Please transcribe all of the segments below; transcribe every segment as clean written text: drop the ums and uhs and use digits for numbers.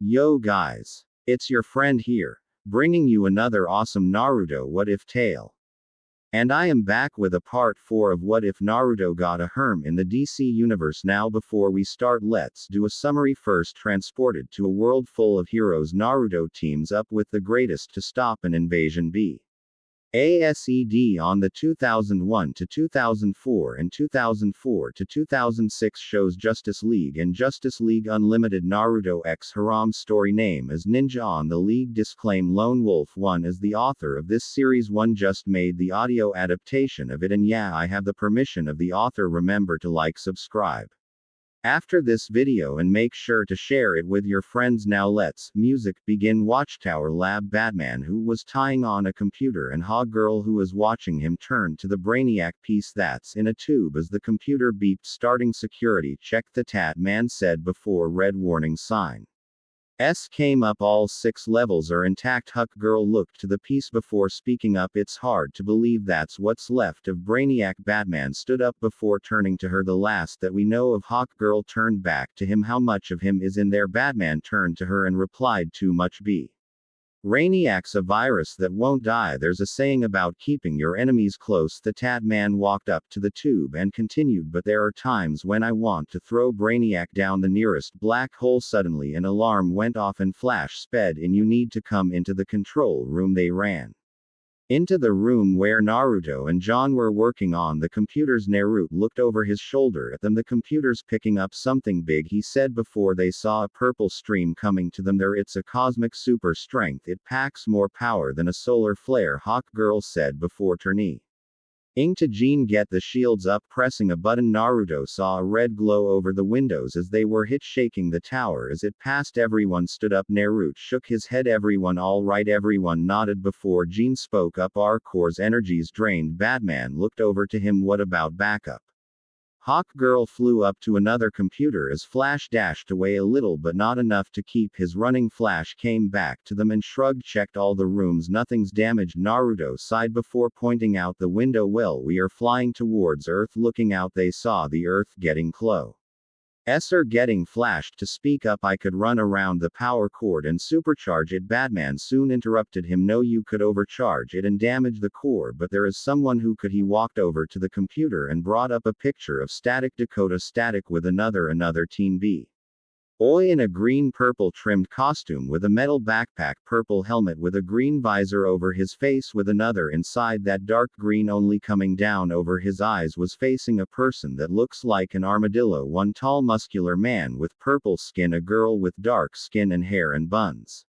Yo guys, it's your friend here, bringing you another awesome Naruto What If tale. And I am back with a part 4 of What If Naruto Got a Herm in the DC universe. Now before we start, let's do a summary first. Transported to a world full of heroes, Naruto teams up with the greatest to stop an invasion ASED on the 2001 to 2004 and 2004 to 2006 shows Justice League and Justice League Unlimited. Naruto X Haram's story name is Ninja on the League. Disclaim: Lone Wolf 1 is the author of this series. 1 just made the audio adaptation of it, and yeah, I have the permission of the author. Remember to like, subscribe after this video and make sure to share it with your friends. Now let's music begin. Watchtower Lab. Batman, who was tying on a computer, and Hog Girl, who was watching him, turned to the Brainiac piece that's in a tube as the computer beeped. Starting security check, the Tat Man said before red warning sign came up. All 6 levels are intact. Huck Girl looked to the piece before speaking up. It's hard to believe that's what's left of Brainiac. Batman stood up before turning to her. The last that we know of. Hawk Girl turned back to him. How much of him is in there? Batman turned to her and replied, too much. Brainiac's a virus that won't die. There's a saying about keeping your enemies close. The Tat Man walked up to the tube and continued, but there are times when I want to throw Brainiac down the nearest black hole. Suddenly an alarm went off and Flash sped in. You need to come into the control room. They ran into the room where Naruto and John were working on the computers. Naruto looked over his shoulder at them. The computer's picking up something big, he said before they saw a purple stream coming to them. There, it's a cosmic super strength. It packs more power than a solar flare, Hawk Girl said before turning to Jean. Get the shields up. Pressing a button, Naruto saw a red glow over the windows as they were hit, shaking the tower as it passed. Everyone stood up. Naruto shook his head. Everyone all right? Everyone nodded before Jean spoke up. Our core's energies drained. Batman looked over to him. What about backup? Hawk Girl flew up to another computer as Flash dashed away a little, but not enough to keep his running. Flash came back to them and shrugged. Checked all the rooms, nothing's damaged. Naruto sighed before pointing out the window. Well, we are flying towards Earth. Looking out, they saw the Earth getting close. Getting Flash to speak up. I could run around the power cord and supercharge it. Batman soon interrupted him. No, you could overcharge it and damage the core, but there is someone who could. He walked over to the computer and brought up a picture of Static Dakota. Static with another teen boy in a green-purple trimmed costume with a metal backpack, purple helmet with a green visor over his face with another inside that dark green only coming down over his eyes, was facing a person that looks like an armadillo. One tall muscular man with purple skin, a girl with dark skin and hair and buns,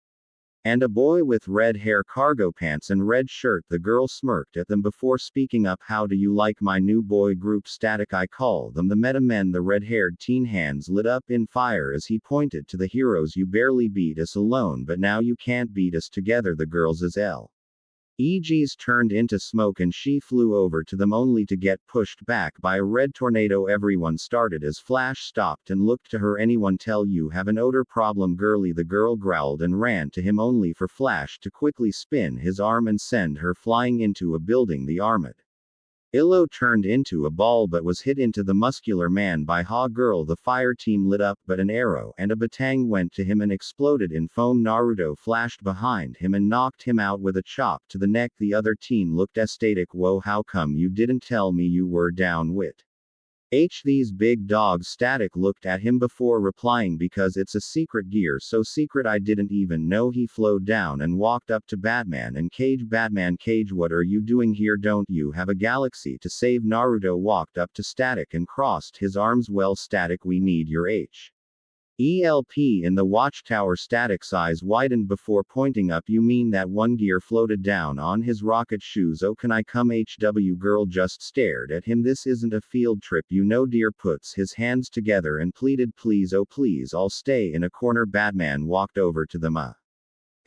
and a boy with red hair, cargo pants and red shirt. The girl smirked at them before speaking up. How do you like my new boy group? Static, I call them the Meta Men. The red-haired teen hands lit up in fire as he pointed to the heroes. You barely beat us alone, but now you can't beat us together. The girls as LEGs turned into smoke and she flew over to them only to get pushed back by a red tornado. Everyone started as Flash stopped and looked to her. Anyone tell you have an odor problem, girly? The girl growled and ran to him only for Flash to quickly spin his arm and send her flying into a building. The armored Illo turned into a ball but was hit into the muscular man by Hog Girl. The fire team lit up, but an arrow and a batang went to him and exploded in foam. Naruto flashed behind him and knocked him out with a chop to the neck. The other teen looked ecstatic. Whoa, how come you didn't tell me you were down with these big dogs? Static looked at him before replying, because it's a secret gear, so secret I didn't even know. He flowed down and walked up to Batman and Cage. Batman, Cage, what are you doing here? Don't you have a galaxy to save? Naruto walked up to Static and crossed his arms. Well, Static, we need your help in the watchtower. Static's eyes widened before pointing up. You mean that one gear floated down on his rocket shoes? Oh, can I come? Girl just stared at him. This isn't a field trip, you know, dear. Puts his hands together and pleaded, please, oh please, I'll stay in a corner. Batman walked over to them.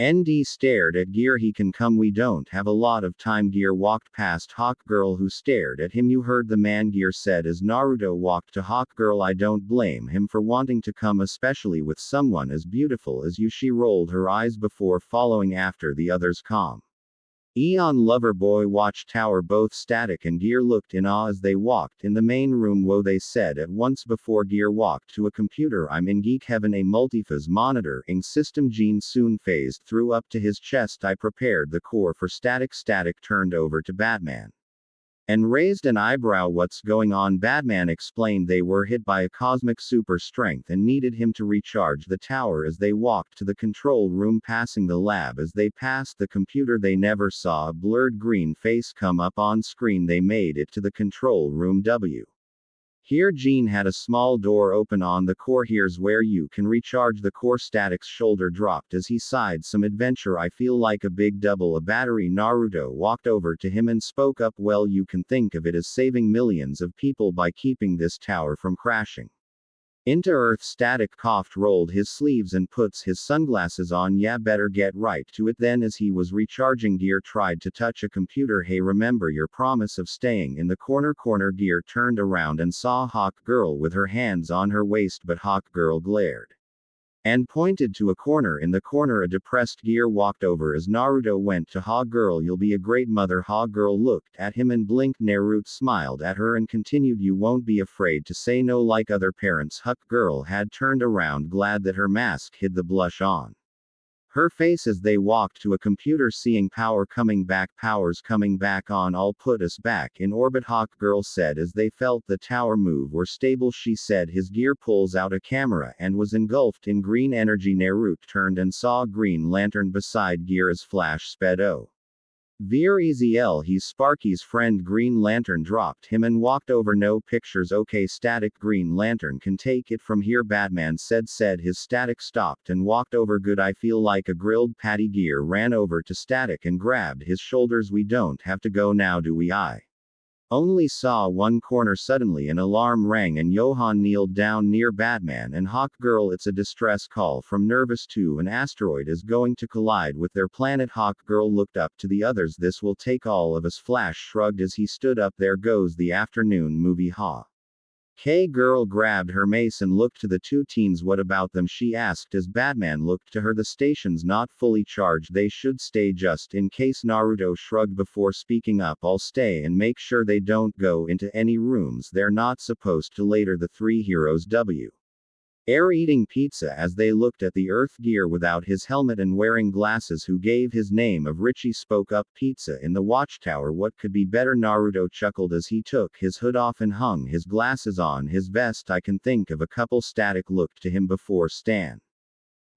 ND stared at Gear. He can come, we don't have a lot of time. Gear walked past Hawk Girl, who stared at him. You heard the man, Gear said as Naruto walked to Hawk Girl. I don't blame him for wanting to come, especially with someone as beautiful as you. She rolled her eyes before following after the others. Calm Eon Loverboy Watchtower. Both Static and Gear looked in awe as they walked in the main room. Whoa, they said at once before Gear walked to a computer. I'm in geek heaven. A multiphase monitoring system. Gene soon phased through up to his chest. I prepared the core for Static. Static turned over to Batman and raised an eyebrow. What's going on? Batman explained they were hit by a cosmic super strength and needed him to recharge the tower. As they walked to the control room passing the lab, as they passed the computer they never saw a blurred green face come up on screen. They made it to the control room. Here Gene had a small door open on the core. Here's where you can recharge the core. Static's shoulder dropped as he sighed. Some adventure. I feel like a big double a battery. Naruto walked over to him and spoke up. Well, you can think of it as saving millions of people by keeping this tower from crashing into Earth. Static coughed, rolled his sleeves and puts his sunglasses on. Yeah, better get right to it then. As he was recharging, Gear tried to touch a computer. Hey, remember your promise of staying in the corner. Gear turned around and saw Hawk Girl with her hands on her waist, but Hawk Girl glared and pointed to a corner. In the corner, a depressed Gear walked over as Naruto went to Hawk Girl. You'll be a great mother. Hawk Girl looked at him and blinked. Naruto smiled at her and continued, you won't be afraid to say no like other parents. Hawk Girl had turned around, glad that her mask hid the blush on her face as they walked to a computer. Seeing power coming back. Power's coming back on. I'll put us back in orbit, Hawk Girl said as they felt the tower move. We're stable, she said. His Gear pulls out a camera and was engulfed in green energy. Naruto turned and saw Green Lantern beside Gear as Flash sped Veer Ezel. He's Sparky's friend. Green Lantern dropped him and walked over. No pictures. Okay, Static. Green Lantern can take it from here, Batman said. His Static stopped and walked over. Good, I feel like a grilled patty. Gear ran over to Static and grabbed his shoulders. We don't have to go now, do we? I only saw one corner. Suddenly an alarm rang and Johan kneeled down near Batman and Hawk Girl. It's a distress call from Nervous 2. An asteroid is going to collide with their planet. Hawk Girl looked up to the others. This will take all of us. Flash shrugged as he stood up. There goes the afternoon movie. Hawk Girl grabbed her mace and looked to the two teens. What about them? She asked as Batman looked to her. The station's not fully charged. They should stay just in case. Naruto shrugged before speaking up. I'll stay and make sure they don't go into any rooms they're not supposed to. Later, the three heroes Air eating pizza as they looked at the Earth. Gear without his helmet and wearing glasses, who gave his name of Richie, spoke up. Pizza in the Watchtower, what could be better? Naruto chuckled as he took his hood off and hung his glasses on his vest. I can think of a couple. Static looked to him before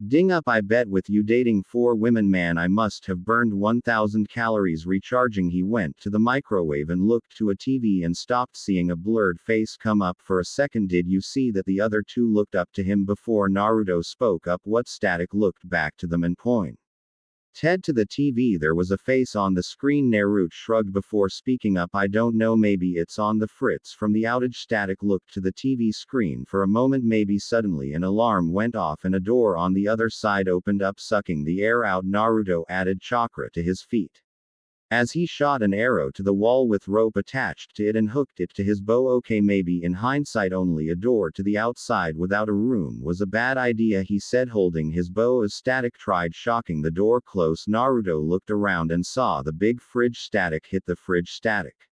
Ding up. I bet with you dating 4 women, man, I must have burned 1,000 calories recharging. He went to the microwave and looked to a TV and stopped, seeing a blurred face come up for a second. Did you see that? The other two looked up to him before Naruto spoke up. What? Static looked back to them and pointed to the TV. There was a face on the screen. Naruto shrugged before speaking up. I don't know, maybe it's on the fritz from the outage. Static looked to the TV screen for a moment. Maybe. Suddenly an alarm went off and a door on the other side opened up, sucking the air out. Naruto added chakra to his feet as he shot an arrow to the wall with rope attached to it and hooked it to his bow. Okay, maybe in hindsight only a door to the outside without a room was a bad idea, he said, holding his bow as Static tried shocking the door close. Naruto looked around and saw the big fridge. Static hit the fridge. Static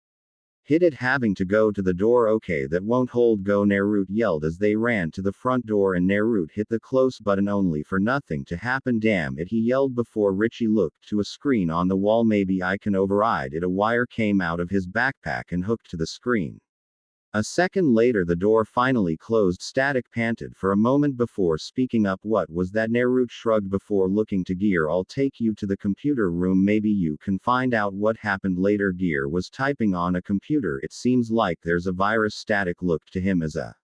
hit it, having to go to the door. Okay, that won't hold. Go, Naruto yelled as they ran to the front door, and Naruto hit the close button only for nothing to happen. Damn it, he yelled before Richie looked to a screen on the wall. Maybe I can override it. A wire came out of his backpack and hooked to the screen. A second later the door finally closed. Static panted for a moment before speaking up. What was that? Naruto shrugged before looking to Gear. I'll take you to the computer room, maybe you can find out what happened later. Gear was typing on a computer. It seems like there's a virus. Static looked to him as a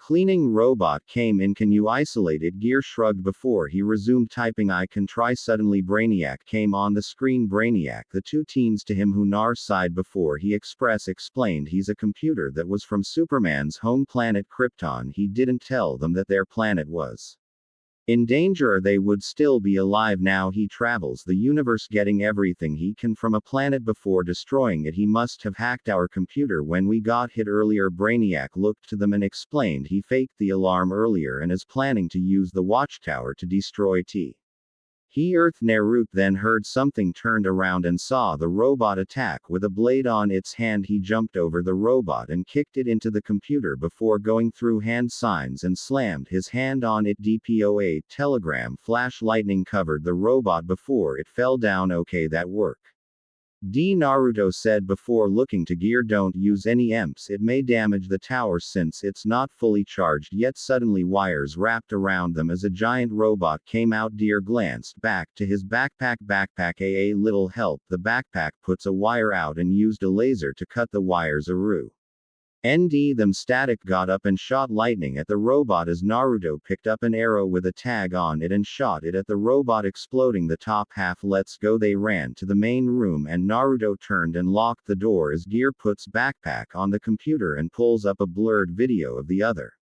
cleaning robot came in. Can you isolate it? Gear shrugged before he resumed typing. I can try. Suddenly Brainiac came on the screen. Brainiac, the two teens to him who Nar sighed before he explained he's a computer that was from Superman's home planet Krypton. He didn't tell them that their planet was in danger or they would still be alive. Now he travels the universe getting everything he can from a planet before destroying it. He must have hacked our computer when we got hit earlier. Brainiac looked to them and explained he faked the alarm earlier and is planning to use the Watchtower to destroy T. Naruto then heard something, turned around and saw the robot attack with a blade on its hand. He jumped over the robot and kicked it into the computer before going through hand signs and slammed his hand on it. DPOA telegram flash lightning covered the robot before it fell down. Okay, that work. Naruto said before looking to gear. Don't use any EMPs, it may damage the tower since it's not fully charged yet. Suddenly wires wrapped around them as a giant robot came out. Deer glanced back to his backpack. A little help. The backpack puts a wire out and used a laser to cut the wires. Them Static got up and shot lightning at the robot as Naruto picked up an arrow with a tag on it and shot it at the robot, exploding the top half. Let's go. They ran to the main room and Naruto turned and locked the door as Gear puts backpack on the computer and pulls up a blurred video of the other.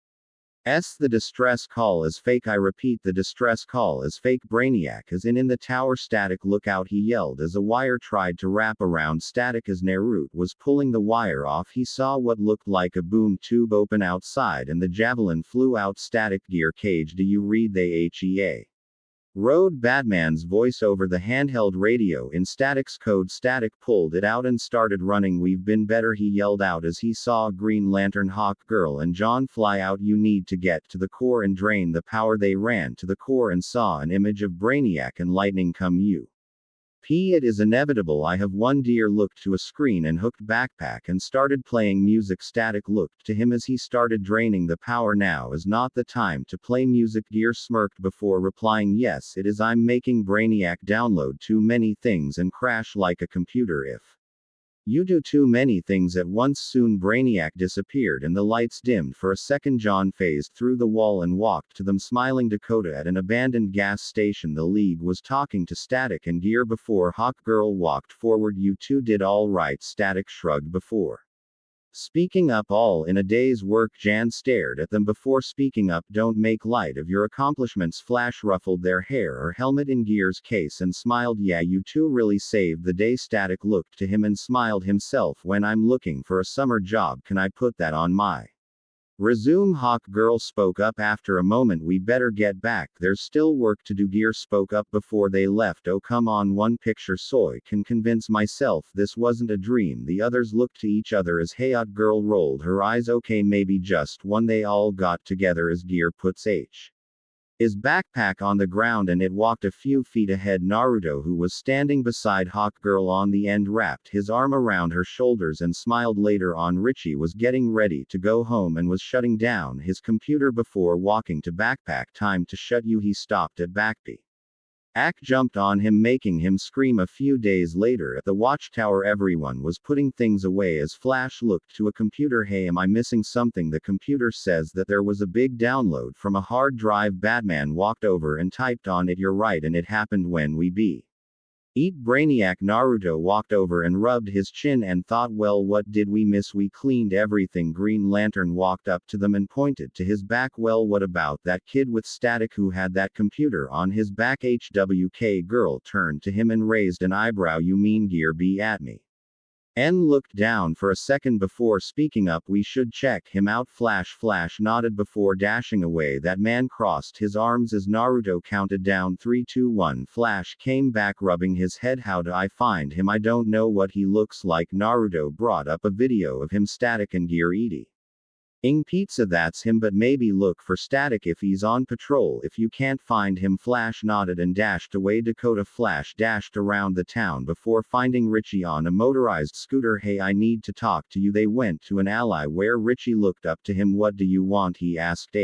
The distress call is fake. I repeat, the distress call is fake. Brainiac is in the tower. Static, look out, he yelled as a wire tried to wrap around Static. As Naruto was pulling the wire off, he saw what looked like a boom tube open outside and the javelin flew out. Static, Gear cage, do you read? The HEA. Rode Batman's voice over the handheld radio in Static's code. Static pulled it out and started running. We've been better, he yelled out as he saw Green Lantern, Hawk Girl and John fly out. You need to get to the core and drain the power. They ran to the core and saw an image of Brainiac and lightning come. It is inevitable. I have one. Deer looked to a screen and hooked backpack and started playing music. Static looked to him as he started draining the power. Now is not the time to play music. Gear smirked before replying, yes it is. I'm making Brainiac download too many things and crash like a computer. If you do too many things at once, soon. Brainiac disappeared and the lights dimmed for a second. John phased through the wall and walked to them, smiling. Dakota at an abandoned gas station. The League was talking to Static and Gear before Hawk Girl walked forward. You two did all right. Static shrugged before speaking up. All in a day's work. Jan stared at them before speaking up. Don't make light of your accomplishments. Flash ruffled their hair or helmet in Gear's case and smiled. Yeah, you two really saved the day. Static looked to him and smiled himself. When I'm looking for a summer job, can I put that on my resume? Hawk Girl spoke up after a moment. We better get back, there's still work to do. Gear spoke up before they left. Oh come on, one picture so I can convince myself this wasn't a dream. The others looked to each other as Hawk Girl rolled her eyes. Okay, maybe just one. They all got together as Gear puts his backpack on the ground and it walked a few feet ahead. Naruto, who was standing beside Hawk Girl on the end, wrapped his arm around her shoulders and smiled. Later on, Richie was getting ready to go home and was shutting down his computer before walking to backpack. Time to shut you. He stopped at backpack. Jumped on him, making him scream. A few days later at the watchtower, everyone was putting things away as Flash looked to a computer. Hey, am I missing something? The computer says that there was a big download from a hard drive. Batman walked over and typed on it. You're right, and it happened when we beat Brainiac. Naruto walked over and rubbed his chin and thought, well, what did we miss? We cleaned everything. Green Lantern walked up to them and pointed to his back. Well, what about that kid with Static who had that computer on his back? HWK Girl turned to him and raised an eyebrow. You mean Gear be at me? Looked down for a second before speaking up. We should check him out. Flash nodded before dashing away. That man crossed his arms as Naruto counted down 3, 2, 1. Flash came back rubbing his head. How do I find him? I don't know what he looks like. Naruto brought up a video of him, Static and Gear eating pizza. That's him, but maybe look for Static if he's on patrol. If you can't find him. Flash nodded and dashed away. Dakota Flash dashed around the town before finding Richie on a motorized scooter. Hey, I need to talk to you. They went to an alley where Richie looked up to him. What do you want? He asked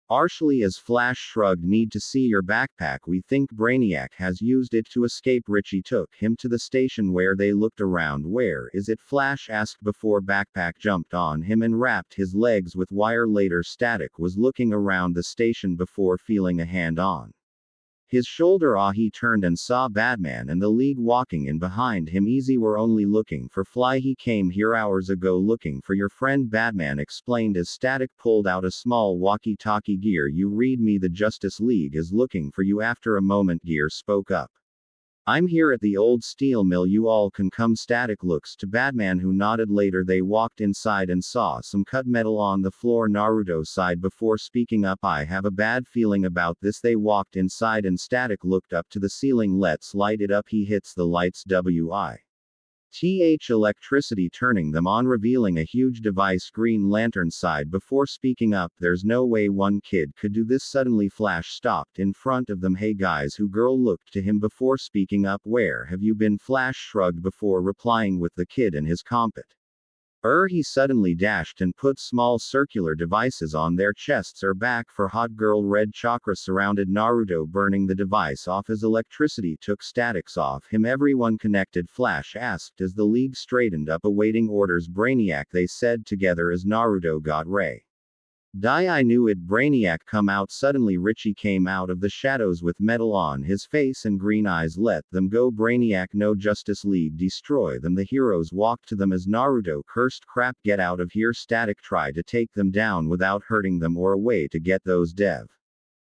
harshly as Flash shrugged. Need to see your backpack. We think Brainiac has used it to escape. Richie took him to the station where they looked around. Where is it? Flash asked before backpack jumped on him and wrapped his legs with wire. Later, Static was looking around the station before feeling a hand on his shoulder. He turned and saw Batman and the League walking in behind him. Easy, we're only looking for Fly. He came here hours ago looking for your friend, Batman explained as Static pulled out a small walkie-talkie. Gear, you read me? The Justice League is looking for you. After a moment, Gear spoke up. I'm here at the old steel mill, you all can come. Static looks to Batman, who nodded. Later they walked inside and saw some cut metal on the floor. Naruto sighed before speaking up. I have a bad feeling about this. They walked inside and Static looked up to the ceiling. Let's light it up. He hits the lights. Electricity turning them on, revealing a huge device. Green Lantern sighed before speaking up. There's no way one kid could do this. Suddenly Flash stopped in front of them. Hey guys, who? Girl looked to him before speaking up. Where have you been? Flash shrugged before replying with the kid and his compet. He suddenly dashed and put small circular devices on their chests. Back for hot girl. Red chakra surrounded Naruto, burning the device off as electricity took Statics off him. Everyone connected? Flash asked as the League straightened up, awaiting orders. Brainiac, they said together as Naruto got Ray. I knew it. Brainiac come out. Suddenly Richie came out of the shadows with metal on his face and green eyes. Let them go. Brainiac, no. Justice League, destroy them. The heroes walked to them as Naruto cursed. Crap, get out of here. Static tried to take them down without hurting them or a way to get those dev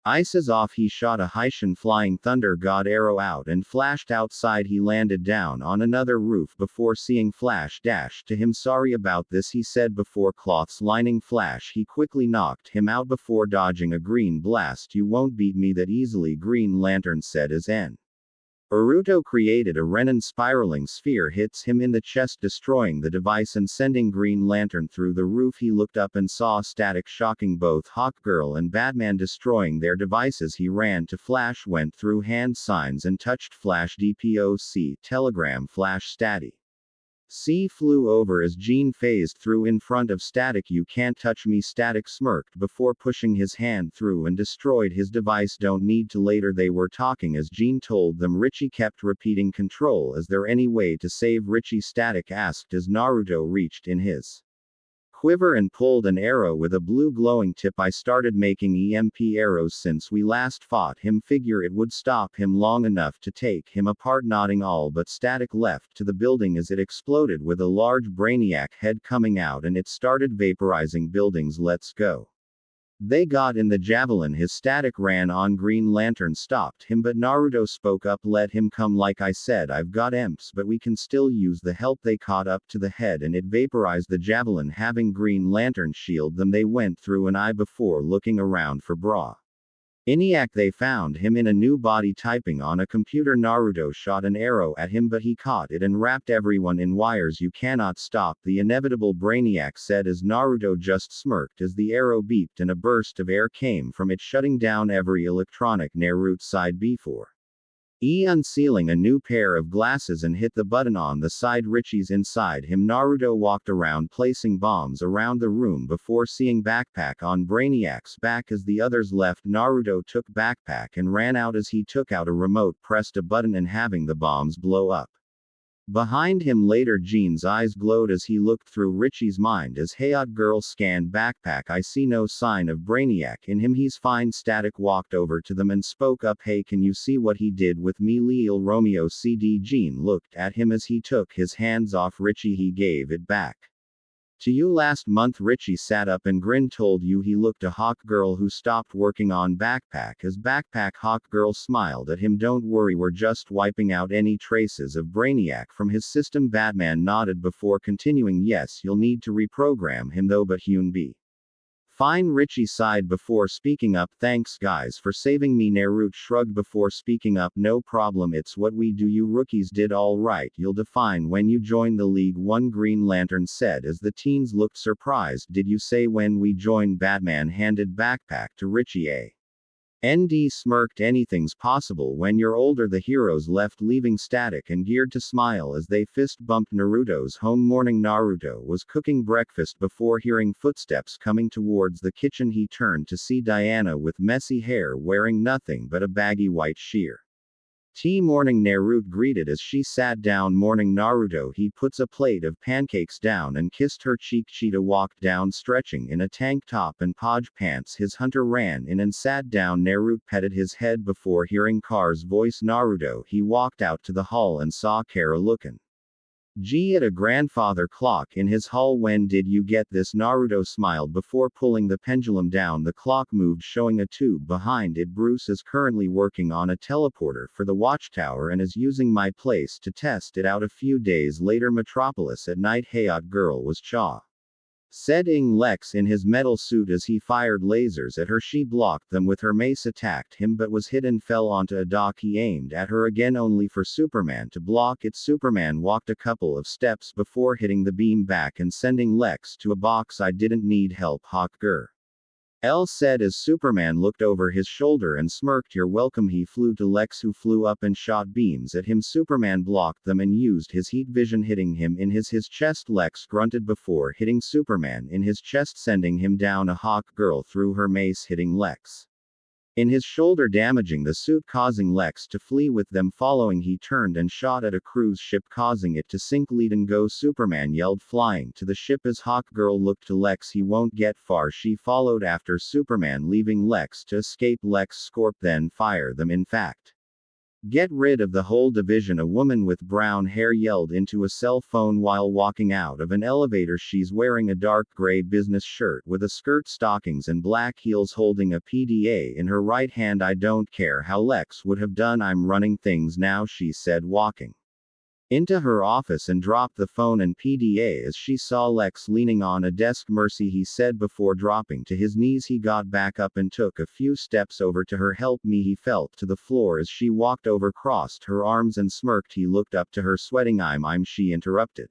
ices off. He shot a Haitian flying thunder god arrow out and flashed outside. He landed down on another roof before seeing Flash dash to him. Sorry about this, he said before cloths lining Flash. He quickly knocked him out before dodging a green blast. You won't beat me that easily, Green Lantern said as Naruto created a Renan spiraling sphere hits him in the chest, destroying the device and sending Green Lantern through the roof. He looked up and saw Static shocking both Hawkgirl and Batman, destroying their devices. He ran to Flash, went through hand signs and touched Flash. DPOC telegram. Flash Statty C flew over as Jean phased through in front of Static. You can't touch me. Static smirked before pushing his hand through and destroyed his device. Don't need to. Later they were talking as Jean told them. Richie kept repeating, control. Is there any way to save Richie? Static asked as Naruto reached in his quiver and pulled an arrow with a blue glowing tip. I started making EMP arrows since we last fought him. Figure it would stop him long enough to take him apart. Nodding all but Static left to the building as it exploded with a large Brainiac head coming out and it started vaporizing buildings. Let's go. They got in the javelin. His Static ran on. Green Lantern stopped him but Naruto spoke up. Let him come. Like I said, I've got EMPs but we can still use the help. They caught up to the head and it vaporized the javelin, having Green Lantern shield them. They went through an eye before looking around for ENIAC. They found him in a new body typing on a computer. Naruto shot an arrow at him but he caught it and wrapped everyone in wires. You cannot stop the inevitable, Brainiac said as Naruto just smirked as the arrow beeped and a burst of air came from it, shutting down every electronic. Naruto sighed before unsealing a new pair of glasses and hit the button on the side. Richie's inside him. Naruto walked around placing bombs around the room before seeing backpack on Brainiac's back. As the others left, Naruto took backpack and ran out. As he took out a remote, pressed a button and having the bombs blow up behind him. Later Jean's eyes glowed as he looked through Richie's mind as Hayat girl scanned backpack. I see no sign of Brainiac in him. He's fine. Static walked over to them and spoke up. Hey, can you see what he did with me? Lil Romeo CD. Jean looked at him as he took his hands off Richie. He gave it back to you last month. Richie sat up and grinned. Told you? He looked to Hawkgirl, who stopped working on backpack as backpack. Hawkgirl smiled at him. Don't worry, we're just wiping out any traces of Brainiac from his system. Batman nodded before continuing. Yes, you'll need to reprogram him though, but he'll be fine. Richie sighed before speaking up. Thanks guys for saving me. Naruto shrugged before speaking up. No problem, it's what we do. You rookies did all right. You'll define when you join the League. One Green Lantern said as the teens looked surprised. Did you say when we join? Batman handed backpack to Richie. ND smirked. Anything's possible when you're older. The heroes left, leaving Static and Geared to smile as they fist bumped Naruto's home. Morning. Naruto was cooking breakfast before hearing footsteps coming towards the kitchen. He turned to see Diana with messy hair, wearing nothing but a baggy white sheer tea. Morning. Naruto greeted as she sat down. Morning Naruto. He puts a plate of pancakes down and kissed her cheek. Cheetah walked down stretching in a tank top and podge pants. His hunter ran in and sat down. Naruto petted his head before hearing Car's voice. Naruto. He walked out to the hall and saw Kara looking G at a grandfather clock in his hall. When did you get this? Naruto smiled before pulling the pendulum down. The clock moved, showing a tube behind it. Bruce is currently working on a teleporter for the watchtower and is using my place to test it out. A few days later, Metropolis at night. Hayat girl was Cha. Said Ing Lex in his metal suit as he fired lasers at her. She blocked them with her mace, attacked him but was hit and fell onto a dock. He aimed at her again only for Superman to block it. Superman walked a couple of steps before hitting the beam back and sending Lex to a box. I didn't need help, Hawkgirl L said as Superman looked over his shoulder and smirked. You're welcome. He flew to Lex, who flew up and shot beams at him. Superman blocked them and used his heat vision, hitting him in his chest. Lex grunted before hitting Superman in his chest, sending him down. A Hawkgirl threw her mace, hitting Lex in his shoulder, damaging the suit, causing Lex to flee with them. Following, he turned and shot at a cruise ship, causing it to sink. Let and go, Superman yelled, flying to the ship as Hawkgirl looked to Lex. He won't get far. She followed after Superman, leaving Lex to escape. Lex Scorp then fire them. In fact, get rid of the whole division. A woman with brown hair yelled into a cell phone while walking out of an elevator. She's wearing a dark gray business shirt with a skirt, stockings and black heels, holding a PDA in her right hand. I don't care how Lex would have done. I'm running things now, she said, walking into her office and dropped the phone and PDA as she saw Lex leaning on a desk. Mercy, he said before dropping to his knees. He got back up and took a few steps over to her. Help me, he fell to the floor as she walked over, crossed her arms and smirked. He looked up to her, sweating. I'm she interrupted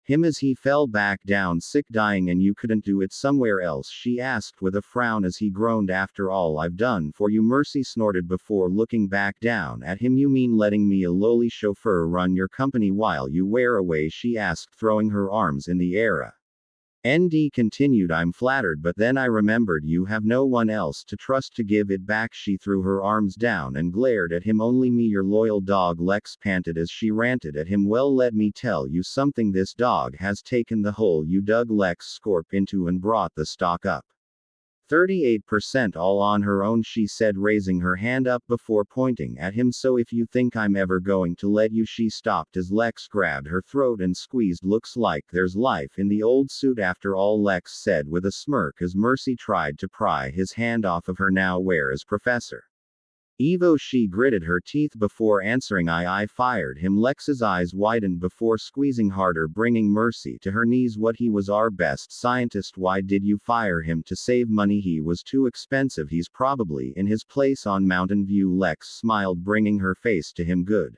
him as he fell back down, sick, dying. And you couldn't do it somewhere else, she asked with a frown as he groaned. After all I've done for you, Mercy snorted before looking back down at him. You mean letting me, a lowly chauffeur, run your company while you wear away, she asked, throwing her arms in the air. ND continued, I'm flattered, but then I remembered you have no one else to trust to give it back. She threw her arms down and glared at him. Only me, your loyal dog, Lex panted as she ranted at him. Well, let me tell you something, this dog has taken the hole you dug Lex Scorp into and brought the stock up 38% all on her own, she said, raising her hand up before pointing at him. So if you think I'm ever going to let you. She stopped as Lex grabbed her throat and squeezed. Looks like there's life in the old suit after all, Lex said with a smirk as Mercy tried to pry his hand off of her. Now where is Professor Evo? She gritted her teeth before answering. I fired him. Lex's eyes widened before squeezing harder, bringing Mercy to her knees. What, he was our best scientist. Why did you fire him? To save money. He was too expensive. He's probably in his place on Mountain View. Lex smiled, bringing her face to him. Good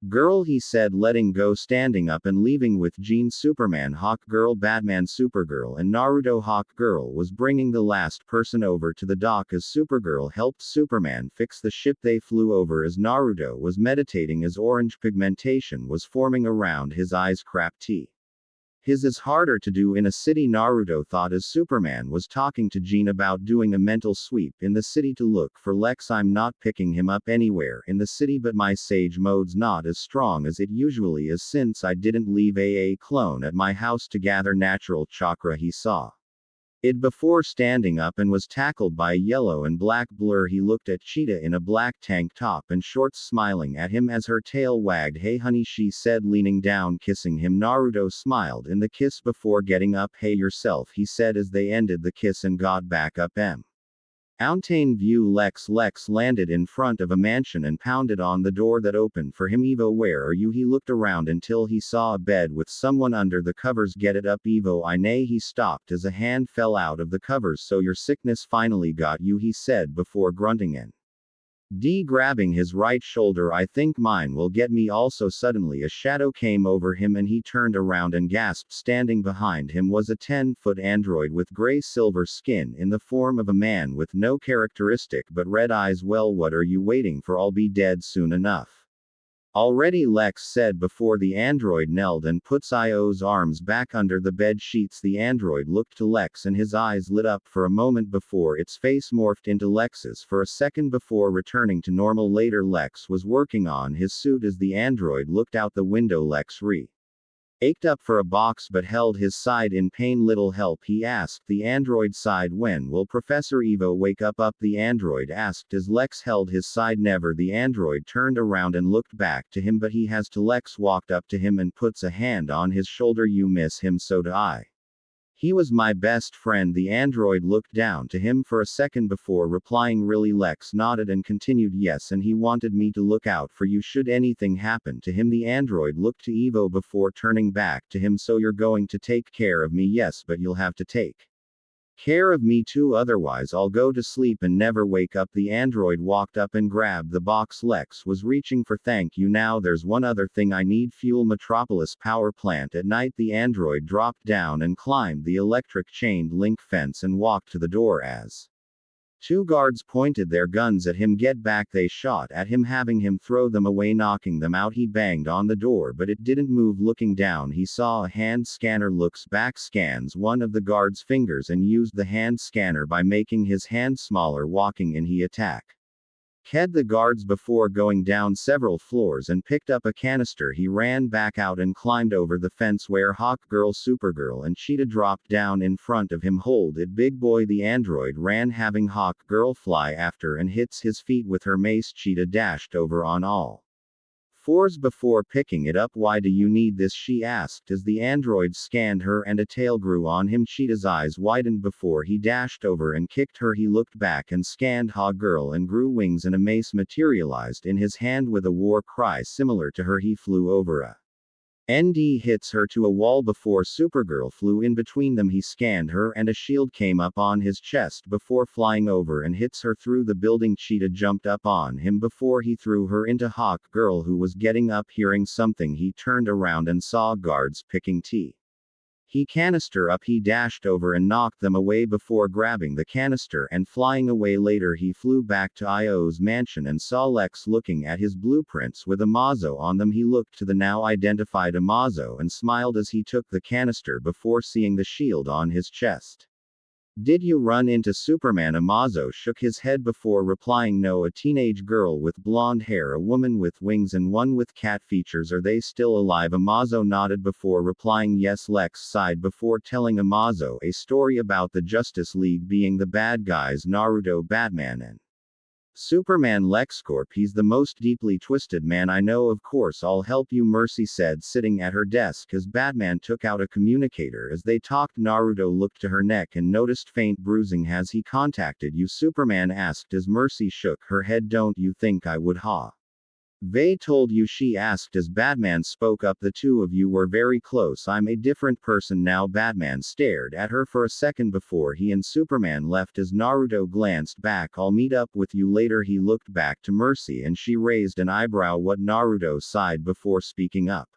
girl, he said, letting go, standing up and leaving with Jean. Superman, Hawkgirl, Batman, Supergirl and Naruto. Hawkgirl was bringing the last person over to the dock as Supergirl helped Superman fix the ship. They flew over as Naruto was meditating as orange pigmentation was forming around his eyes. Crap, his is harder to do in a city, Naruto thought as Superman was talking to Jean about doing a mental sweep in the city to look for Lex. I'm not picking him up anywhere in the city, but my sage mode's not as strong as it usually is since I didn't leave a clone at my house to gather natural chakra. He saw it before standing up and was tackled by a yellow and black blur. He looked at Cheetah in a black tank top and shorts, smiling at him as her tail wagged. Hey honey, she said, leaning down, kissing him. Naruto smiled in the kiss before getting up. Hey yourself, he said as they ended the kiss and got back up. Mountain View. Lex landed in front of a mansion and pounded on the door that opened for him. Evo, where are you? He looked around until he saw a bed with someone under the covers. Get it up, Evo. I nay. He stopped as a hand fell out of the covers. So your sickness finally got you, he said before grunting in grabbing his right shoulder. I think mine will get me also. Suddenly a shadow came over him and he turned around and gasped. Standing behind him was a 10-foot android with gray silver skin in the form of a man with no characteristic but red eyes. Well, what are you waiting for? I'll be dead soon enough already, Lex said before the android knelt and put Io's arms back under the bed sheets. The android looked to Lex and his eyes lit up for a moment before its face morphed into Lex's for a second before returning to normal. Later, Lex was working on his suit as the android looked out the window. Lex Ached up for a box but held his side in pain. Little help, he asked the android side. When will Professor Evo wake up? The android asked as Lex held his side. Never. The android turned around and looked back to him, but he has to. Lex walked up to him and puts a hand on his shoulder. You miss him? So do I. He was my best friend. The android looked down to him for a second before replying. Really? Lex nodded and continued. Yes, and he wanted me to look out for you should anything happen to him. The android looked to Evo before turning back to him. So you're going to take care of me? Yes, but you'll have to take care of me too, otherwise I'll go to sleep and never wake up. The android walked up and grabbed the box Lex was reaching for. Thank you. Now there's one other thing I need. Fuel. Metropolis power plant at night. The android dropped down and climbed the electric chained link fence and walked to the door as two guards pointed their guns at him. Get back, they shot at him, having him throw them away, knocking them out. He banged on the door but it didn't move. Looking down he saw a hand scanner. Looks back, scans one of the guard's fingers and used the hand scanner by making his hand smaller. Walking in he attacked the guards before going down several floors and picked up a canister. He ran back out and climbed over the fence where Hawkgirl, Supergirl and Cheetah dropped down in front of him. Hold it, big boy. The android ran, having Hawkgirl fly after and hits his feet with her mace. Cheetah dashed over on all fours before picking it up. Why do you need this? She asked as the android scanned her and a tail grew on him. Cheetah's eyes widened before he dashed over and kicked her. He looked back and scanned Hawkgirl and grew wings and a mace materialized in his hand. With a war cry similar to her he flew over a ND hits her to a wall before Supergirl flew in between them. He scanned her and a shield came up on his chest before flying over and hits her through the building. Cheetah jumped up on him before he threw her into Hawkgirl, who was getting up. Hearing something he turned around and saw guards picking tea. He canister up. He dashed over and knocked them away before grabbing the canister and flying away. Later he flew back to Io's mansion and saw Lex looking at his blueprints with Amazo on them. He looked to the now identified Amazo and smiled as he took the canister before seeing the shield on his chest. Did you run into Superman? Amazo shook his head before replying. No. A teenage girl with blonde hair, a woman with wings and one with cat features. Are they still alive? Amazo nodded before replying yes. Lex sighed before telling Amazo a story about the Justice League being the bad guys: Naruto, Batman and Superman. LexCorp, he's the most deeply twisted man I know. Of course I'll help you, Mercy said, sitting at her desk as Batman took out a communicator. As they talked, Naruto looked to her neck and noticed faint bruising. Has he contacted you? Superman asked as Mercy shook her head. Don't you think I would, Vay told you? She asked as Batman spoke up. The two of you were very close. I'm a different person now. Batman stared at her for a second before he and Superman left. As Naruto glanced back, I'll meet up with you later. He looked back to Mercy and she raised an eyebrow. What? Naruto sighed before speaking up.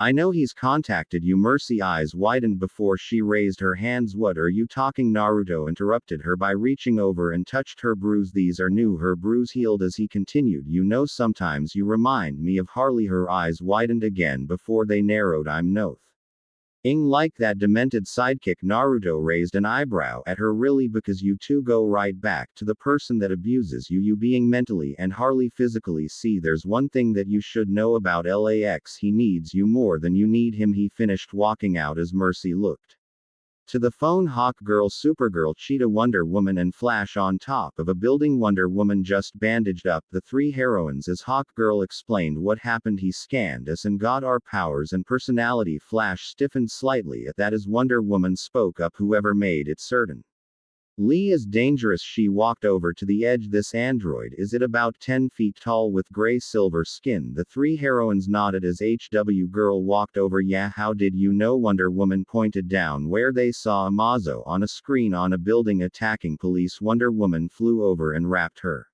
I know he's contacted you. Mercy eyes widened before she raised her hands. What are you talking? Naruto interrupted her by reaching over and touched her bruise. These are new. Her bruise healed as he continued. You know, sometimes you remind me of Harley. Her eyes widened again before they narrowed. I'm Noth. Like that demented sidekick. Naruto raised an eyebrow at her. Really? Because you two go right back to the person that abuses you, you being mentally and Harley physically. See, there's one thing that you should know about LAX. He needs you more than you need him. He finished walking out as Mercy looked to the phone. Hawkgirl, Supergirl, Cheetah, Wonder Woman and Flash on top of a building. Wonder Woman just bandaged up the three heroines as Hawkgirl explained what happened. He scanned us and got our powers and personality. Flash stiffened slightly at that as Wonder Woman spoke up. Whoever made it certain Lee is dangerous. She walked over to the edge. This android, is it about 10 feet tall with gray silver skin? The three heroines nodded as HW Girl walked over. Yeah, how did you know? Wonder Woman pointed down where they saw Amazo on a screen on a building attacking police. Wonder Woman flew over and wrapped her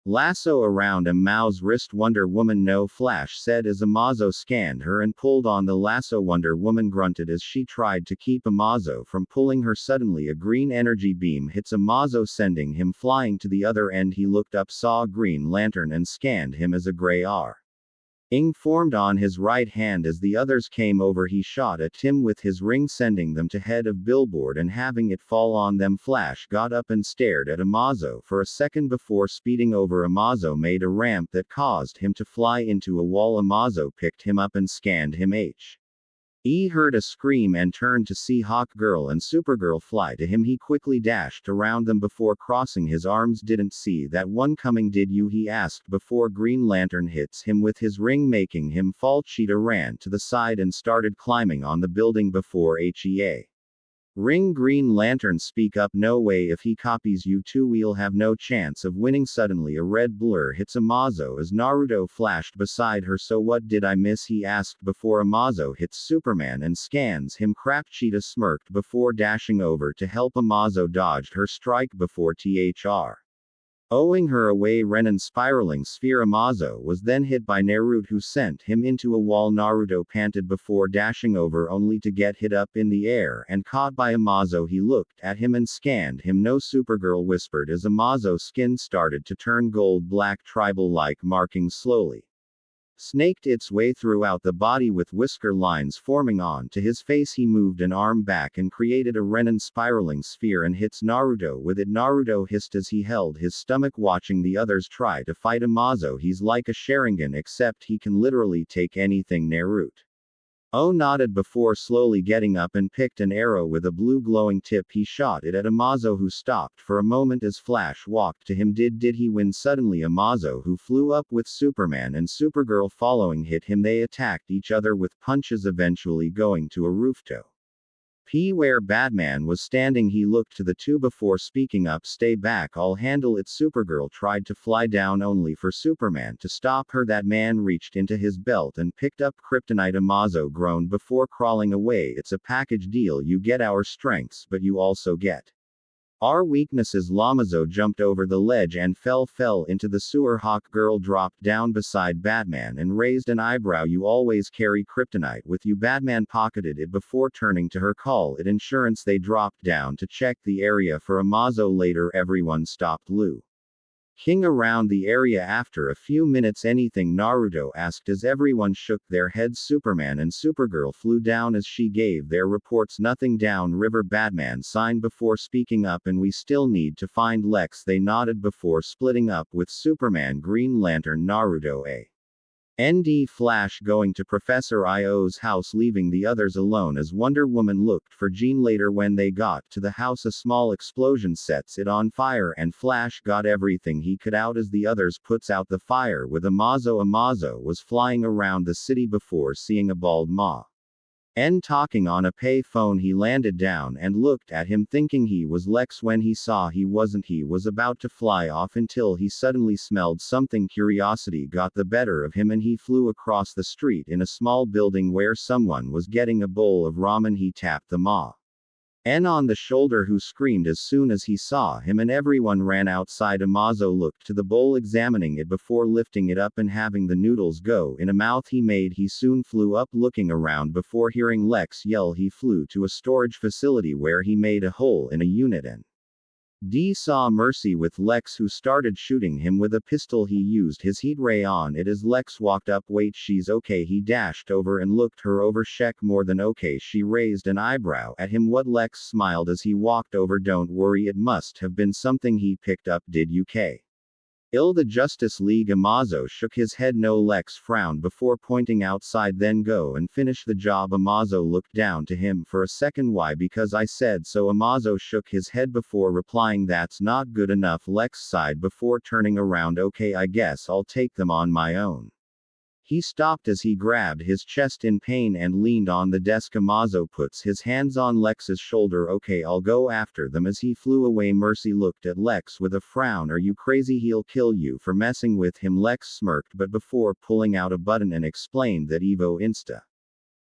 lasso around Mao's wrist. Wonder Woman no, Flash said as Amazo scanned her and pulled on the lasso. Wonder Woman grunted as she tried to keep Amazo from pulling her. Suddenly a green energy beam hits Amazo, sending him flying to the other end. He looked up, saw Green Lantern and scanned him as a gray formed on his right hand. As the others came over, he shot at Tim with his ring, sending them to head of billboard and having it fall on them. Flash got up and stared at Amazo for a second before speeding over. Amazo made a ramp that caused him to fly into a wall. Amazo picked him up and scanned him. He heard a scream and turned to see Hawk Girl and Supergirl fly to him. He quickly dashed around them before crossing his arms. Didn't see that one coming, did you? He asked before Green Lantern hits him with his ring, making him fall. Cheetah ran to the side and started climbing on the building before HEA. Ring. Green Lantern speak up. No way, if he copies you two we'll have no chance of winning. Suddenly a red blur hits Amazo as Naruto flashed beside her. So what did I miss? He asked before Amazo hits Superman and scans him. Crap. Cheetah smirked before dashing over to help. Amazo dodged her strike before owing her away. Renan spiraling sphere. Amazo was then hit by Naruto, who sent him into a wall. Naruto panted before dashing over, only to get hit up in the air and caught by Amazo. He looked at him and scanned him. No. Supergirl whispered as Amazo's skin started to turn gold black, tribal-like markings slowly snaked its way throughout the body with whisker lines forming on to his face. He moved an arm back and created a Renan spiraling sphere and hits Naruto with it. Naruto hissed as he held his stomach, watching the others try to fight Amazo. He's like a Sharingan, except he can literally take anything. Naruto nodded before slowly getting up and picked an arrow with a blue glowing tip. He shot it at Amazo, who stopped for a moment as Flash walked to him. Did he win? Suddenly Amazo, who flew up with Superman and Supergirl following, hit him. They attacked each other with punches, eventually going to a rooftop where Batman was standing. He looked to the two before speaking up. Stay back, I'll handle it. Supergirl tried to fly down, only for Superman to stop her. That man reached into his belt and picked up kryptonite. Amazo groaned before crawling away. It's a package deal. You get our strengths, but you also get our weaknesses. Lamazo jumped over the ledge and fell into the sewer. Hawk Girl dropped down beside Batman and raised an eyebrow. You always carry kryptonite with you? Batman pocketed it before turning to her. Call it insurance. They dropped down to check the area for Amazo. Later everyone stopped looking around the area. After a few minutes, anything? Naruto asked as everyone shook their heads. Superman and Supergirl flew down as she gave their reports. Nothing. Downriver. Batman signed before speaking up, and we still need to find Lex. They nodded before splitting up with Superman. Green Lantern. Naruto and Flash going to Professor Io's house, leaving the others alone as Wonder Woman looked for Jean. Later when they got to the house, a small explosion sets it on fire and Flash got everything he could out as the others puts out the fire with Amazo. Amazo was flying around the city before seeing a bald talking on a pay phone. He landed down and looked at him, thinking he was Lex. When he saw he wasn't, he was about to fly off until he suddenly smelled something. Curiosity got the better of him and he flew across the street in a small building where someone was getting a bowl of ramen. He tapped the on the shoulder, who screamed as soon as he saw him, and everyone ran outside. Amazo looked to the bowl, examining it before lifting it up and having the noodles go in a mouth he made. He soon flew up, looking around before hearing Lex yell. He flew to a storage facility where he made a hole in a unit and saw Mercy with Lex, who started shooting him with a pistol. He used his heat ray on it as Lex walked up. Wait, she's okay? He dashed over and looked her over. Sheck, more than okay? She raised an eyebrow at him. What? Lex smiled as he walked over. Don't worry, it must have been something he picked up. Did you kill the Justice League? Amazo shook his head. No. Lex frowned before pointing outside. Then go and finish the job. Amazo looked down to him for a second. Why? Because I said so. Amazo shook his head before replying, that's not good enough. Lex sighed before turning around. Okay, I guess I'll take them on my own. He stopped as he grabbed his chest in pain and leaned on the desk. Amazo puts his hands on Lex's shoulder. Okay, I'll go after them. As he flew away, Mercy looked at Lex with a frown. Are you crazy? He'll kill you for messing with him. Lex smirked, but before pulling out a button and explained that Evo Insta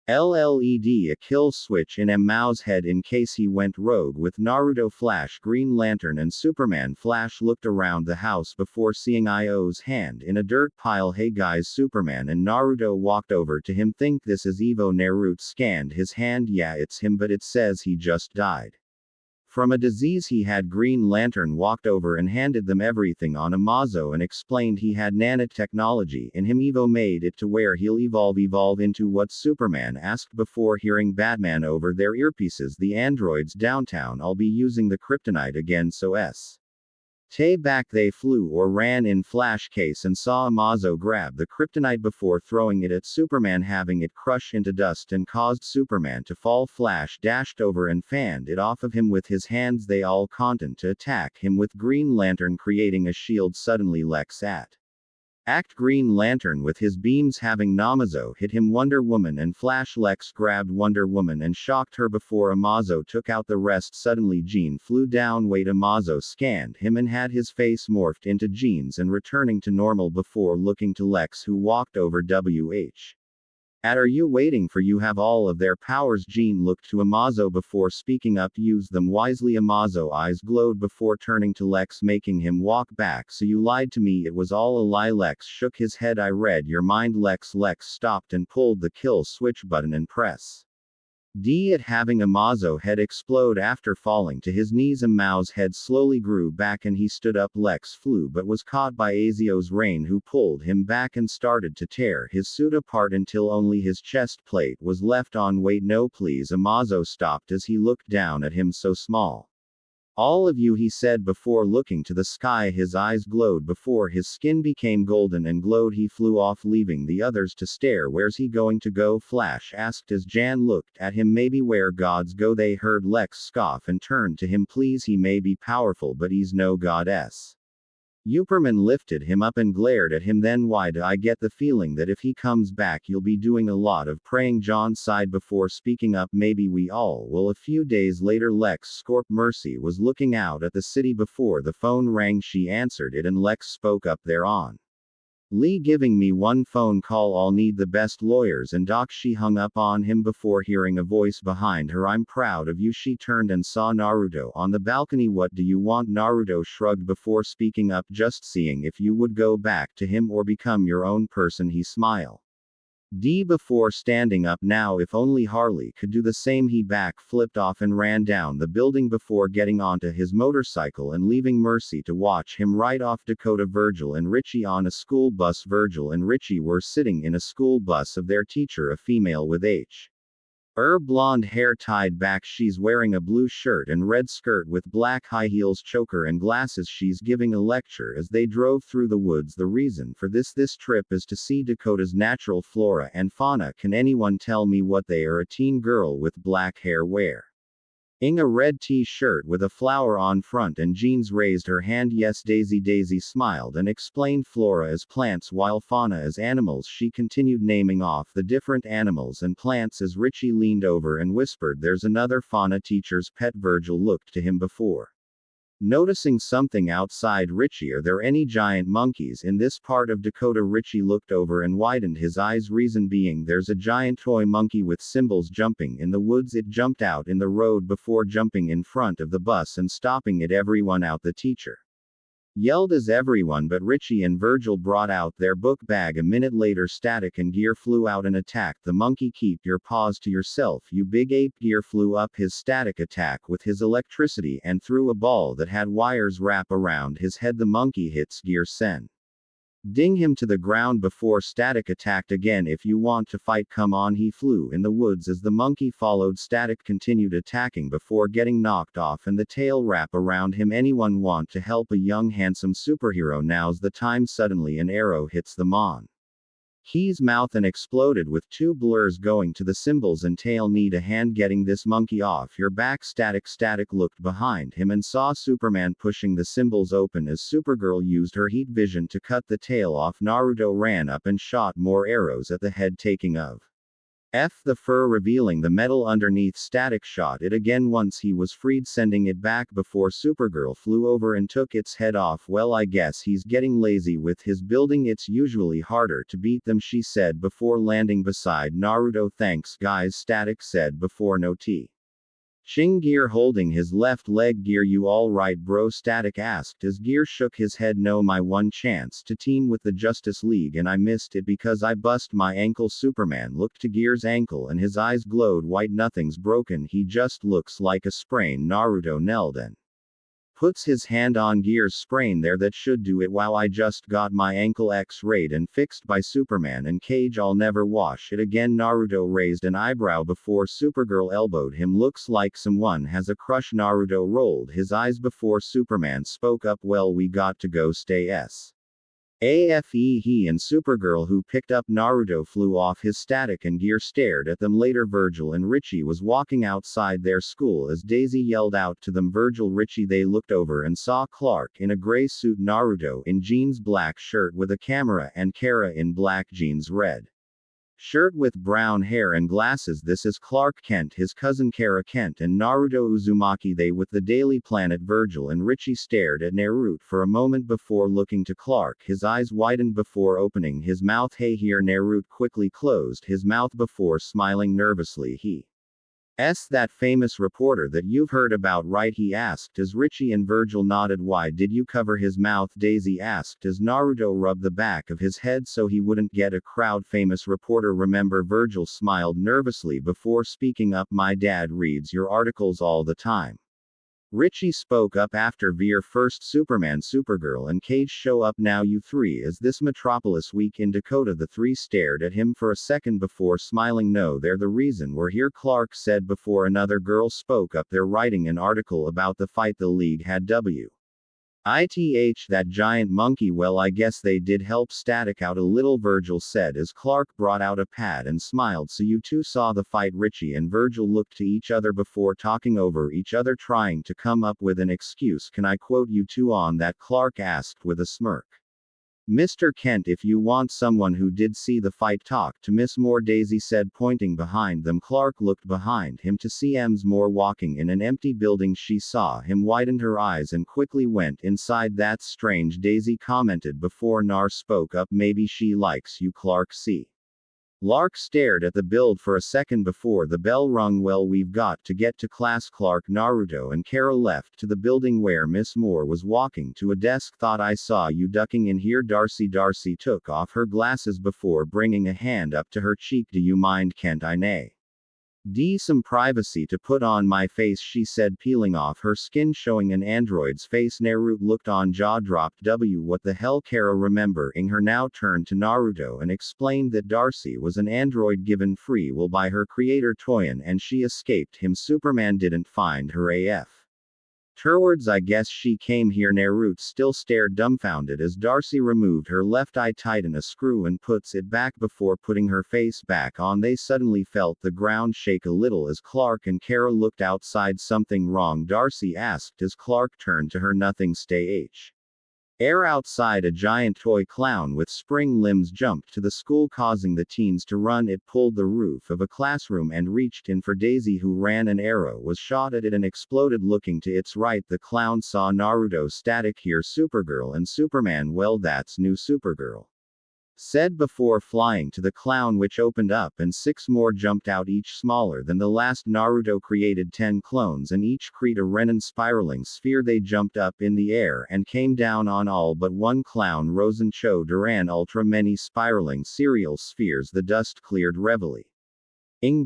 LLED, a kill switch in Mao's head in case he went rogue with Naruto. Flash, Green Lantern and Superman. Flash looked around the house before seeing Io's hand in a dirt pile. Hey guys, Superman and Naruto walked over to him. Think this is Evo? Naruto scanned his hand. Yeah, it's him, but it says he just died from a disease he had. Green Lantern walked over and handed them everything on Amazo and explained he had nanotechnology in him. Evo made it to where he'll evolve into what? Superman asked before hearing Batman over their earpieces. The androids downtown. I'll be using the kryptonite again, so Back they flew or ran in flash case and saw Amazo grab the kryptonite before throwing it at Superman, having it crush into dust and caused Superman to fall. Flash dashed over and fanned it off of him with his hands. They all content to attack him with Green Lantern creating a shield. Suddenly Lex act Green Lantern with his beams, having Namazo hit him. Wonder Woman and Flash. Lex grabbed Wonder Woman and shocked her before Amazo took out the rest. Suddenly Jean flew down. Wait, Amazo scanned him and had his face morphed into Jean's and returning to normal before looking to Lex, who walked over. Are you waiting for? You have all of their powers. Jean looked to Amazo before speaking up. Use them wisely. Amazo eyes glowed before turning to Lex, making him walk back. So you lied to me. It was all a lie. Lex shook his head. I read your mind. Lex stopped and pulled the kill switch button and press D at having Amazo head explode after falling to his knees. Amao's head slowly grew back and he stood up. Lex flew but was caught by Azio's rain, who pulled him back and started to tear his suit apart until only his chest plate was left on. Wait, no please. Amazo stopped as he looked down at him. So small. All of you, he said before looking to the sky. His eyes glowed before his skin became golden and glowed. He flew off, leaving the others to stare. Where's he going to go? Flash asked as Jan looked at him. Maybe where gods go. They heard Lex scoff and turned to him. Please, he may be powerful but he's no goddess. Superman lifted him up and glared at him. Then why do I get the feeling that if he comes back you'll be doing a lot of praying? John sighed before speaking up. Maybe we all will. A few days later, Lex Scorp. Mercy was looking out at the city before the phone rang. She answered it and Lex spoke up. They're on Lee giving me one phone call. I'll need the best lawyers and doc. She hung up on him before hearing a voice behind her. I'm proud of you. She turned and saw Naruto on the balcony. What do you want? Naruto shrugged before speaking up. Just seeing if you would go back to him or become your own person. He smiled before standing up. Now if only Harley could do the same. He back flipped off and ran down the building before getting onto his motorcycle and leaving Mercy to watch him ride off. Dakota, Virgil and Richie on a school bus. Virgil and Richie were sitting in a school bus of their teacher, a female with blonde hair tied back. She's wearing a blue shirt and red skirt with black high heels, choker and glasses. She's giving a lecture as they drove through the woods. The reason for this trip is to see Dakota's natural flora and fauna. Can anyone tell me what they are? A teen girl with black hair wearing a red t-shirt with a flower on front and jeans raised her hand. Yes, Daisy. Daisy smiled and explained flora as plants while fauna as animals. She continued naming off the different animals and plants as Richie leaned over and whispered, there's another fauna teacher's pet. Virgil looked to him before noticing something outside Richie. Are there any giant monkeys in this part of Dakota? Richie looked over and widened his eyes. Reason being, there's a giant toy monkey with symbols jumping in the woods. It jumped out in the road before jumping in front of the bus and stopping it. Everyone out, the teacher yelled as everyone but Richie and Virgil brought out their book bag. A minute later, Static and Gear flew out and attacked the monkey. Keep your paws to yourself, you big ape. Gear flew up his Static attack with his electricity and threw a ball that had wires wrap around his head. The monkey hits Gear, sending him to the ground before Static attacked again. If you want to fight, come on. He flew in the woods as the monkey followed. Static continued attacking before getting knocked off and the tail wrap around him. Anyone want to help a young handsome superhero? Now's the time. Suddenly an arrow hits the monkey's mouth and exploded with two blurs going to the symbols and tail. Need a hand getting this monkey off your back. Static looked behind him and saw Superman pushing the symbols open as Supergirl used her heat vision to cut the tail off. Naruto ran up and shot more arrows at the head, taking of the fur, revealing the metal underneath. Static shot it again once he was freed, sending it back before Supergirl flew over and took its head off. Well, I guess he's getting lazy with his building. It's usually harder to beat them, she said before landing beside Naruto. Thanks guys, Static said before noticing Gear holding his left leg. Gear, you all right bro? Static asked as Gear shook his head. No, my one chance to team with the Justice League and I missed it because I bust my ankle. Superman looked to Gear's ankle and his eyes glowed white. Nothing's broken, he just looks like a sprain. Naruto knelt and Puts his hand on Gear's sprain there, that should do it. Wow, I just got my ankle x-rayed and fixed by Superman and Cage, I'll never wash it again. Naruto raised an eyebrow before Supergirl elbowed him. Looks like someone has a crush. Naruto rolled his eyes before Superman spoke up. Well, we got to go stay AFE. He and Supergirl, who picked up Naruto, flew off his static and Gear stared at them later. Virgil and Richie was walking outside their school as Daisy yelled out to them, Virgil, Richie. They looked over and saw Clark in a gray suit, Naruto in jeans, black shirt with a camera, and Kara in black jeans, red shirt with brown hair and glasses. This is Clark Kent, his cousin Kara Kent, and Naruto Uzumaki. They with the Daily Planet. Virgil and Richie stared at Naruto for a moment before looking to Clark. His eyes widened before opening his mouth. Hey here. Naruto quickly closed his mouth before smiling nervously. That famous reporter that you've heard about, right? He asked as Richie and Virgil nodded. Why did you cover his mouth? Daisy asked as Naruto rubbed the back of his head so he wouldn't get a crowd. Famous reporter, remember? Virgil smiled nervously before speaking up. My dad reads your articles all the time. Richie spoke up after Veer. First Superman, Supergirl, and Cage show up. Now you three. Is this Metropolis week in Dakota? The three stared at him for a second before smiling. No, they're the reason we're here, Clark said before another girl spoke up. They're writing an article about the fight the League had. That giant monkey. Well, I guess they did help Static out a little, Virgil said as Clark brought out a pad and smiled. So you two saw the fight? Richie and Virgil looked to each other before talking over each other, trying to come up with an excuse. Can I quote you two on that? Clark asked with a smirk. Mr. Kent, if you want someone who did see the fight, talk to Miss Moore, Daisy said, pointing behind them. Clark looked behind him to see Ms. Moore walking in an empty building. She saw him, widened her eyes, and quickly went inside. That's strange, Daisy commented before Nar spoke up. Maybe she likes you, Clark. Lark stared at the build for a second before the bell rung. Well, we've got to get to class, Clark. Naruto and Kara left to the building where Miss Moore was walking to a desk. Thought I saw you ducking in here, Darcy. Darcy took off her glasses before bringing a hand up to her cheek. Do you mind, Kent? I need some privacy to put on my face, she said, peeling off her skin, showing an android's face. Naruto looked on, jaw dropped. What the hell? Kara, remembering her now, turned to Naruto and explained that Darcy was an android given free will by her creator Toyin, and she escaped him. Superman didn't find her afterwards. I guess she came here. Naruto still stared dumbfounded as Darcy removed her left eye, tightened a screw, and puts it back before putting her face back on. They suddenly felt the ground shake a little as Clark and Kara looked outside. Something wrong? Darcy asked as Clark turned to her. Nothing. Stay air outside. A giant toy clown with spring limbs jumped to the school, causing the teens to run. It pulled the roof of a classroom and reached in for Daisy, who ran. An arrow was shot at it and exploded. Looking to its right, the clown saw Naruto. Static here, Supergirl and Superman. Well, that's new, Supergirl said before flying to the clown, which opened up and 6 more jumped out, each smaller than the last. Naruto created 10 clones and each create a Renan spiraling sphere. They jumped up in the air and came down on all but one clown, Rosen Cho Duran. Ultra many spiraling serial spheres. The dust cleared reveille.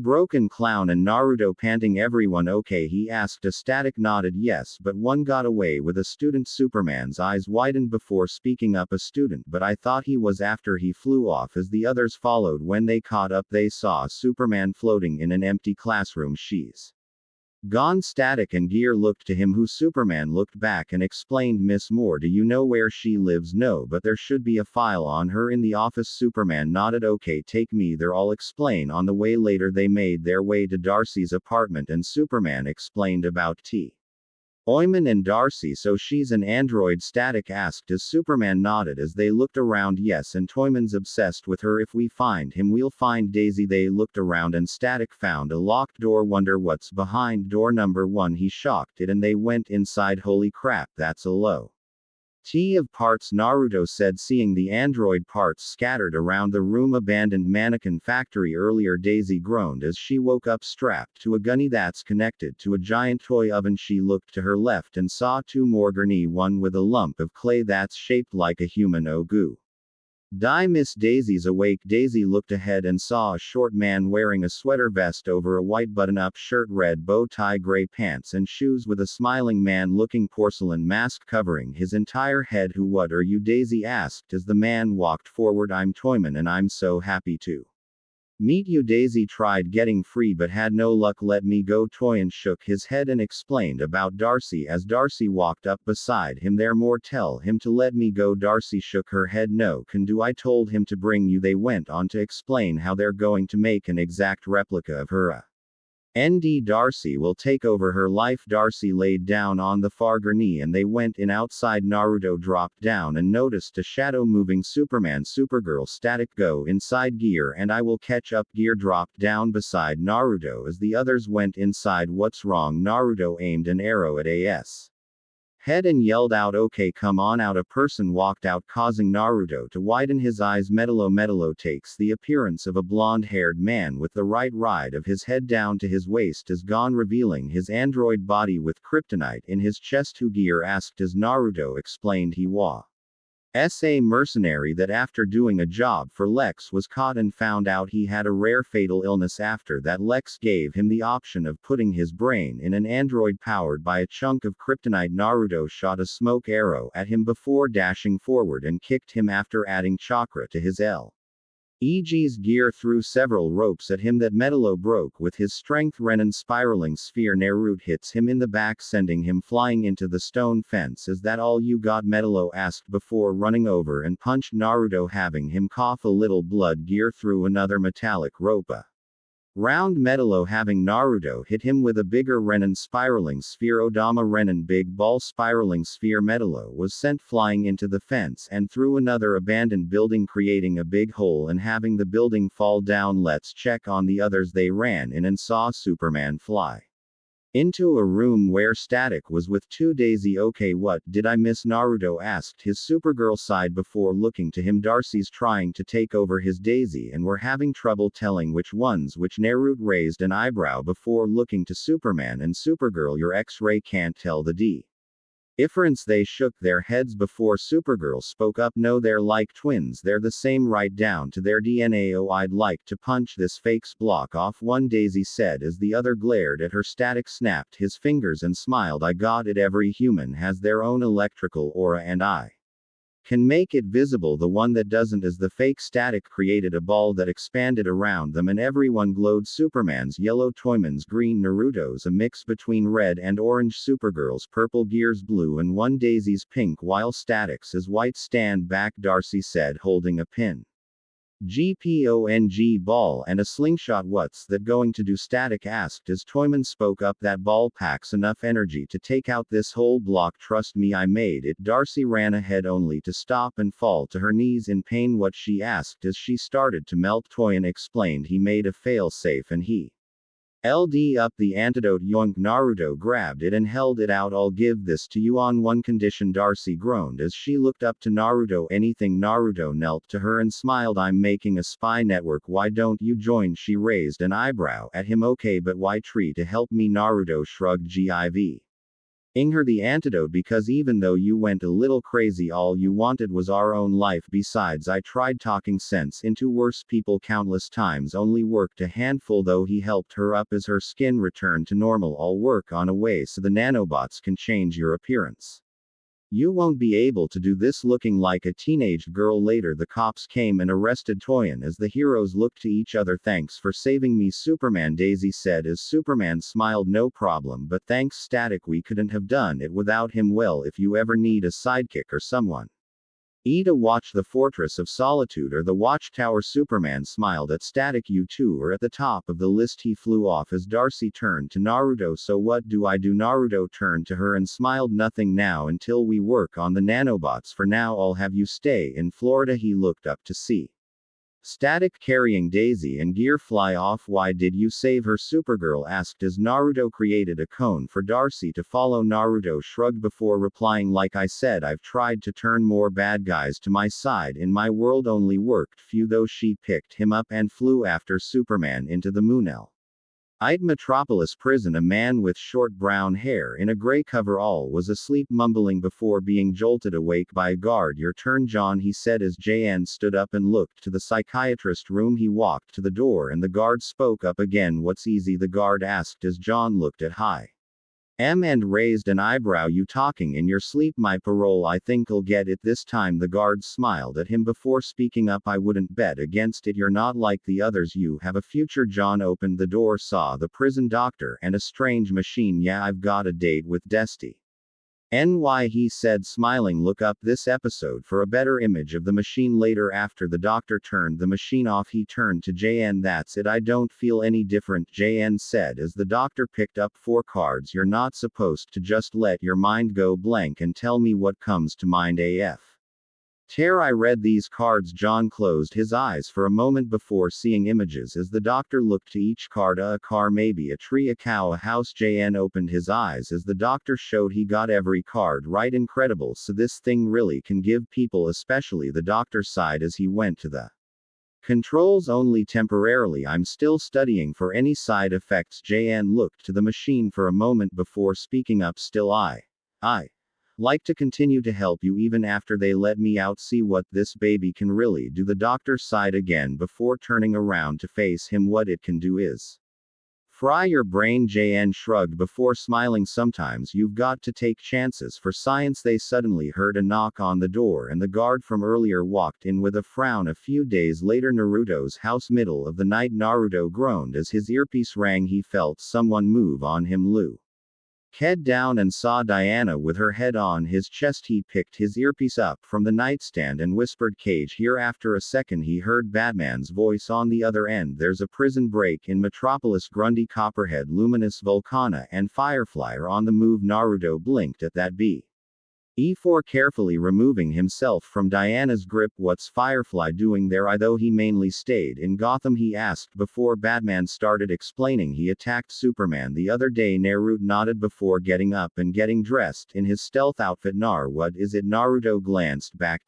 Broken clown and Naruto panting. Everyone okay? He asked. A Static nodded yes, but one got away with a student. Superman's eyes widened before speaking up. A student, but I thought he was after he flew off. As the others followed, when they caught up, they saw Superman floating in an empty classroom. She's gone. Static and Gear looked to him, who Superman looked back and explained. Miss Moore, do you know where she lives? No, but there should be a file on her in the office. Superman nodded. Okay, take me there, I'll explain on the way. Later they made their way to Darcy's apartment and Superman explained about Oyman and Darcy. So she's an android? Static asked as Superman nodded as they looked around. Yes, and Toyman's obsessed with her. If we find him, we'll find Daisy. They looked around and Static found a locked door. Wonder what's behind door number 1. He shocked it and they went inside. Holy crap, that's a low of parts, Naruto said, seeing the android parts scattered around the room. Abandoned mannequin factory. Earlier, Daisy groaned as she woke up, strapped to a gunny that's connected to a giant toy oven. She looked to her left and saw 2 more gurney, one with a lump of clay that's shaped like a human. Oh goo. Miss Daisy's awake. Daisy looked ahead and saw a short man wearing a sweater vest over a white button-up shirt, red bow tie, gray pants and shoes, with a smiling man-looking porcelain mask covering his entire head. Who what are you? Daisy asked as the man walked forward. I'm Toyman and I'm so happy to meet you. Daisy tried getting free but had no luck. Let me go. Toyin shook his head and explained about Darcy as Darcy walked up beside him. There more, tell him to let me go. Darcy shook her head. No can do, I told him to bring you. They went on to explain how they're going to make an exact replica of her. Darcy will take over her life. Darcy laid down on the far gurney and they went in. Outside, Naruto dropped down and noticed a shadow moving. Superman, Supergirl, Static, go inside. Gear and I will catch up. Gear dropped down beside Naruto as the others went inside. What's wrong? Naruto aimed an arrow at AS head and yelled out, okay, come on out. A person walked out, causing Naruto to widen his eyes. Metallo takes the appearance of a blonde-haired man with the right side of his head down to his waist is gone, revealing his android body with kryptonite in his chest. Who? Gear asked as Naruto explained he was a mercenary that after doing a job for Lex was caught and found out he had a rare fatal illness. After that, Lex gave him the option of putting his brain in an android powered by a chunk of kryptonite. Naruto shot a smoke arrow at him before dashing forward and kicked him after adding chakra to his Leg's gear threw several ropes at him that Metallo broke with his strength. Renan spiraling sphere Naruto hits him in the back, sending him flying into the stone fence. Is that all you got? Metallo asked before running over and punched Naruto, having him cough a little blood. Gear threw another metallic rope round Metallo, having Naruto hit him with a bigger Renan spiraling sphere. Odama Renan big ball spiraling sphere. Metallo was sent flying into the fence and through another abandoned building, creating a big hole and having the building fall down. Let's check on the others. They ran in and saw Superman fly into a room where Static was with two. Daisy, okay, what did I miss? Naruto asked his Supergirl side before looking to him. Darcy's trying to take over his Daisy and we're having trouble telling which ones which. Naruto raised an eyebrow before looking to Superman and Supergirl. Your X-ray can't tell the difference. They shook their heads before Supergirl spoke up. No, they're like twins, they're the same right down to their DNA. Oh, I'd like to punch this fake's block off. One, Daisy said as the other glared at her. Static snapped his fingers and smiled. I got it, every human has their own electrical aura and I can make it visible. The one that doesn't is the fake. Static created a ball that expanded around them and everyone glowed. Superman's yellow, Toyman's green, Naruto's a mix between red and orange, Supergirl's purple, Gear's blue and one, Daisy's pink, while Static's is white. Stand back, Darcy said, holding a pin GPONG ball and a slingshot. What's that going to do? Static asked as Toyman spoke up. That ball packs enough energy to take out this whole block. Trust me, I made it. Darcy ran ahead only to stop and fall to her knees in pain. What? She asked as she started to melt. Toyin explained he made a fail-safe and he LD up the antidote. Yoink. Naruto grabbed it and held it out. I'll give this to you on one condition. Darcy groaned as she looked up to Naruto. Anything? Naruto knelt to her and smiled. I'm making a spy network. Why don't you join? She raised an eyebrow at him. Okay, but why tree to help me? Naruto shrugged. Give her the antidote because even though you went a little crazy, all you wanted was our own life. Besides, I tried talking sense into worse people countless times, only worked a handful. Though he helped her up as her skin returned to normal. I'll work on a way so the nanobots can change your appearance. You won't be able to do this looking like a teenage girl. Later, the cops came and arrested Toyin as the heroes looked to each other. Thanks for saving me, Superman, Daisy said as Superman smiled. No problem, but thanks, Static. We couldn't have done it without him. Well, if you ever need a sidekick or someone to watch the Fortress of Solitude or the Watchtower, Superman smiled at Static. You two are at the top of the list. He flew off as Darcy turned to Naruto. So what do I do? Naruto turned to her and smiled. Nothing now until we work on the nanobots. For now, I'll have you stay in Florida. He looked up to see Static carrying Daisy and Gear fly off. Why did you save her? Supergirl asked as Naruto created a cone for Darcy to follow. Naruto shrugged before replying, like I said, I've tried to turn more bad guys to my side in my world, only worked few. Though she picked him up and flew after Superman into the Moonel. I'd Metropolis Prison. A man with short brown hair in a gray coverall was asleep, mumbling before being jolted awake by a guard. Your turn, John, he said as JN stood up and looked to the psychiatrist room. He walked to the door and the guard spoke up again. What's easy? The guard asked as John looked at high and raised an eyebrow. You talking in your sleep? My parole. I think I'll get it this time. The guard smiled at him before speaking up. I wouldn't bet against it. You're not like the others. You have a future. John opened the door, saw the prison doctor and a strange machine. Yeah, I've got a date with Dusty. NY, he said, smiling. Look up this episode for a better image of the machine later. After the doctor turned the machine off, he turned to JN. That's it. I don't feel any different, JN said as the doctor picked up 4 cards. You're not supposed to just let your mind go blank and tell me what comes to mind. AF. Tear. I read these cards. John closed his eyes for a moment before seeing images as the doctor looked to each card. A car, maybe a tree, a cow, a house. JN opened his eyes as the doctor showed he got every card right. Incredible. So this thing really can give people, especially the doctor sighed as he went to the controls. Only temporarily. I'm still studying for any side effects. JN looked to the machine for a moment before speaking up. Still, I like to continue to help you even after they let me out. See what this baby can really do. The doctor sighed again before turning around to face him. What it can do is fry your brain. JN shrugged before smiling. Sometimes you've got to take chances for science. They suddenly heard a knock on the door and the guard from earlier walked in with a frown. A few days later, Naruto's house. Middle of the night, Naruto groaned as his earpiece rang. He felt someone move on him. Lu head down and saw Diana with her head on his chest. He picked his earpiece up from the nightstand and whispered, "Cage here." After a second he heard Batman's voice on the other end. There's a prison break in Metropolis. Grundy, Copperhead, Luminous, Volcana, and Firefly are on the move. Naruto blinked at that. E4 carefully removing himself from Diana's grip. What's Firefly doing there? Though he mainly stayed in Gotham, he asked before Batman started explaining. He attacked Superman the other day. Naruto nodded before getting up and getting dressed in his stealth outfit. What is it? Naruto glanced back.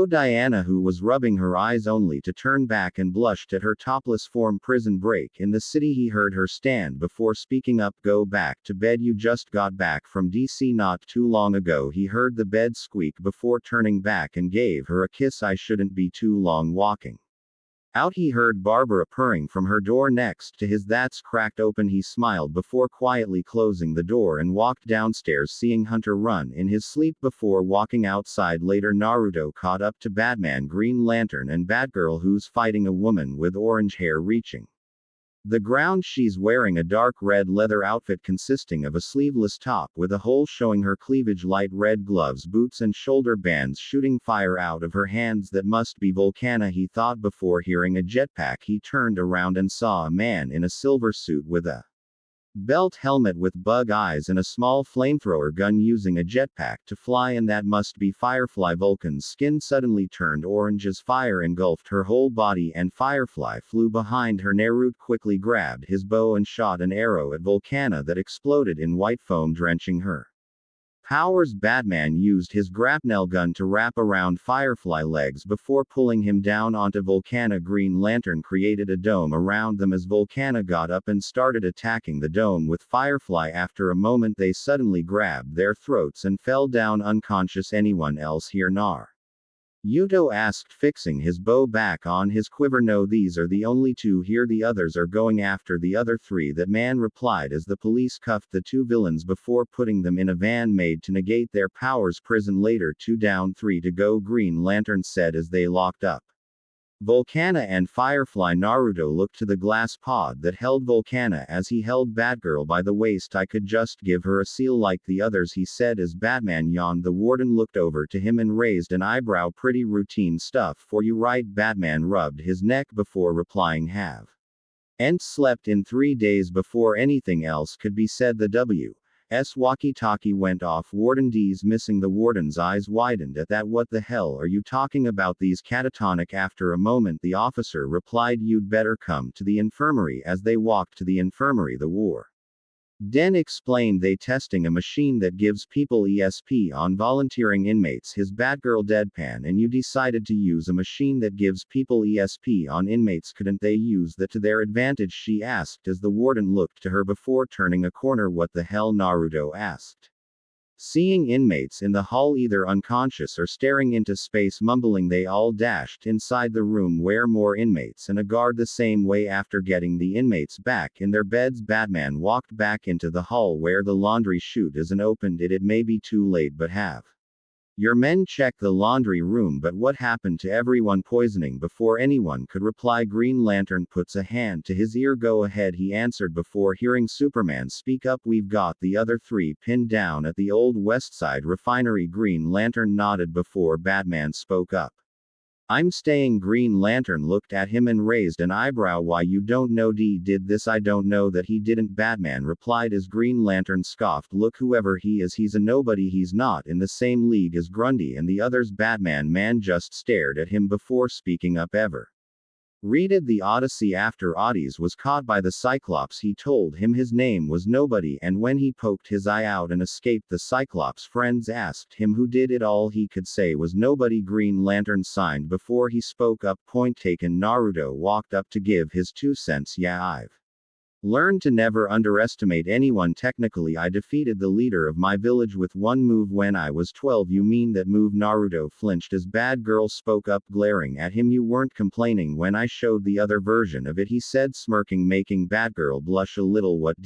Diana, who was rubbing her eyes only to turn back and blushed at her topless form. Prison break in the city. He heard her stand before speaking up. Go back to bed. You just got back from DC not too long ago. He heard the bed squeak before turning back and gave her a kiss. I shouldn't be too long walking out. He heard Barbara purring from her door next to his. That's cracked open. He smiled before quietly closing the door and walked downstairs, seeing Hunter run in his sleep before walking outside. Later, Naruto caught up to Batman, Green Lantern, and Batgirl, who's fighting a woman with orange hair reaching the ground. She's wearing a dark red leather outfit consisting of a sleeveless top with a hole showing her cleavage, light red gloves, boots, and shoulder bands shooting fire out of her hands. That must be Volcana, he thought before hearing a jetpack. He turned around and saw a man in a silver suit with a belt helmet with bug eyes and a small flamethrower gun using a jetpack to fly, and that must be Firefly. Vulcan's skin suddenly turned orange as fire engulfed her whole body and Firefly flew behind her. Naruto quickly grabbed his bow and shot an arrow at Volcana that exploded in white foam, drenching her powers. Batman used his grapnel gun to wrap around Firefly legs before pulling him down onto Volcana. Green Lantern created a dome around them as Volcana got up and started attacking the dome with Firefly. After a moment they suddenly grabbed their throats and fell down unconscious. Anyone else here? Yuto asked, fixing his bow back on his quiver. No, these are the only 2 here. The others are going after the other 3. That man replied as the police cuffed the 2 villains before putting them in a van made to negate their powers. Prison later. 2 down, 3 to go, Green Lantern said as they locked up Volcana and Firefly. Naruto looked to the glass pod that held Volcana as he held Batgirl by the waist. I could just give her a seal like the others, he said as Batman yawned. The warden looked over to him and raised an eyebrow. Pretty routine stuff for you, right? Batman rubbed his neck before replying, have and slept in 3 days before anything else could be said. The W.S. walkie-talkie went off. Warden D's missing. The warden's eyes widened at that. What the hell are you talking about? These catatonic. After a moment the officer replied, you'd better come to the infirmary. As they walked to the infirmary, the war Den explained they testing a machine that gives people ESP on volunteering inmates. His Batgirl deadpan, and you decided to use a machine that gives people ESP on inmates. Couldn't they use that to their advantage? She asked as the warden looked to her before turning a corner. What the hell? Naruto asked. Seeing inmates in the hall either unconscious or staring into space mumbling, they all dashed inside the room where more inmates and a guard the same way. After getting the inmates back in their beds, Batman walked back into the hall where the laundry chute is and opened it. It may be too late, but have your men check the laundry room. But what happened to everyone? Poisoning. Before anyone could reply, Green Lantern puts a hand to his ear. Go ahead, he answered before hearing Superman speak up. We've got the other three pinned down at the old Westside refinery. Green Lantern nodded before Batman spoke up. I'm staying. Green Lantern looked at him and raised an eyebrow. Why, you don't know D did this? I don't know that he didn't, Batman replied as Green Lantern scoffed. Look, whoever he is, he's a nobody. He's not in the same league as Grundy and the others. Batman man just stared at him before speaking up. Ever read the Odyssey? After Odysseus was caught by the Cyclops, he told him his name was Nobody, and when he poked his eye out and escaped, the Cyclops friends asked him who did it. All he could say was Nobody. Green Lantern signed before he spoke up. Point taken. Naruto walked up to give his 2 cents. Yeah, I've learned to never underestimate anyone. Technically, I defeated the leader of my village with one move when I was 12. You mean that move? Naruto flinched as Bad Girl spoke up, glaring at him. You weren't complaining when I showed the other version of it, he said, smirking, making Batgirl blush a little. What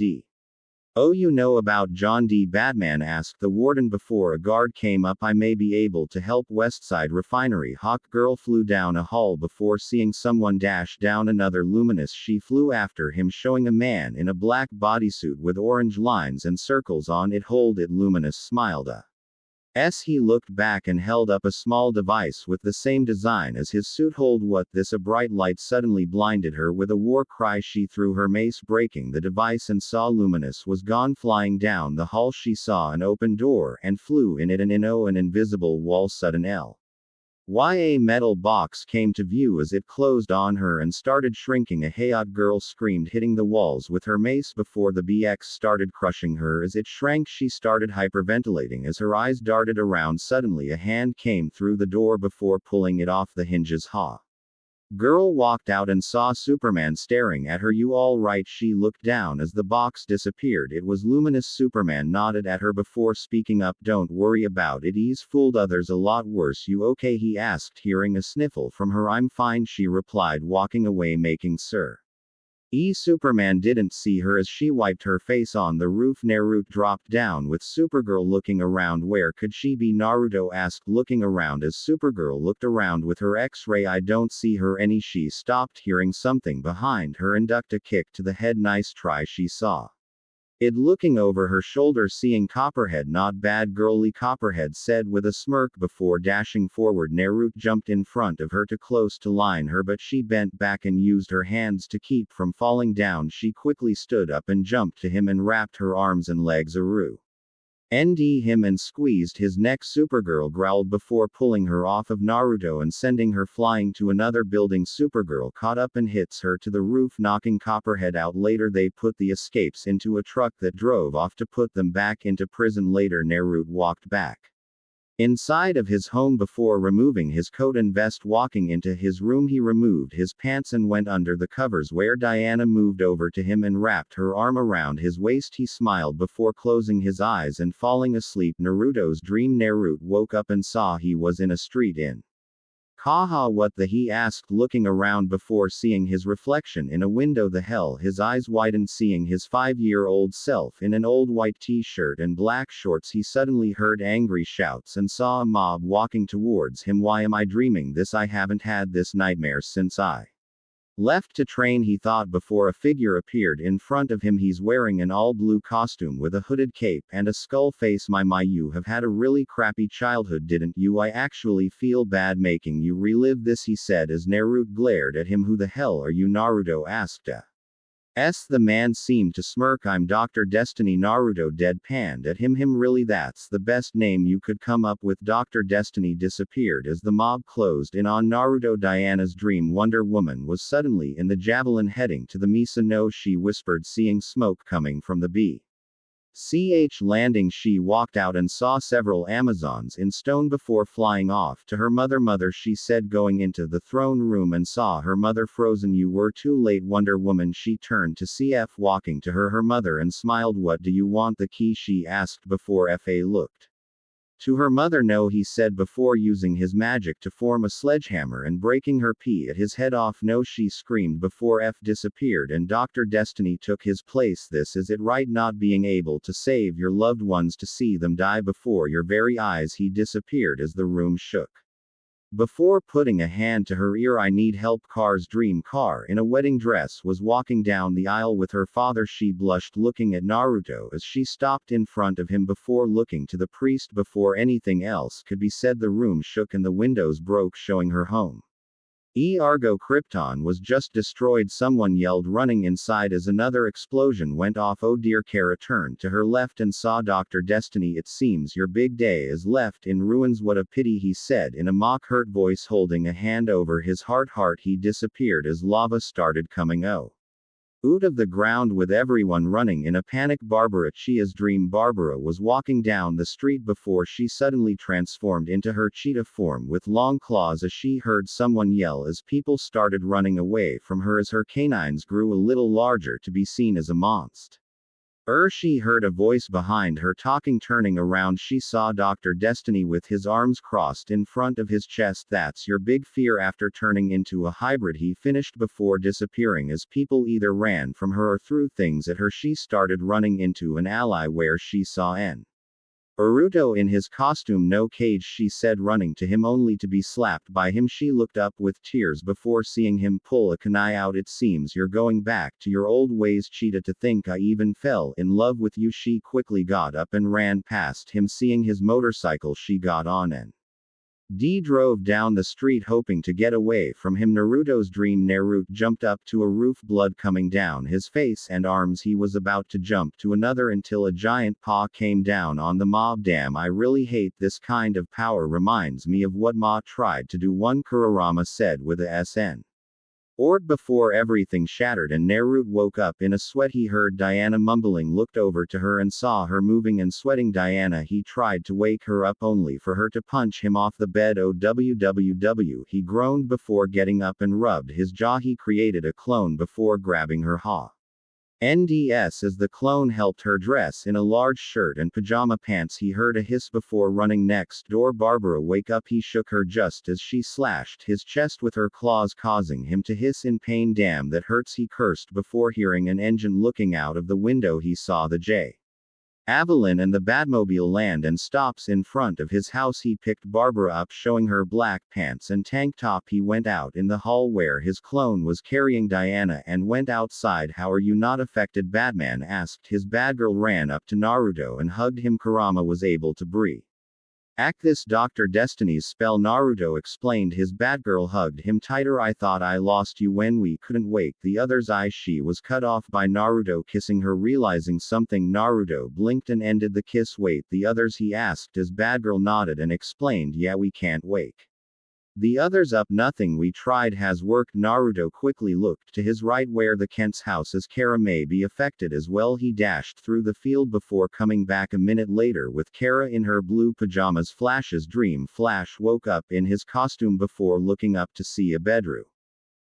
you know about John D? Batman asked the warden before a guard came up. I may be able to help. Westside Refinery. Hawk Girl flew down a hall before seeing someone dash down another. Luminous. She flew after him, showing a man in a black bodysuit with orange lines and circles on it. Hold it. Luminous smiled he looked back and held up a small device with the same design as his suit. Hold what? This? A bright light suddenly blinded her. With a war cry, she threw her mace, breaking the device, and saw Luminous was gone. Flying down the hall, she saw an open door and flew in it, and an invisible wall. Sudden a metal box came to view as it closed on her and started shrinking. A Hayat girl screamed, hitting the walls with her mace before the BX started crushing her. As it shrank, she started hyperventilating as her eyes darted around. Suddenly a hand came through the door before pulling it off the hinges. Girl walked out and saw Superman staring at her. You all right? She looked down as the box disappeared. It was Luminous. Superman nodded at her before speaking up. Don't worry about it, he's fooled others a lot worse. You okay? He asked, hearing a sniffle from her. I'm fine, she replied, walking away, making Sir Superman didn't see her as she wiped her face on the roof. Naruto dropped down with Supergirl looking around. Where could she be? Naruto asked, looking around as Supergirl looked around with her X-ray. I don't see her any. She stopped, hearing something behind her and ducked a kick to the head. Nice try. She saw it looking over her shoulder, seeing Copperhead. Not bad, girly, Copperhead said with a smirk before dashing forward. Naruto jumped in front of her too close to line her, but she bent back and used her hands to keep from falling down. She quickly stood up and jumped to him and wrapped her arms and legs around him and squeezed his neck. Supergirl growled before pulling her off of Naruto and sending her flying to another building. Supergirl caught up and hits her to the roof, knocking Copperhead out. Later they put the escapes into a truck that drove off to put them back into prison. Later Naruto walked back inside of his home before removing his coat and vest. Walking into his room, he removed his pants and went under the covers, where Diana moved over to him and wrapped her arm around his waist. He smiled before closing his eyes and falling asleep. Naruto's dream. Naruto woke up and saw he was in a street in Kaha. What the? He asked, looking around before seeing his reflection in a window. The hell? His eyes widened, seeing his 5-year-old self in an old white t-shirt and black shorts. He suddenly heard angry shouts and saw a mob walking towards him. Why am I dreaming this? I haven't had this nightmare since I left to train, he thought before a figure appeared in front of him. He's wearing an all-blue costume with a hooded cape and a skull face. My, you have had a really crappy childhood, didn't you? I actually feel bad making you relive this, he said as Naruto glared at him. Who the hell are you? Naruto asked. The man seemed to smirk. I'm Dr. Destiny. Naruto deadpanned at him. Really? That's the best name you could come up with. Dr. Destiny disappeared as the mob closed in on Naruto. Diana's dream Wonder Woman was suddenly in the Javelin heading to the Misa. No, she whispered, seeing smoke coming from the Landing. She walked out and saw several Amazons in stone before flying off to her mother. Mother, she said, going into the throne room and saw her mother frozen. You were too late, Wonder Woman. She turned to CF walking to her mother and smiled. What do you want? The key, she asked before FA looked to her mother. No, he said before using his magic to form a sledgehammer and breaking her pee at his head off. No, she screamed before F disappeared and Dr. Destiny took his place. This is it, right? Not being able to save your loved ones, to see them die before your very eyes. He disappeared as the room shook. Before putting a hand to her ear, I need help. Car's dream car in a wedding dress was walking down the aisle with her father. She blushed looking at Naruto as she stopped in front of him before looking to the priest. Before anything else could be said, the room shook and the windows broke, showing her home. Argo Krypton was just destroyed. Someone yelled, running inside as another explosion went off. Oh dear. Kara turned to her left and saw Dr. Destiny. It seems your big day is left in ruins. What a pity, he said in a mock hurt voice, holding a hand over his heart. He disappeared as lava started coming out of the ground with everyone running in a panic. Barbara, Chia's dream. Barbara was walking down the street before she suddenly transformed into her cheetah form with long claws as she heard someone yell as people started running away from her as her canines grew a little larger to be seen as a monster. She heard a voice behind her talking. Turning around, she saw Dr. Destiny with his arms crossed in front of his chest. That's your big fear. After turning into a hybrid, he finished before disappearing as people either ran from her or threw things at her. She started running into an ally where she saw Naruto in his costume. No cage, she said, running to him only to be slapped by him. She looked up with tears before seeing him pull a kunai out. It seems you're going back to your old ways, Cheetah. To think I even fell in love with you. She quickly got up and ran past him. Seeing his motorcycle, she got on and drove down the street hoping to get away from him. Naruto's dream. Naruto jumped up to a roof, blood coming down his face and arms. He was about to jump to another until a giant paw came down on the mob. Damn, I really hate this kind of power. Reminds me of what Ma tried to do. One Kurarama said with a SN. Before everything shattered and Naruto woke up in a sweat. He heard Diana mumbling, looked over to her and saw her moving and sweating. Diana, he tried to wake her up only for her to punch him off the bed. OWWW, he groaned before getting up and rubbed his jaw. He created a clone before grabbing her NDS as the clone helped her dress in a large shirt and pajama pants. He heard a hiss before running next door. Barbara, wake up. He shook her just as she slashed his chest with her claws, causing him to hiss in pain. Damn, that hurts, he cursed before hearing an engine looking out of the window. He saw the Javelin and the Batmobile land and stops in front of his house. He picked Barbara up, showing her black pants and tank top. He went out in the hall where his clone was carrying Diana and went outside. How are you not affected? Batman asked. His Batgirl ran up to Naruto and hugged him. Kurama was able to breathe. This Dr. Destiny's spell, Naruto explained. His Batgirl hugged him tighter. I thought I lost you when we couldn't wake the other's eye. She was cut off by Naruto kissing her. Realizing something, Naruto blinked and ended the kiss. Wait, the others, he asked as Batgirl nodded and explained. Yeah, we can't wake the others up. Nothing we tried has worked. Naruto quickly looked to his right where the Kent's house is. Kara may be affected as well. He dashed through the field before coming back a minute later with Kara in her blue pajamas. Flash's dream. Flash woke up in his costume before looking up to see a bedroom.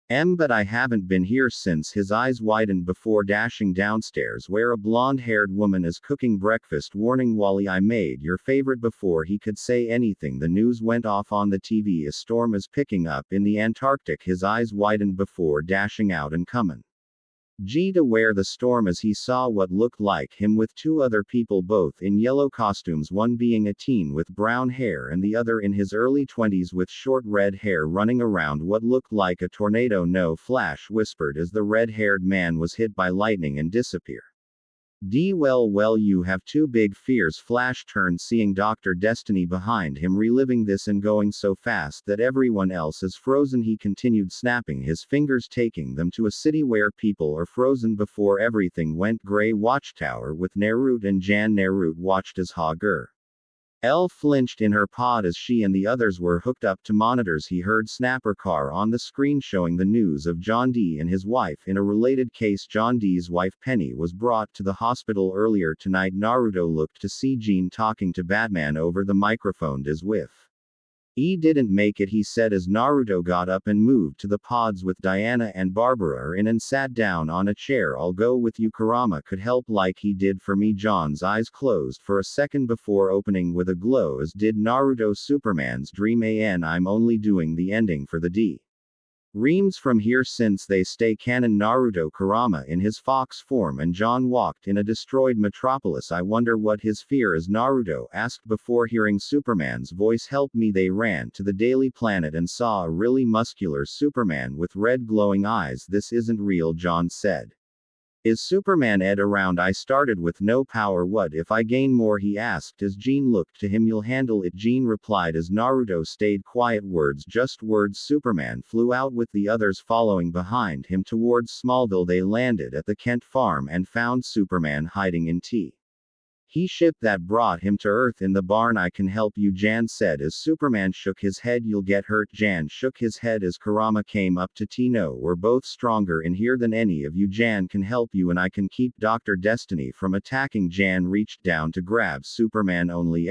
But I haven't been here since. His eyes widened before dashing downstairs where a blonde-haired woman is cooking breakfast. Warning, Wally, I made your favorite. Before he could say anything, the news went off on the TV. A storm is picking up in the Antarctic. His eyes widened before dashing out and coming to where the storm is. He saw what looked like him with two other people, both in yellow costumes, one being a teen with brown hair and the other in his early 20s with short red hair, running around what looked like a tornado. No, Flash whispered as the red-haired man was hit by lightning and disappeared. Well, you have two big fears. Flash turned, seeing Dr. Destiny behind him, reliving this and going so fast that everyone else is frozen. He continued, snapping his fingers, taking them to a city where people are frozen before everything went gray. Watchtower with Naruto and Jan. Naruto watched as Hager Elle flinched in her pod as she and the others were hooked up to monitors. He heard Snapper Car on the screen showing the news of John D and his wife. In a related case, John D's wife Penny was brought to the hospital earlier tonight. Naruto looked to see Jean talking to Batman over the microphone. As with "E didn't make it," he said as Naruto got up and moved to the pods with Diana and Barbara are in and sat down on a chair. "I'll go with you. Kurama could help like he did for me." John's eyes closed for a second before opening with a glow, as did Naruto. Superman's dream. I'm only doing the ending for the D. Reams from here since they stay canon. Naruto Kurama in his fox form and John walked in a destroyed metropolis. "I wonder what his fear is," Naruto asked before hearing Superman's voice. "Help me." They ran to the Daily Planet and saw a really muscular Superman with red glowing eyes. "This isn't real," John said. "Is Superman Ed around?" "I started with no power. What if I gain more?" he asked as Jean looked to him. "You'll handle it," Jean replied as Naruto stayed quiet. "Words, just words." Superman flew out with the others following behind him towards Smallville. They landed at the Kent farm and found Superman hiding in He ship that brought him to Earth in the barn. "I can help you," Jan said as Superman shook his head. "You'll get hurt." Jan shook his head as Kurama came up to No, "We're both stronger in here than any of you. Jan can help you and I can keep Dr. Destiny from attacking." Jan reached down to grab Superman. "Only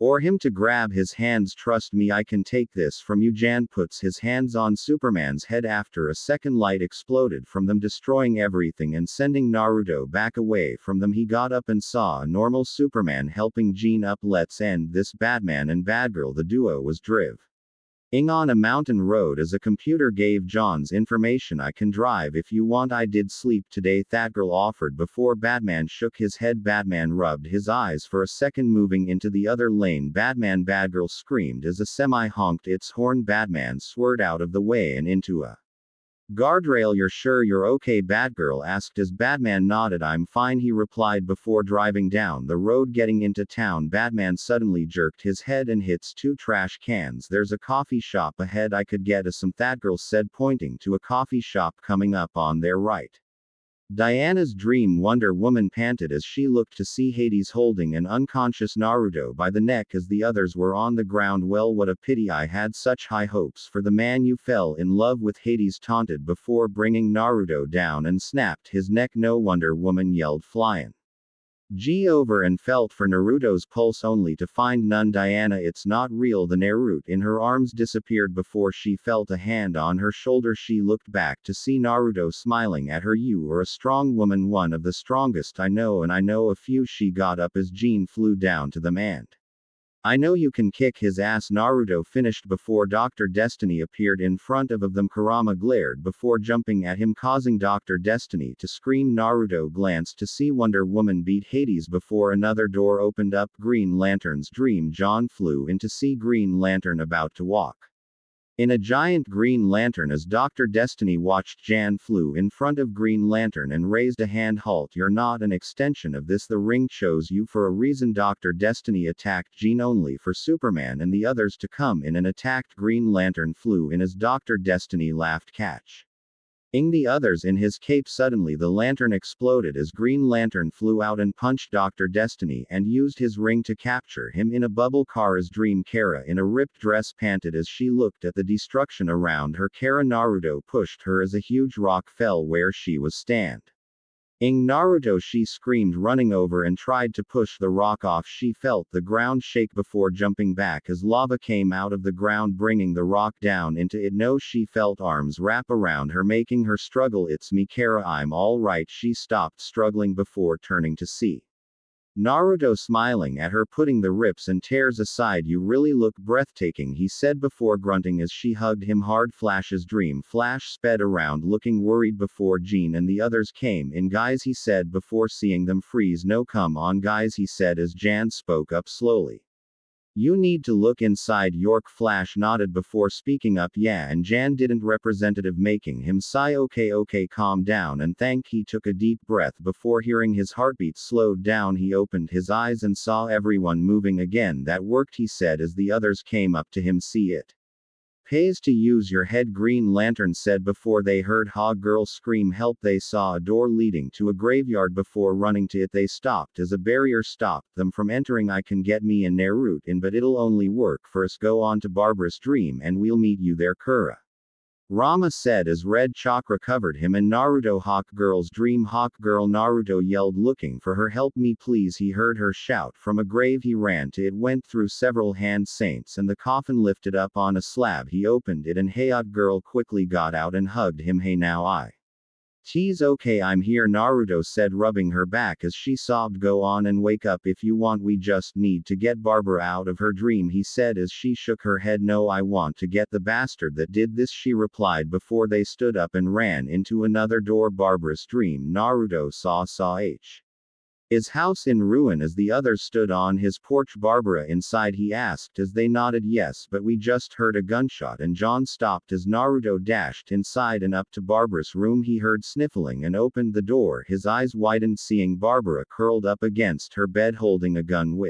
or him to grab his hands. Trust me, I can take this from you." Jan puts his hands on Superman's head. After a second, light exploded from them, destroying everything and sending Naruto back away from them. He got up and saw a normal Superman helping Jean up. "Let's end this." Batman and Batgirl, the duo, was driving on a mountain road as a computer gave John's information. "I can drive if you want." "I did sleep today," Batgirl offered before Batman shook his head. Batman rubbed his eyes for a second, moving into the other lane. Batgirl screamed as a semi honked its horn. Batman swerved out of the way and into a guardrail. "You're sure you're okay?" Batgirl asked as Batman nodded. "I'm fine," he replied before driving down the road. Getting into town, Batman suddenly jerked his head and hits two trash cans. "There's a coffee shop ahead. I could get us some," Batgirl said, pointing to a coffee shop coming up on their right. Diana's dream. Wonder Woman panted as she looked to see Hades holding an unconscious Naruto by the neck as the others were on the ground. "Well, what a pity. I had such high hopes for the man you fell in love with," Hades taunted before bringing Naruto down and snapped his neck. "No," Wonder Woman yelled, flying over and felt for Naruto's pulse only to find none. "Diana, it's not real." The Naruto in her arms disappeared before she felt a hand on her shoulder. She looked back to see Naruto smiling at her. "You are a strong woman, one of the strongest I know, and I know a few." She got up as Jean flew down to them and "I know you can kick his ass." Naruto finished before Dr. Destiny appeared in front of them. Kurama glared before jumping at him, causing Dr. Destiny to scream. Naruto glanced to see Wonder Woman beat Hades before another door opened up. Green Lantern's dream. John flew in to see Green Lantern about to walk in a giant Green Lantern as Dr. Destiny watched. Jan flew in front of Green Lantern and raised a hand. "Halt, you're not an extension of this. The ring chose you for a reason." Dr. Destiny attacked Jean only for Superman and the others to come in and attacked. Green Lantern flew in as Dr. Destiny laughed, catching the others in his cape. Suddenly the lantern exploded as Green Lantern flew out and punched Dr. Destiny and used his ring to capture him in a bubble. Kara's dream. Kara in a ripped dress panted as she looked at the destruction around her. "Kara." Naruto pushed her as a huge rock fell where she was standing. "Naruto!" she screamed, running over and tried to push the rock off. She felt the ground shake before jumping back as lava came out of the ground, bringing the rock down into it. "No!" she felt arms wrap around her, making her struggle. "It's me, Kara. I'm all right." She stopped struggling before turning to see Naruto smiling at her, putting the rips and tears aside. "You really look breathtaking," he said before grunting as she hugged him hard. Flash's dream. Flash sped around looking worried before Jean and the others came in. "Guys," he said before seeing them freeze. "No, come on guys," he said as Jan spoke up slowly. "You need to look inside." York. Flash nodded before speaking up. "Yeah," and Jan didn't, representative making him sigh. Okay, calm down and thank." He took a deep breath before hearing his heartbeat slowed down. He opened his eyes and saw everyone moving again. "That worked," he said as the others came up to him. "See it?" Pays to use your head, Green Lantern said. Before they heard Hog Girl scream help, they saw a door leading to a graveyard. Before running to it, they stopped as a barrier stopped them from entering. I can get me and Naruto in, but it'll only work for us. Go on to Barbara's dream and we'll meet you there, Kura. Rama said as red chakra covered him and Naruto. Hawk Girl's dream. Hawk Girl, Naruto yelled, looking for her. Help me please. He heard her shout from a grave. He ran to it, went through several hand saints and the coffin lifted up on a slab. He opened it and Hawk Girl quickly got out and hugged him. Hey, now She's okay, I'm here, Naruto said, rubbing her back as she sobbed. Go on and wake up if you want. We just need to get Barbara out of her dream, he said as she shook her head. No, I want to get the bastard that did this, she replied before they stood up and ran into another door. Barbara's dream. Naruto saw his house in ruin as the others stood on his porch. Barbara inside, he asked as they nodded yes, but we just heard a gunshot. And John stopped as Naruto dashed inside and up to Barbara's room. He heard sniffling and opened the door. His eyes widened seeing Barbara curled up against her bed holding a gun.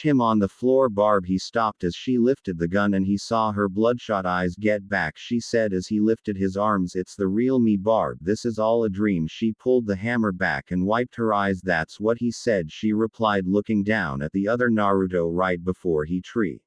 Him on the floor. Barb, he stopped as she lifted the gun and he saw her bloodshot eyes. Get back, she said as he lifted his arms. It's the real me, Barb, this is all a dream. She pulled the hammer back and wiped her eyes. That's what he said, she replied, looking down at the other Naruto. Right before he tried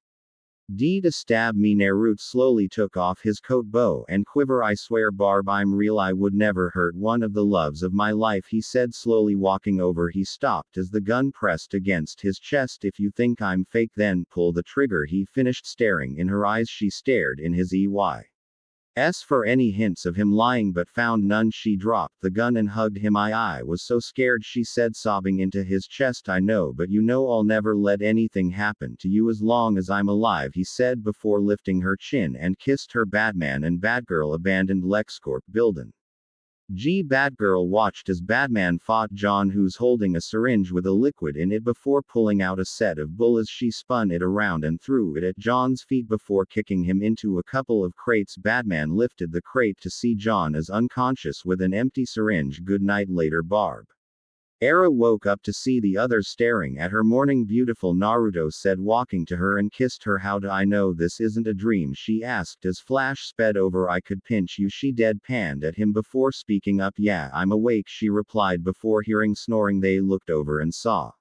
to stab me, Naruto slowly took off his coat, bow and quiver. I swear, Barb, I'm real. I would never hurt one of the loves of my life, he said, slowly walking over. He stopped as the gun pressed against his chest. If you think I'm fake, then pull the trigger, he finished. Staring in her eyes, she stared in his eyes for any hints of him lying but found none. She dropped the gun and hugged him. I was so scared, she said, sobbing into his chest. I know, but you know I'll never let anything happen to you as long as I'm alive, he said before lifting her chin and kissed her. Batman and Batgirl abandoned LexCorp building. Batgirl watched as Batman fought John, who's holding a syringe with a liquid in it, before pulling out a set of bullets. She spun it around and threw it at John's feet before kicking him into a couple of crates. Batman lifted the crate to see John as unconscious with an empty syringe. Good night. Later, Barb Era woke up to see the others staring at her. Morning, beautiful, Naruto said, walking to her and kissed her. How do I know this isn't a dream, she asked as Flash sped over. I could pinch you, she deadpanned at him before speaking up. Yeah, I'm awake, she replied before hearing snoring. They looked over and saw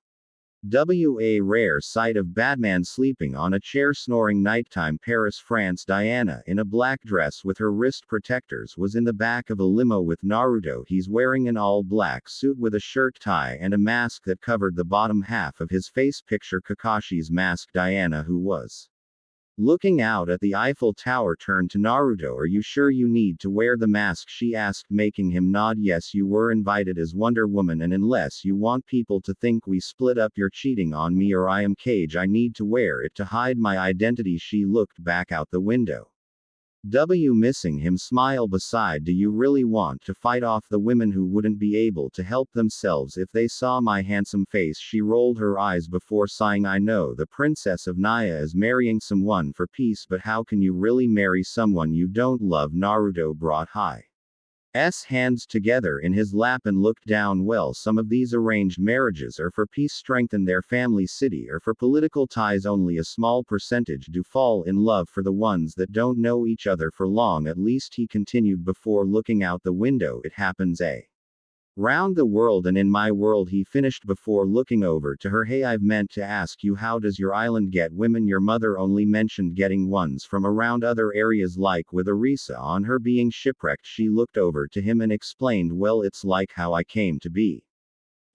a rare sight of Batman sleeping on a chair, snoring. Nighttime, Paris, France. Diana, in a black dress with her wrist protectors, was in the back of a limo with Naruto. He's wearing an all-black suit with a shirt, tie and a mask that covered the bottom half of his face. Picture Kakashi's mask. Diana, who was looking out at the Eiffel Tower, turned to Naruto. Are you sure you need to wear the mask, she asked, making him nod. Yes, you were invited as Wonder Woman, and unless you want people to think we split up, you're cheating on me, or I am Cage. I need to wear it to hide my identity. She looked back out the window. Missing him smile beside. Do you really want to fight off the women who wouldn't be able to help themselves if they saw my handsome face? She rolled her eyes before sighing. I know the Princess of Naya is marrying someone for peace, but how can you really marry someone you don't love? Naruto brought his hands together in his lap and looked down. Well, some of these arranged marriages are for peace, strengthen their family city, or for political ties. Only a small percentage do fall in love. For the ones that don't know each other for long, at least, he continued before looking out the window. It happens round the world and in my world, he finished before looking over to her. Hey, I've meant to ask you, how does your island get women? Your mother only mentioned getting ones from around other areas, like with Arisa on her being shipwrecked. She looked over to him and explained, well, it's like how I came to be.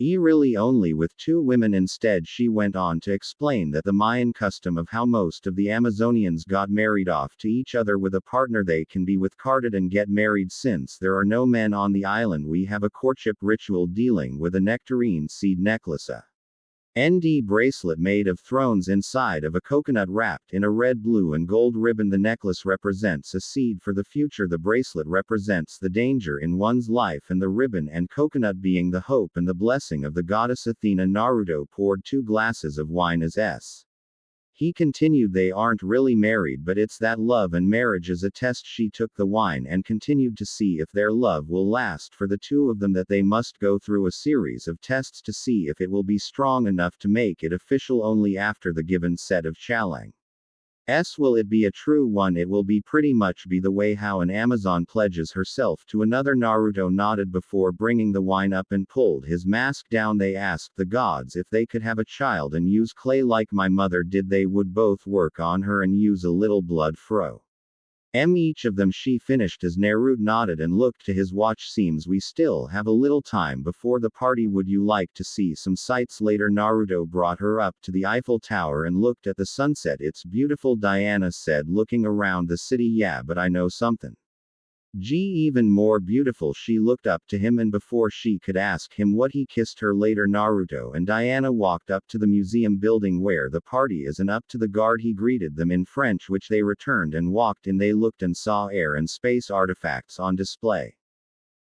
Really only with 2 women instead. She went on to explain that the Mayan custom of how most of the Amazonians got married off to each other with a partner they can be with carded and get married. Since there are no men on the island, we have a courtship ritual dealing with a nectarine seed necklace, a ND bracelet made of thrones inside of a coconut wrapped in a red, blue and gold ribbon. The necklace represents a seed for the future, the bracelet represents the danger in one's life, and the ribbon and coconut being the hope and the blessing of the goddess Athena. Naruto poured 2 glasses of wine as he continued, they aren't really married, but it's that love and marriage is a test. She took the wine and continued to see if their love will last for the 2 of them, that they must go through a series of tests to see if it will be strong enough to make it official. Only after the given set of challenge Will it be a true one? It will be pretty much be the way how an Amazon pledges herself to another. Naruto nodded before bringing the wine up and pulled his mask down. They asked the gods if they could have a child and use clay like my mother did. They would both work on her and use a little blood fro. Each of them, she finished as Naruto nodded and looked to his watch. Seems we still have a little time before the party. Would you like to see some sights later? Naruto brought her up to the Eiffel Tower and looked at the sunset. It's beautiful, Diana said, looking around the city. Yeah, but I know something. Even more beautiful. She looked up to him, and before she could ask him what, he kissed her. Later, Naruto and Diana walked up to the museum building where the party is, and up to the guard. He greeted them in French, which they returned and walked in. They looked and saw air and space artifacts on display.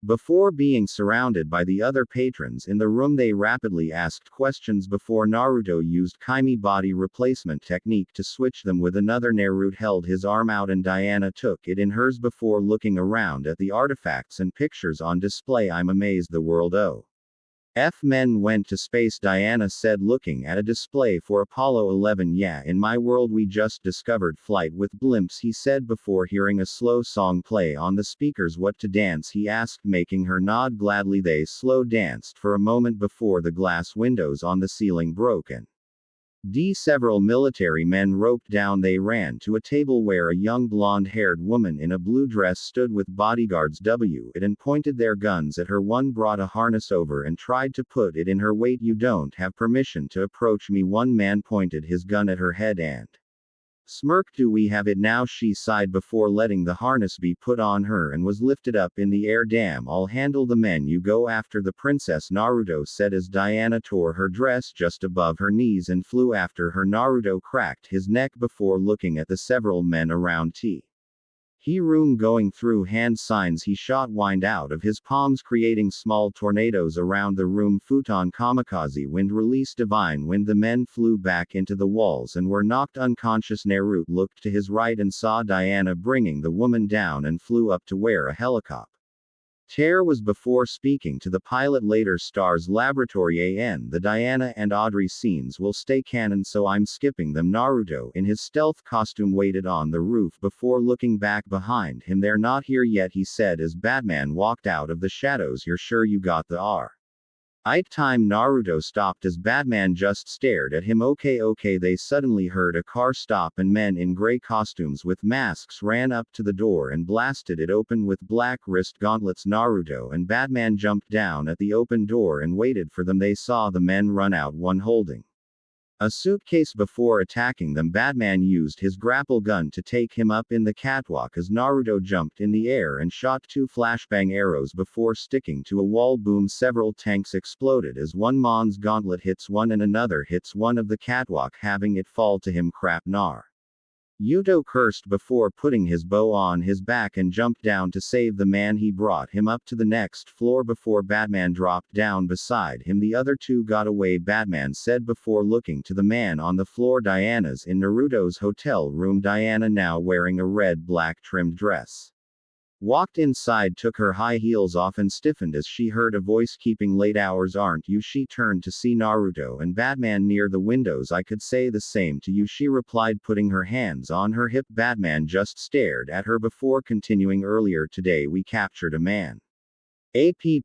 Before being surrounded by the other patrons in the room, they rapidly asked questions before Naruto used Kaimi body replacement technique to switch them with another. Naruto held his arm out and Diana took it in hers before looking around at the artifacts and pictures on display. I'm amazed the world men went to space, Diana said, looking at a display for Apollo 11. Yeah, in my world we just discovered flight with blimps, he said before hearing a slow song play on the speakers. What to dance, he asked, making her nod gladly. They slow danced for a moment before the glass windows on the ceiling broke and several military men roped down. They ran to a table where a young blonde-haired woman in a blue dress stood with bodyguards and pointed their guns at her. One brought a harness over and tried to put it in her. Wait, you don't have permission to approach me. One man pointed his gun at her head and smirked. Do we have it now? She sighed before letting the harness be put on her and was lifted up in the air. Damn, I'll handle the men. You go after the princess, Naruto said as Diana tore her dress just above her knees and flew after her. Naruto cracked his neck before looking at the several men around room going through hand signs. He shot wind out of his palms, creating small tornadoes around the room. Futon kamikaze wind release divine wind. The men flew back into the walls and were knocked unconscious. Naruto looked to his right and saw Diana bringing the woman down and flew up to where a helicopter was before speaking to the pilot. Later, Star's laboratory. The Diana and Audrey scenes will stay canon, so I'm skipping them. Naruto in his stealth costume waited on the roof before looking back behind him. They're not here yet, he said as Batman walked out of the shadows. You're sure you got the time? Naruto stopped as Batman just stared at him. Okay. They suddenly heard a car stop and men in gray costumes with masks ran up to the door and blasted it open with black wrist gauntlets. Naruto and Batman jumped down at the open door and waited for them. They saw the men run out, one holding a suitcase. Before attacking them, Batman used his grapple gun to take him up in the catwalk as Naruto jumped in the air and shot 2 flashbang arrows before sticking to a wall. Boom, several tanks exploded as one Mon's gauntlet hits one and another hits one of the catwalk, having it fall to him. Crap, Yuto cursed before putting his bow on his back and jumped down to save the man. He brought him up to the next floor before Batman dropped down beside him. The other two got away, Batman said before looking to the man on the floor. Diana's in Naruto's hotel room. Diana, now wearing a red black trimmed dress, walked inside, took her high heels off and stiffened as she heard a voice. Keeping late hours, aren't you? She turned to see Naruto and Batman near the windows. I could say the same to you, she replied, putting her hands on her hip. Batman just stared at her before continuing. Earlier today we captured a man.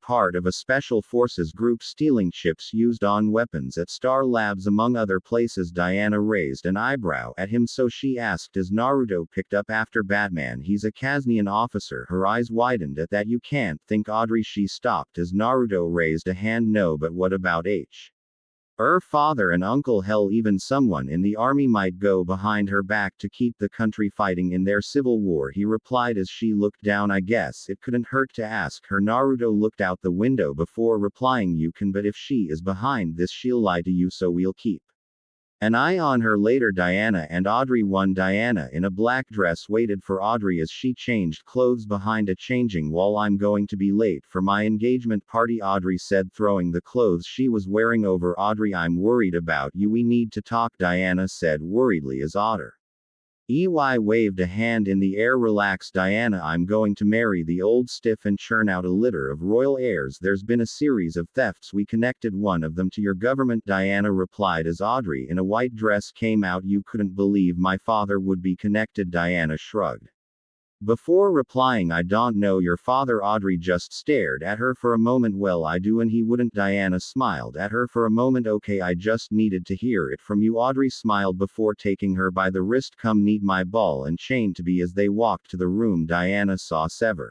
Part of a special forces group stealing chips used on weapons at Star Labs among other places. Diana raised an eyebrow at him, so she asked as Naruto picked up after Batman. He's a Kaznian officer. Her eyes widened at that. You can't think Audrey? She stopped as Naruto raised a hand. No, but what about her father and uncle? Hell, even someone in the army might go behind her back to keep the country fighting in their civil war, he replied as she looked down. I guess it couldn't hurt to ask her. Naruto looked out the window before replying, you can, but if she is behind this she'll lie to you, so we'll keep an eye on her. Later, Diana and Audrey won. Diana in a black dress waited for Audrey as she changed clothes behind a changing wall. I'm going to be late for my engagement party, Audrey said, throwing the clothes she was wearing over Audrey. I'm worried about you, we need to talk, Diana said worriedly as Audrey EY waved a hand in the air. Relax, Diana. I'm going to marry the old stiff and churn out a litter of royal heirs. There's been a series of thefts. We connected one of them to your government, Diana replied as Audrey in a white dress came out. You couldn't believe my father would be connected, Diana shrugged. Before replying, I don't know your father. Audrey just stared at her for a moment. Well, I do, and he wouldn't. Diana smiled at her for a moment. Okay, I just needed to hear it from you. Audrey smiled before taking her by the wrist. Come meet my ball and chain to be. As they walked to the room, Diana saw several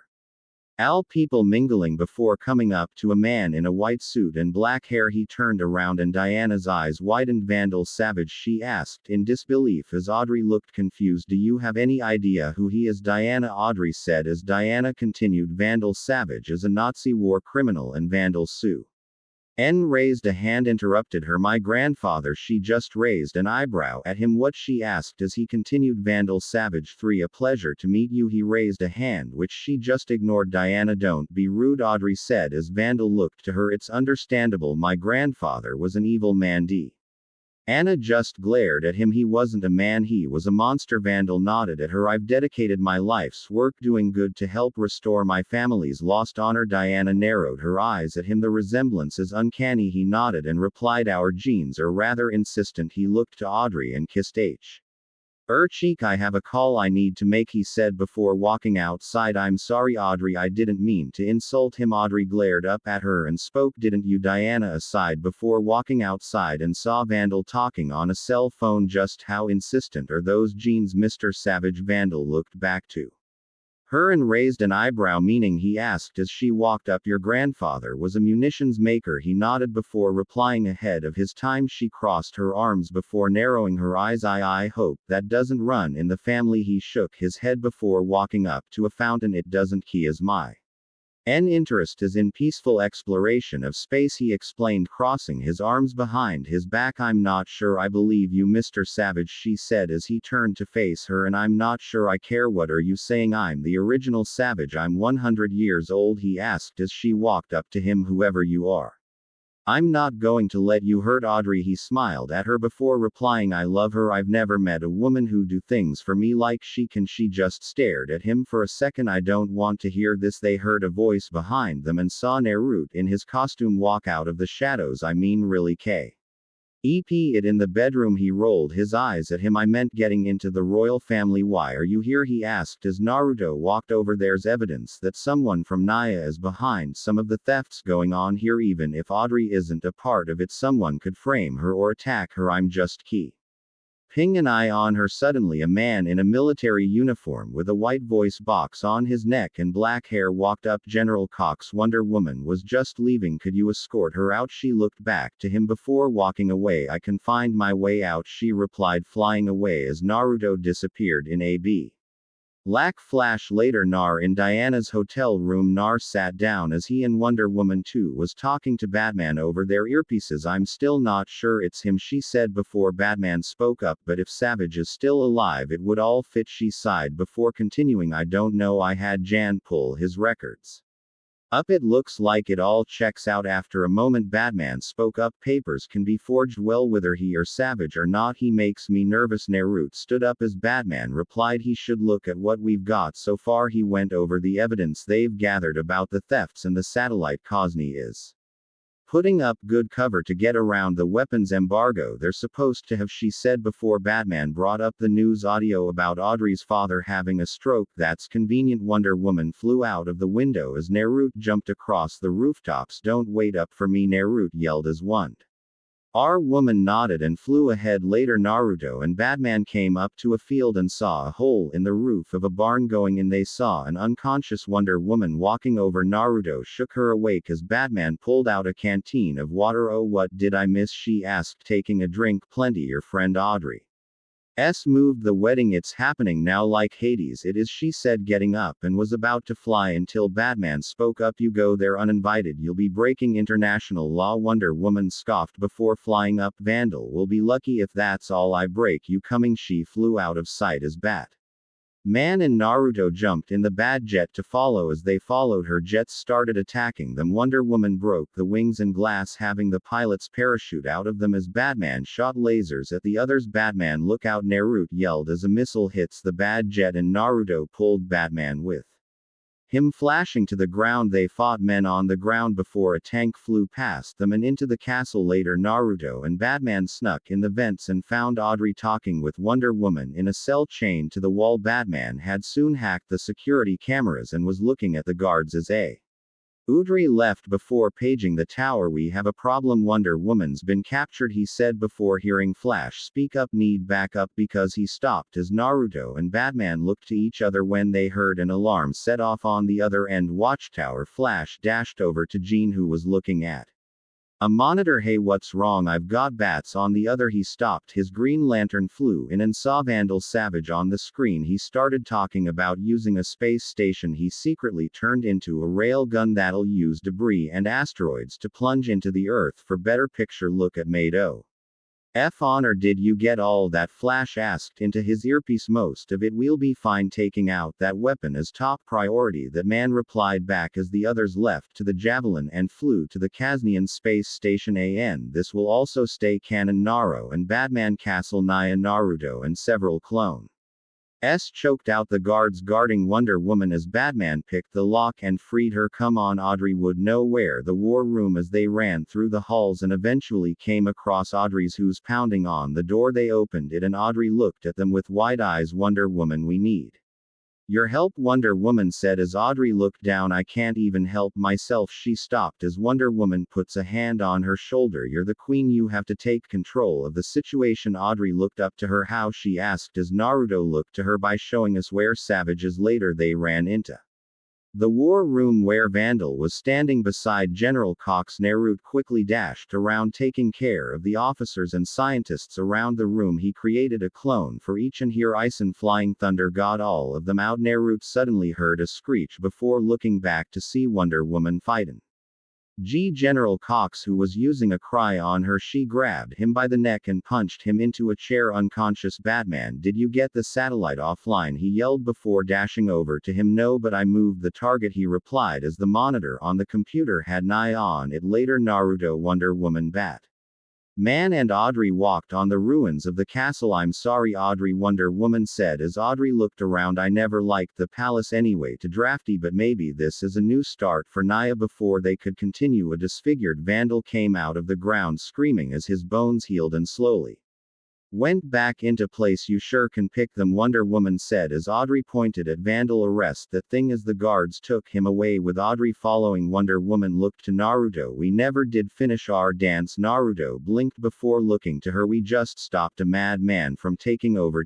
people mingling before coming up to a man in a white suit and black hair. He turned around and Diana's eyes widened. Vandal Savage, she asked in disbelief as Audrey looked confused. Do you have any idea who he is, Diana? Audrey said as Diana continued. Vandal Savage is a Nazi war criminal, and Vandal Sue N raised a hand, interrupted her. My grandfather. She just raised an eyebrow at him. What, she asked as he continued. Vandal Savage 3, a pleasure to meet you. He raised a hand which she just ignored. Diana, don't be rude, Audrey said as Vandal looked to her. It's understandable. My grandfather was an evil man. Anna just glared at him. He wasn't a man, he was a monster. Vandal nodded at her. I've dedicated my life's work doing good to help restore my family's lost honor. Diana narrowed her eyes at him. The resemblance is uncanny. He nodded and replied, our genes are rather insistent. He looked to Audrey and kissed her cheek. I have a call I need to make, he said before walking outside. I'm sorry, Audrey, I didn't mean to insult him. Audrey glared up at her and spoke, didn't you? Diana aside before walking outside and saw Vandal talking on a cell phone. Just how insistent are those genes, Mr. Savage? Vandal looked back to her and raised an eyebrow, meaning, he asked as she walked up. Your grandfather was a munitions maker. He nodded before replying. Ahead of his time. She crossed her arms before narrowing her eyes. I hope that doesn't run in the family. He shook his head before walking up to a fountain. It doesn't. He is my interest is in peaceful exploration of space, he explained, crossing his arms behind his back. I'm not sure I believe you, Mr. Savage, she said as he turned to face her, and I'm not sure I care. What are you saying? I'm the original Savage. I'm 100 years old, he asked as she walked up to him. Whoever you are, I'm not going to let you hurt Audrey. He smiled at her before replying, I love her. I've never met a woman who do things for me like she can. She just stared at him for a second. I don't want to hear this. They heard a voice behind them and saw Naruto in his costume walk out of the shadows. I mean, really, it in the bedroom. He rolled his eyes at him. I meant getting into the royal family. Why are you here? He asked as Naruto walked over. There's evidence that someone from Naya is behind some of the thefts going on here. Even if Audrey isn't a part of it, someone could frame her or attack her. I'm just keeping an eye on her. Suddenly a man in a military uniform with a white voice box on his neck and black hair walked up. General Cox, Wonder Woman was just leaving. Could you escort her out? She looked back to him before walking away. I can find my way out, she replied, flying away as Naruto disappeared in a black flash. Later, in Diana's hotel room. Sat down as he and Wonder Woman 2 was talking to Batman over their earpieces. I'm still not sure it's him, she said before Batman spoke up, but if Savage is still alive it would all fit, she sighed before continuing, I don't know. I had Jan pull his records up. It looks like it all checks out. After a moment Batman spoke up, papers can be forged. Well, whether he or Savage or not, he makes me nervous. Naruto stood up as Batman replied, he should look at what we've got so far. He went over the evidence they've gathered about the thefts and the satellite. Cosney is putting up good cover to get around the weapons embargo they're supposed to have, she said before Batman brought up the news audio about Audrey's father having a stroke. That's convenient. Wonder Woman flew out of the window as Naruto jumped across the rooftops. Don't wait up for me, Naruto yelled as Wonder Woman nodded and flew ahead. Later, Naruto and Batman came up to a field and saw a hole in the roof of a barn. Going in, they saw an unconscious Wonder Woman walking over. Naruto shook her awake as Batman pulled out a canteen of water. Oh, what did I miss? She asked, taking a drink. Plenty. Your friend Audrey moved the wedding. It's happening now like Hades. It is, she said, getting up and was about to fly until Batman spoke up. You go there uninvited, you'll be breaking international law. Wonder Woman scoffed before flying up. Vandal will be lucky if that's all I break. You coming? She flew out of sight as Bat Man and Naruto jumped in the bad jet to follow. As they followed, her jets started attacking them. Wonder Woman broke the wings and glass, having the pilots parachute out of them as Batman shot lasers at the others. Batman, look out, Naruto yelled as a missile hits the bad jet and Naruto pulled Batman with him, flashing to the ground. They fought men on the ground before a tank flew past them and into the castle. Later, Naruto and Batman snuck in the vents and found Audrey talking with Wonder Woman in a cell chained to the wall. Batman had soon hacked the security cameras and was looking at the guards as Audrey left before paging the tower. We have a problem. Wonder Woman's been captured, he said before hearing Flash speak up. Need backup, because he stopped as Naruto and Batman looked to each other when they heard an alarm set off on the other end. Watchtower. Flash dashed over to Jean, who was looking at a monitor. Hey, what's wrong? I've got bats on the other. He stopped. His Green Lantern flew in and saw Vandal Savage on the screen. He started talking about using a space station he secretly turned into a rail gun that'll use debris and asteroids to plunge into the Earth for better picture. Look at Mado. F honor, did you get all that? Flash asked into his earpiece. Most of it. We'll be fine. Taking out that weapon is top priority. That man replied back as the others left to the Javelin and flew to the Kasnian space station. This will also stay canon. Naro and Batman Castle. Naya, Naruto and several clones choked out the guards guarding Wonder Woman as Batman picked the lock and freed her. Come on, Audrey would know where the war room. As they ran through the halls and eventually came across Audrey's, who's pounding on the door. They opened it and Audrey looked at them with wide eyes. Wonder Woman, we need your help, Wonder Woman said as Audrey looked down. I can't even help myself. She stopped as Wonder Woman puts a hand on her shoulder. You're the queen, you have to take control of the situation. Audrey looked up to her. How? She asked as Naruto looked to her. By showing us where Savage is. Later they ran into the war room where Vandal was standing beside General Cox. Naruto quickly dashed around taking care of the officers and scientists around the room. He created a clone for each, and here Ice and Flying Thunder got all of them out. Naruto suddenly heard a screech before looking back to see Wonder Woman fighting General Cox, who was using a cry on her. She grabbed him by the neck and punched him into a chair. Unconscious. Batman, did you get the satellite offline? He yelled before dashing over to him. No, but I moved the target, he replied as the monitor on the computer had an eye on it. Later, Naruto, Wonder Woman, Man and Audrey walked on the ruins of the castle. I'm sorry, Audrey, Wonder Woman said as Audrey looked around. I never liked the palace anyway, too drafty, but maybe this is a new start for Naya. Before they could continue, a disfigured Vandal came out of the ground screaming as his bones healed and slowly went back into place. You sure can pick them, Wonder Woman said as Audrey pointed at Vandal. Arrest that thing. As the guards took him away with Audrey following, Wonder Woman looked to Naruto. We never did finish our dance. Naruto blinked before looking to her. We just stopped a madman from taking over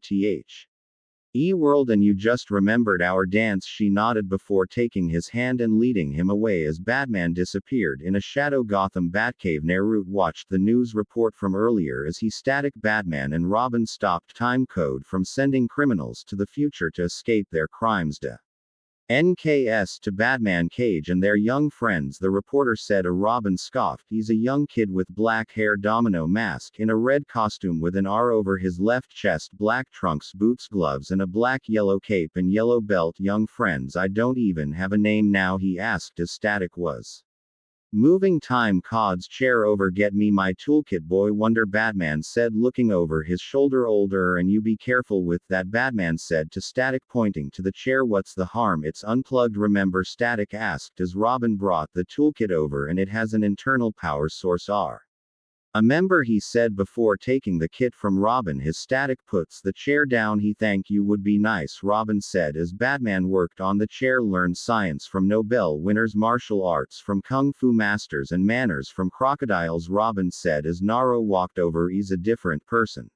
world, and you just remembered our dance. She nodded before taking his hand and leading him away as Batman disappeared in a shadow Gotham Batcave. Naruto watched the news report from earlier as he static. Batman and Robin stopped time code from sending criminals to the future to escape their crimes. NKS to Batman Cage and their young friends, the reporter said. A Robin scoffed. He's a young kid with black hair, domino mask, in a red costume with an R over his left chest, black trunks, boots, gloves, and a black-yellow cape and yellow belt. Young friends, I don't even have a name now, he asked as Static was moving time cod's chair over. Get me my toolkit, boy, Wonder Batman said, looking over his shoulder. Older, and you be careful with that, Batman said to Static, pointing to the chair. What's the harm? It's unplugged, remember? Static asked as Robin brought the toolkit over, and it has an internal power source. A member, he said before taking the kit from Robin. His Static puts the chair down. He thank you would be nice, Robin said as Batman worked on the chair. Learned science from Nobel winners, martial arts from kung fu masters, and manners from crocodiles, Robin said as Naro walked over. He's a different person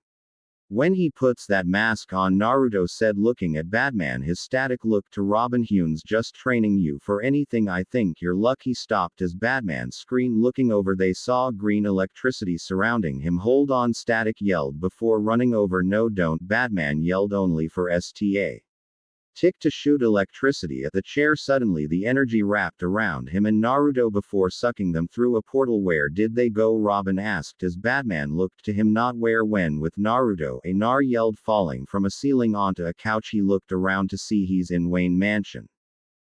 when he puts that mask on, Naruto said looking at Batman. His Static looked to Robin. Hune's just training you for anything. I think you're lucky. Stopped as Batman screamed. Looking over, they saw green electricity surrounding him. Hold on, Static yelled before running over. No, don't, Batman yelled, only for STA. Tick to shoot electricity at the chair. Suddenly the energy wrapped around him and Naruto before sucking them through a portal. Where did they go? Robin asked as Batman looked to him. Not where. When with Naruto, a Nar yelled, falling from a ceiling onto a couch. He looked around to see he's in Wayne Mansion.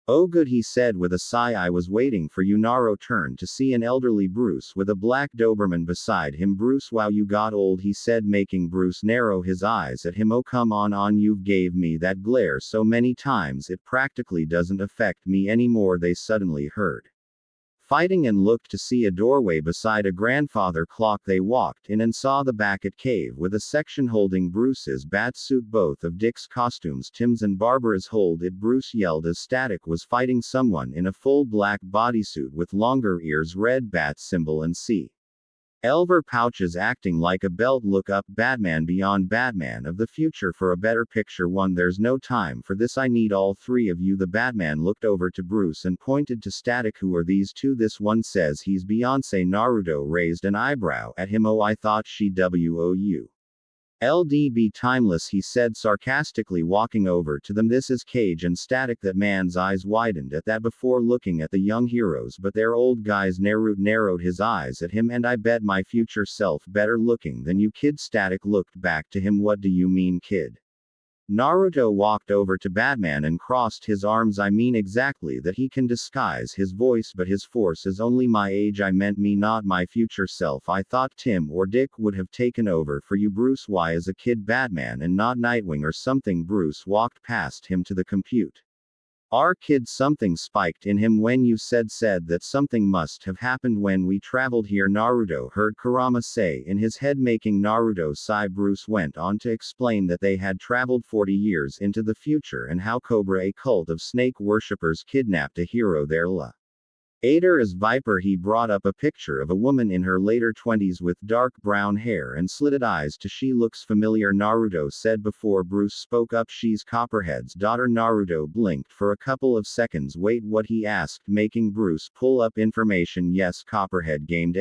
Oh good, he said with a sigh. I was waiting for you. Naruto turned to see an elderly Bruce with a black Doberman beside him. Bruce, wow, you got old, he said, making Bruce narrow his eyes at him. Oh come on, you've gave me that glare so many times it practically doesn't affect me anymore. They suddenly heard fighting and looked to see a doorway beside a grandfather clock. They walked in and saw the Beckett cave with a section holding Bruce's bat suit, both of Dick's costumes, Tim's and Barbara's. Hold it, Bruce yelled as Static was fighting someone in a full black bodysuit with longer ears, red bat symbol and C. Elver pouches acting like a belt. Look up, Batman Beyond, Batman of the future, for a better picture. One, there's no time for this, I need all three of you. The Batman looked over to Bruce and pointed to Static. Who are these two? This one says he's Beyonce. Naruto raised an eyebrow at him. Oh, I thought she wou. LDB timeless, he said sarcastically, walking over to them. This is Cage and Static. That man's eyes widened at that before looking at the young heroes, but they're old guys. Naruto narrowed his eyes at him. And I bet my future self better looking than you, kid. Static looked back to him. What do you mean, kid? Naruto walked over to Batman and crossed his arms. I mean exactly that. He can disguise his voice, but his force is only my age. I meant me, not my future self. I thought Tim or Dick would have taken over for you, Bruce. Why, as a kid, Batman and not Nightwing or something? Bruce walked past him to the compute. Our kid, something spiked in him when you said that something must have happened when we traveled here, Naruto heard Kurama say in his head, making Naruto sigh. Bruce went on to explain that they had traveled 40 years into the future and how Cobra, a cult of snake worshippers, kidnapped a hero there, Ader as Viper. He brought up a picture of a woman in her later 20s with dark brown hair and slitted eyes. To she looks familiar, Naruto said before Bruce spoke up. She's Copperhead's daughter. Naruto blinked for a couple of seconds. Wait, what? He asked, making Bruce pull up information. Yes, Copperhead gained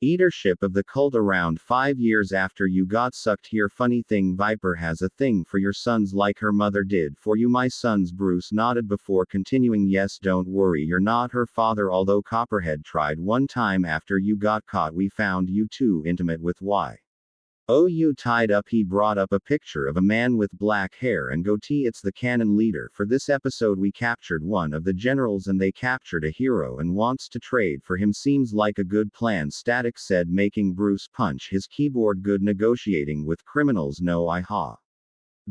leadership of the cult around 5 years after you got sucked here. Funny thing, Viper has a thing for your sons like her mother did for you. My sons? Bruce nodded before continuing. Yes, don't worry, you're not her father, although Copperhead tried one time after you got caught. We found you too intimate with you tied up. He brought up a picture of a man with black hair and goatee. It's the canon leader. For this episode we captured one of the generals and they captured a hero and wants to trade for him. Seems like a good plan, Static said, making Bruce punch his keyboard. Good, negotiating with criminals? No, I ha.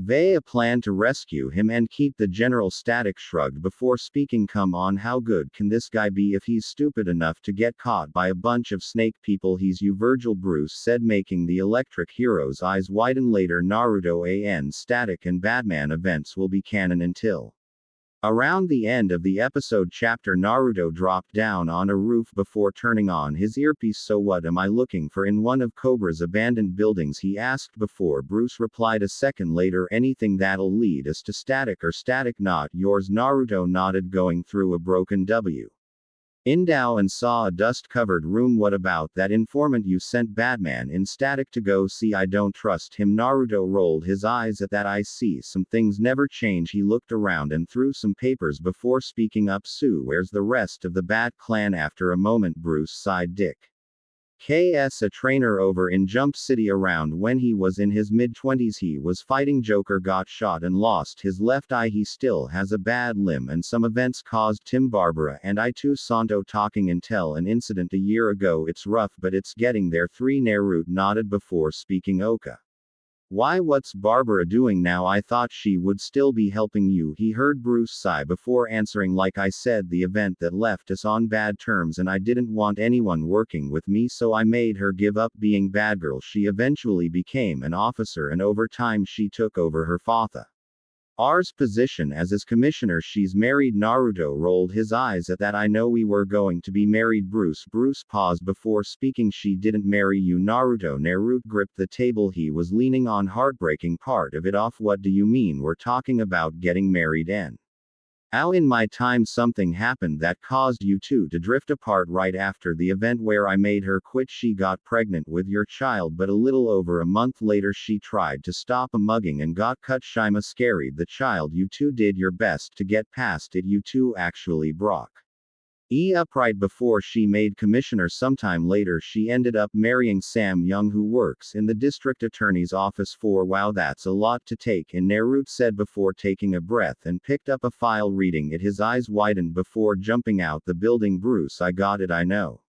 A plan to rescue him and keep the general. Static shrugged before speaking. Come on, how good can this guy be if he's stupid enough to get caught by a bunch of snake people? He's you, Virgil, Bruce said, making the electric hero's eyes widen. Later, Naruto and Static and Batman events will be canon until around the end of the episode chapter. Naruto dropped down on a roof before turning on his earpiece. So what am I looking for in one of Cobra's abandoned buildings? He asked before Bruce replied a second later. Anything that'll lead us to Static or Static not yours? Naruto nodded, going through a broken window and saw a dust-covered room. What about that informant you sent Batman in? Static to go see. I don't trust him. Naruto rolled his eyes at that. I see, some things never change. He looked around and threw some papers before speaking up. So where's the rest of the Bat Clan? After a moment Bruce sighed. Dick KS, a trainer over in Jump City. Around when he was in his mid-20s he was fighting Joker, got shot and lost his left eye. He still has a bad limb and some events caused Tim, Barbara and I too. Santo talking until an incident a year ago. It's rough but it's getting there. 3 Naruto nodded before speaking. Oka. Why, what's Barbara doing now? I thought she would still be helping you. He heard Bruce sigh before answering. Like I said, the event that left us on bad terms and I didn't want anyone working with me, so I made her give up being bad girl. She eventually became an officer and over time she took over her father's position as his commissioner. She's married. Naruto rolled his eyes at that. I know we were going to be married. Bruce paused before speaking. She didn't marry you, Naruto gripped the table he was leaning on, heartbreaking part of it off. What do you mean? We're talking about getting married and How in my time something happened that caused you two to drift apart right after the event where I made her quit. She got pregnant with your child, but a little over a month later she tried to stop a mugging and got cut. Shima scaried the child. You two did your best to get past it. You two actually broke upright before she made commissioner. Sometime later she ended up marrying Sam Young, who works in the district attorney's office. For wow, that's a lot to take in, Naruto said before taking a breath and picked up a file. Reading it, his eyes widened before jumping out the building. Bruce, I got it, I know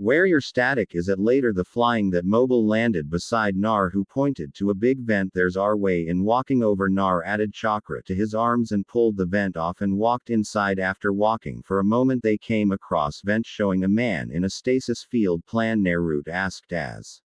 where your static is at. Later the flying that mobile landed beside Nar, who pointed to a big vent. There's our way in. Walking over, Nar added chakra to his arms and pulled the vent off and walked inside. After walking for a moment they came across vent showing a man in a stasis field. Plan, Naruto asked as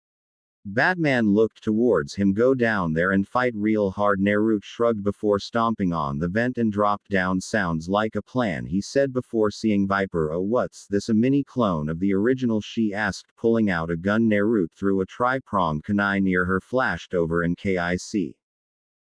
Batman looked towards him. Go down there and fight real hard. Naruto shrugged before stomping on the vent and dropped down. Sounds like a plan, he said before seeing Viper. Oh, what's this, a mini clone of the original? She asked, pulling out a gun. Naruto threw a tri-pronged kunai near her, flashed over and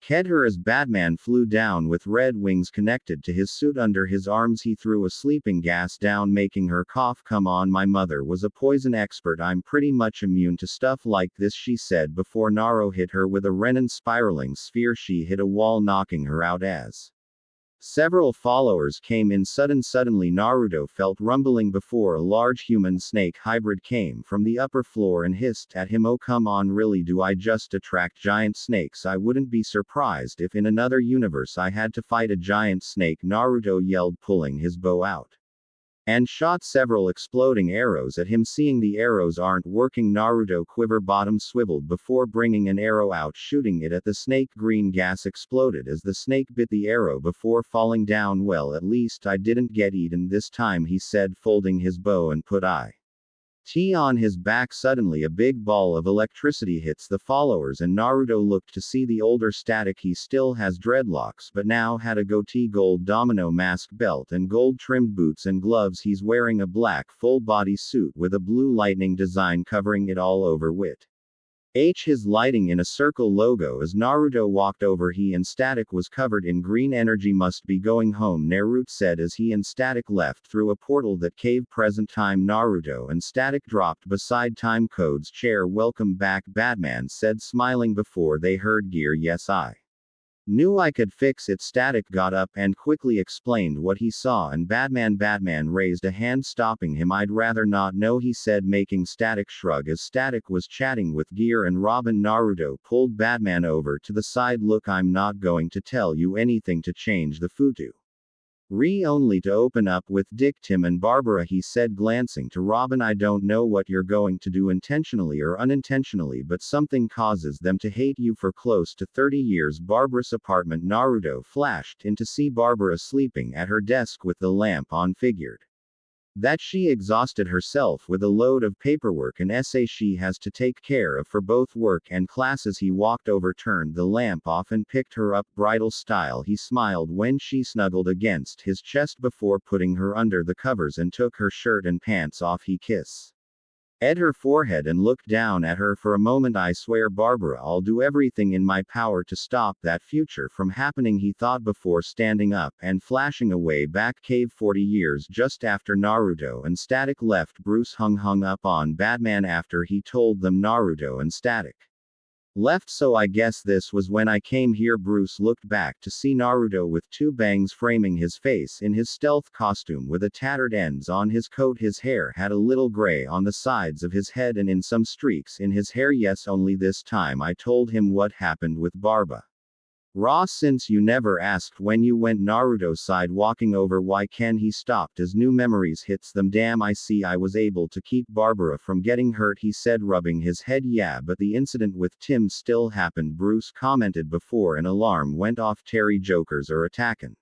kid her as Batman flew down with red wings connected to his suit under his arms. He threw a sleeping gas down, making her cough. Come on, my mother was a poison expert. I'm pretty much immune to stuff like this, she said before Naro hit her with a Renan spiraling sphere. She hit a wall, knocking her out as several followers came in. Suddenly Naruto felt rumbling before a large human snake hybrid came from the upper floor and hissed at him. Oh come on, really, do I just attract giant snakes? I wouldn't be surprised if in another universe I had to fight a giant snake, Naruto yelled, pulling his bow out and shot several exploding arrows at him. Seeing the arrows aren't working, Naruto quiver bottom swiveled before bringing an arrow out, shooting it at the snake. Green gas exploded as the snake bit the arrow before falling down. Well, at least I didn't get eaten this time, he said, folding his bow and put it on his back. Suddenly a big ball of electricity hits the followers and Naruto looked to see the older static. He still has dreadlocks but now had a goatee, gold domino mask, belt and gold trimmed boots and gloves. He's wearing a black full body suit with a blue lightning design covering it all over with his lighting in a circle logo. As Naruto walked over, he and Static was covered in green energy. Must be going home, Naruto said as he and Static left through a portal that caved. Present time, Naruto and Static dropped beside Time Code's chair. Welcome back, Batman said, smiling before they heard gear. Yes, I knew I could fix it. Static got up and quickly explained what he saw, and Batman raised a hand, stopping him. I'd rather not know, he said, making Static shrug as Static was chatting with Gear and Robin. Naruto pulled Batman over to the side. Look, I'm not going to tell you anything to change the futu only to open up with Dick, Tim and Barbara, he said, glancing to Robin. I don't know what you're going to do intentionally or unintentionally, but something causes them to hate you for close to 30 years. Barbara's apartment. Naruto flashed in to see Barbara sleeping at her desk with the lamp on. Figured that she exhausted herself with a load of paperwork and essay she has to take care of for both work and classes. He walked over, turned the lamp off and picked her up bridal style. He smiled when she snuggled against his chest before putting her under the covers and took her shirt and pants off. He kissed her forehead and looked down at her for a moment. I swear, Barbara, I'll do everything in my power to stop that future from happening, he thought before standing up and flashing away. Back cave. 40 years just after Naruto and Static left, Bruce hung up on Batman after he told them Naruto and Static left. So I guess this was when I came here. Bruce looked back to see Naruto with two bangs framing his face in his stealth costume with a tattered ends on his coat. His hair had a little gray on the sides of his head and in some streaks in his hair. Yes, only this time I told him what happened with Barbara. Raw, since you never asked when you went. Naruto sighed, walking over. Why can he stopped as new memories hits them. Damn, I see I was able to keep Barbara from getting hurt, he said, rubbing his head. Yeah, but the incident with Tim still happened, Bruce commented before an alarm went off. Terry jokers are attacking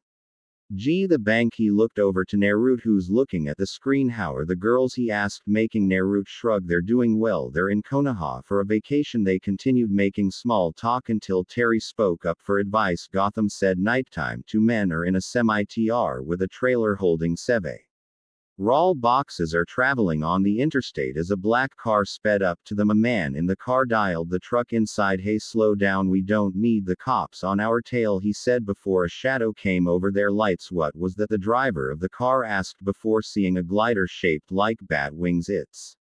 the bank. He looked over to Naruto, who's looking at the screen. How are the girls, he asked, making Naruto shrug. They're doing well, they're in Konoha for a vacation. They continued making small talk until Terry spoke up for advice. Gotham said nighttime. Two men are in a semi-TR with a trailer holding Seve Raw boxes are traveling on the interstate as a black car sped up to them. A man in the car dialed the truck inside. Hey, slow down, we don't need the cops on our tail, he said before a shadow came over their lights. What was that? The driver of the car asked before seeing a glider shaped like bat wings. It's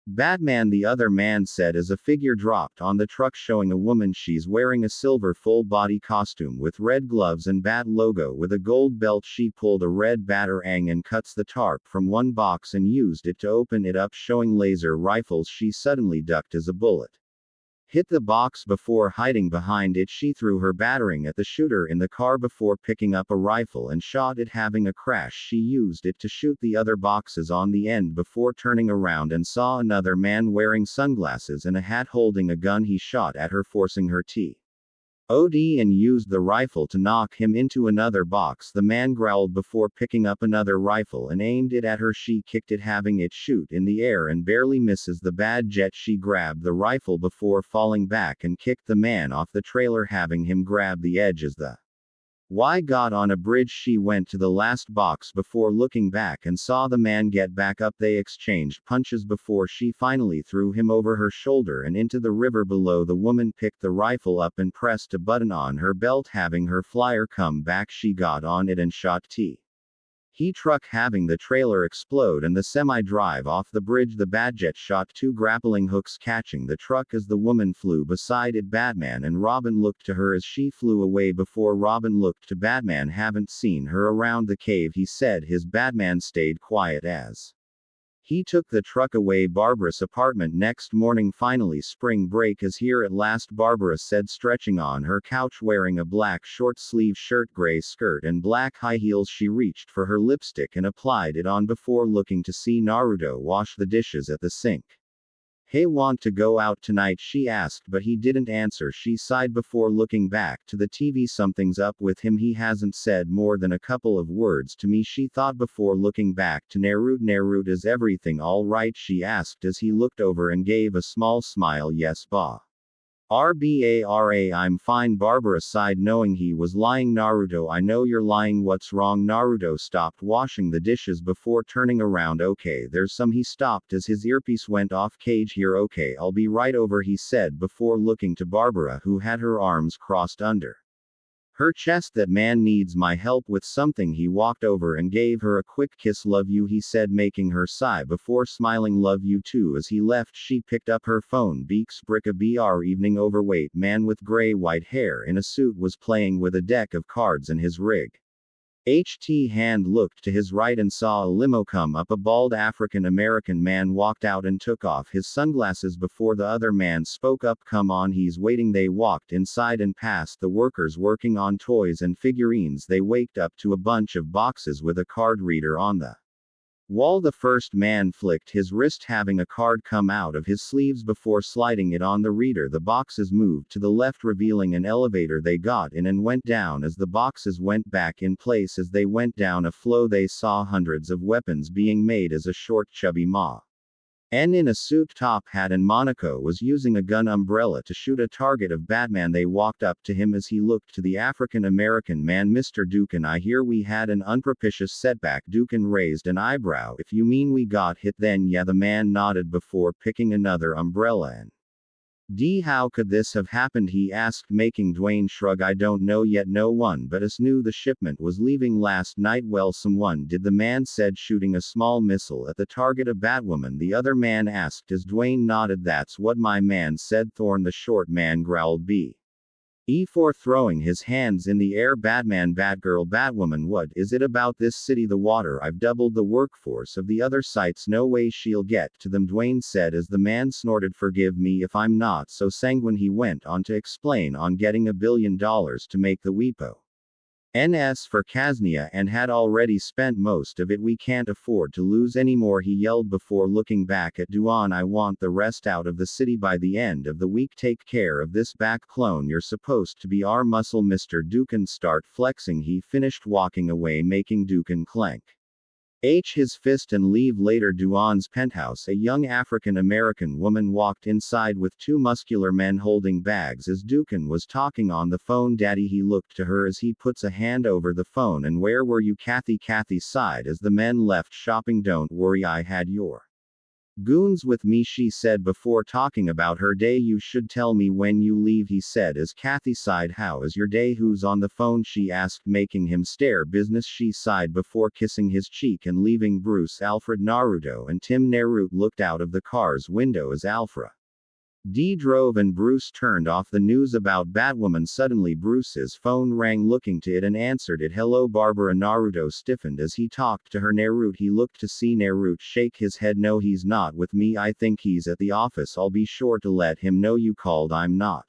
Batman, the other man said as a figure dropped on the truck showing a woman. She's wearing a silver full-body costume with red gloves and bat logo with a gold belt. She pulled a red batarang and cuts the tarp from one box and used it to open it up, showing laser rifles. She suddenly ducked as a bullet hit the box before hiding behind it. She threw her batarang at the shooter in the car before picking up a rifle and shot it, having a crash. She used it to shoot the other boxes on the end before turning around and saw another man wearing sunglasses and a hat holding a gun. He shot at her, forcing her to OD, and used the rifle to knock him into another box. The man growled before picking up another rifle and aimed it at her. She kicked it, having it shoot in the air and barely misses the bad jet. She grabbed the rifle before falling back and kicked the man off the trailer, having him grab the edge as the Y got on a bridge. She went to the last box before looking back and saw the man get back up. They exchanged punches before she finally threw him over her shoulder and into the river below. The woman picked the rifle up and pressed a button on her belt, having her flyer come back. She got on it and shot He truck, having the trailer explode and the semi drive off the bridge. The Badjet shot two grappling hooks, catching the truck as the woman flew beside it. Batman and Robin looked to her as she flew away before Robin looked to Batman. Haven't seen her around the cave, he said. His Batman stayed quiet as he took the truck away. Barbara's apartment next morning. Finally, spring break is here at last, Barbara said, stretching on her couch wearing a black short-sleeve shirt, gray skirt and black high heels. She reached for her lipstick and applied it on before looking to see Naruto wash the dishes at the sink. Hey, want to go out tonight, she asked, but he didn't answer. She sighed before looking back to the TV. Something's up with him, he hasn't said more than a couple of words to me, she thought before looking back to Naruto. Naruto, is everything all right, she asked as he looked over and gave a small smile. Yes, ba. RBARA, I'm fine, Barbara sighed, knowing he was lying. Naruto, I know you're lying, what's wrong? Naruto stopped washing the dishes before turning around. Okay, there's some. He stopped as his earpiece went off. Cage here. Okay, I'll be right over, he said before looking to Barbara, who had her arms crossed under her chest. That man needs my help with something. He walked over and gave her a quick kiss. Love you, he said, making her sigh before smiling. Love you too. As he left, she picked up her phone. Beaks Brick, a BR evening. Overweight man with gray-white hair in a suit was playing with a deck of cards in his rig. HT Hand looked to his right and saw a limo come up. A bald African American man walked out and took off his sunglasses before the other man spoke up. Come on, he's waiting. They walked inside and past the workers working on toys and figurines. They waked up to a bunch of boxes with a card reader on the wall. The first man flicked his wrist, having a card come out of his sleeves before sliding it on the reader. The boxes moved to the left, revealing an elevator. They got in and went down as the boxes went back in place. As they went down a flow, they saw hundreds of weapons being made as a short, chubby ma in a suit, top hat and monocle was using a gun umbrella to shoot a target of Batman. They walked up to him as he looked to the African American man. Mr. Dukin, I hear we had an unpropitious setback. Dukin raised an eyebrow. If you mean we got hit, then yeah, the man nodded before picking another umbrella and how could this have happened, he asked, making Dwayne shrug. I don't know yet. No one but us knew the shipment was leaving last night. Well, someone did, the man said, shooting a small missile at the target. A Batwoman, the other man asked as Dwayne nodded. That's what my man said. Thorne, the short man, growled. E4, throwing his hands in the air. Batman, Batgirl, Batwoman, what is it about this city? The water. I've doubled the workforce of the other sites. No way she'll get to them, Dwayne said as the man snorted. Forgive me if I'm not so sanguine, he went on to explain, on getting $1 billion to make the WIPO NS for Kaznia and had already spent most of it. We can't afford to lose any more, he yelled before looking back at Duan. I want the rest out of the city by the end of the week. Take care of this back, clone. You're supposed to be our muscle, Mr. Dukin. Start flexing. He finished walking away, making Dukin clank his fist and leave. Later, Duan's penthouse. A young African-American woman walked inside with two muscular men holding bags as Dukan was talking on the phone. Daddy, he looked to her as he puts a hand over the phone. And where were you, Kathy? Kathy sighed as the men left. Shopping. Don't worry, I had your goons with me, she said before talking about her day. You should tell me when you leave, he said as Kathy sighed. How is your day? Who's on the phone? She asked, making him stare. Business, she sighed before kissing his cheek and leaving. Bruce, Alfred, Naruto and Tim Naruto looked out of the car's window as Alfred D drove and Bruce turned off the news about Batwoman. Suddenly Bruce's phone rang. Looking to it and answered it. Hello, Barbara. Naruto stiffened as he talked to her. Naruto. He looked to see Naruto shake his head. No, he's not with me. I think he's at the office. I'll be sure to let him know you called. I'm not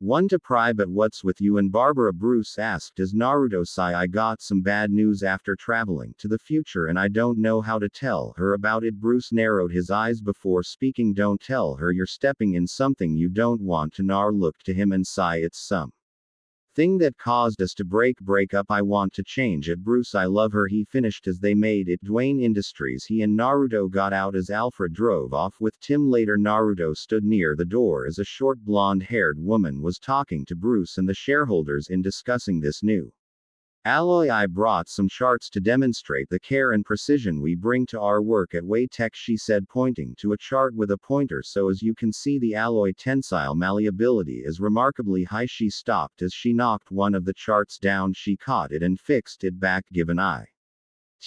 one to pry, but what's with you and Barbara? Bruce asked as Naruto sighed. I got some bad news after traveling to the future and I don't know how to tell her about it. Bruce narrowed his eyes before speaking. Don't tell her you're stepping in something you don't want to. Nar looked to him and sighed. It's some thing that caused us to break up. I want to change it. Bruce, I love her, he finished as they made it Dwayne Industries. He and Naruto got out as Alfred drove off with Tim. Later, Naruto stood near the door as a short blonde-haired woman was talking to Bruce and the shareholders in discussing this new alloy. I brought some charts to demonstrate the care and precision we bring to our work at Waytech, she said, pointing to a chart with a pointer. So as you can see, the alloy tensile malleability is remarkably high. She stopped as she knocked one of the charts down. She caught it and fixed it back. Given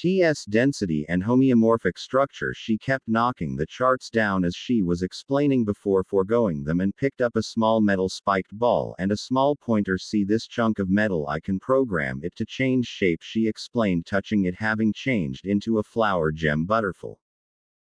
IT's density and homeomorphic structure, she kept knocking the charts down as she was explaining before foregoing them and picked up a small metal spiked ball and a small pointer. See this chunk of metal? I can program it to change shape, she explained, touching it, having changed into a flower gem butterfly.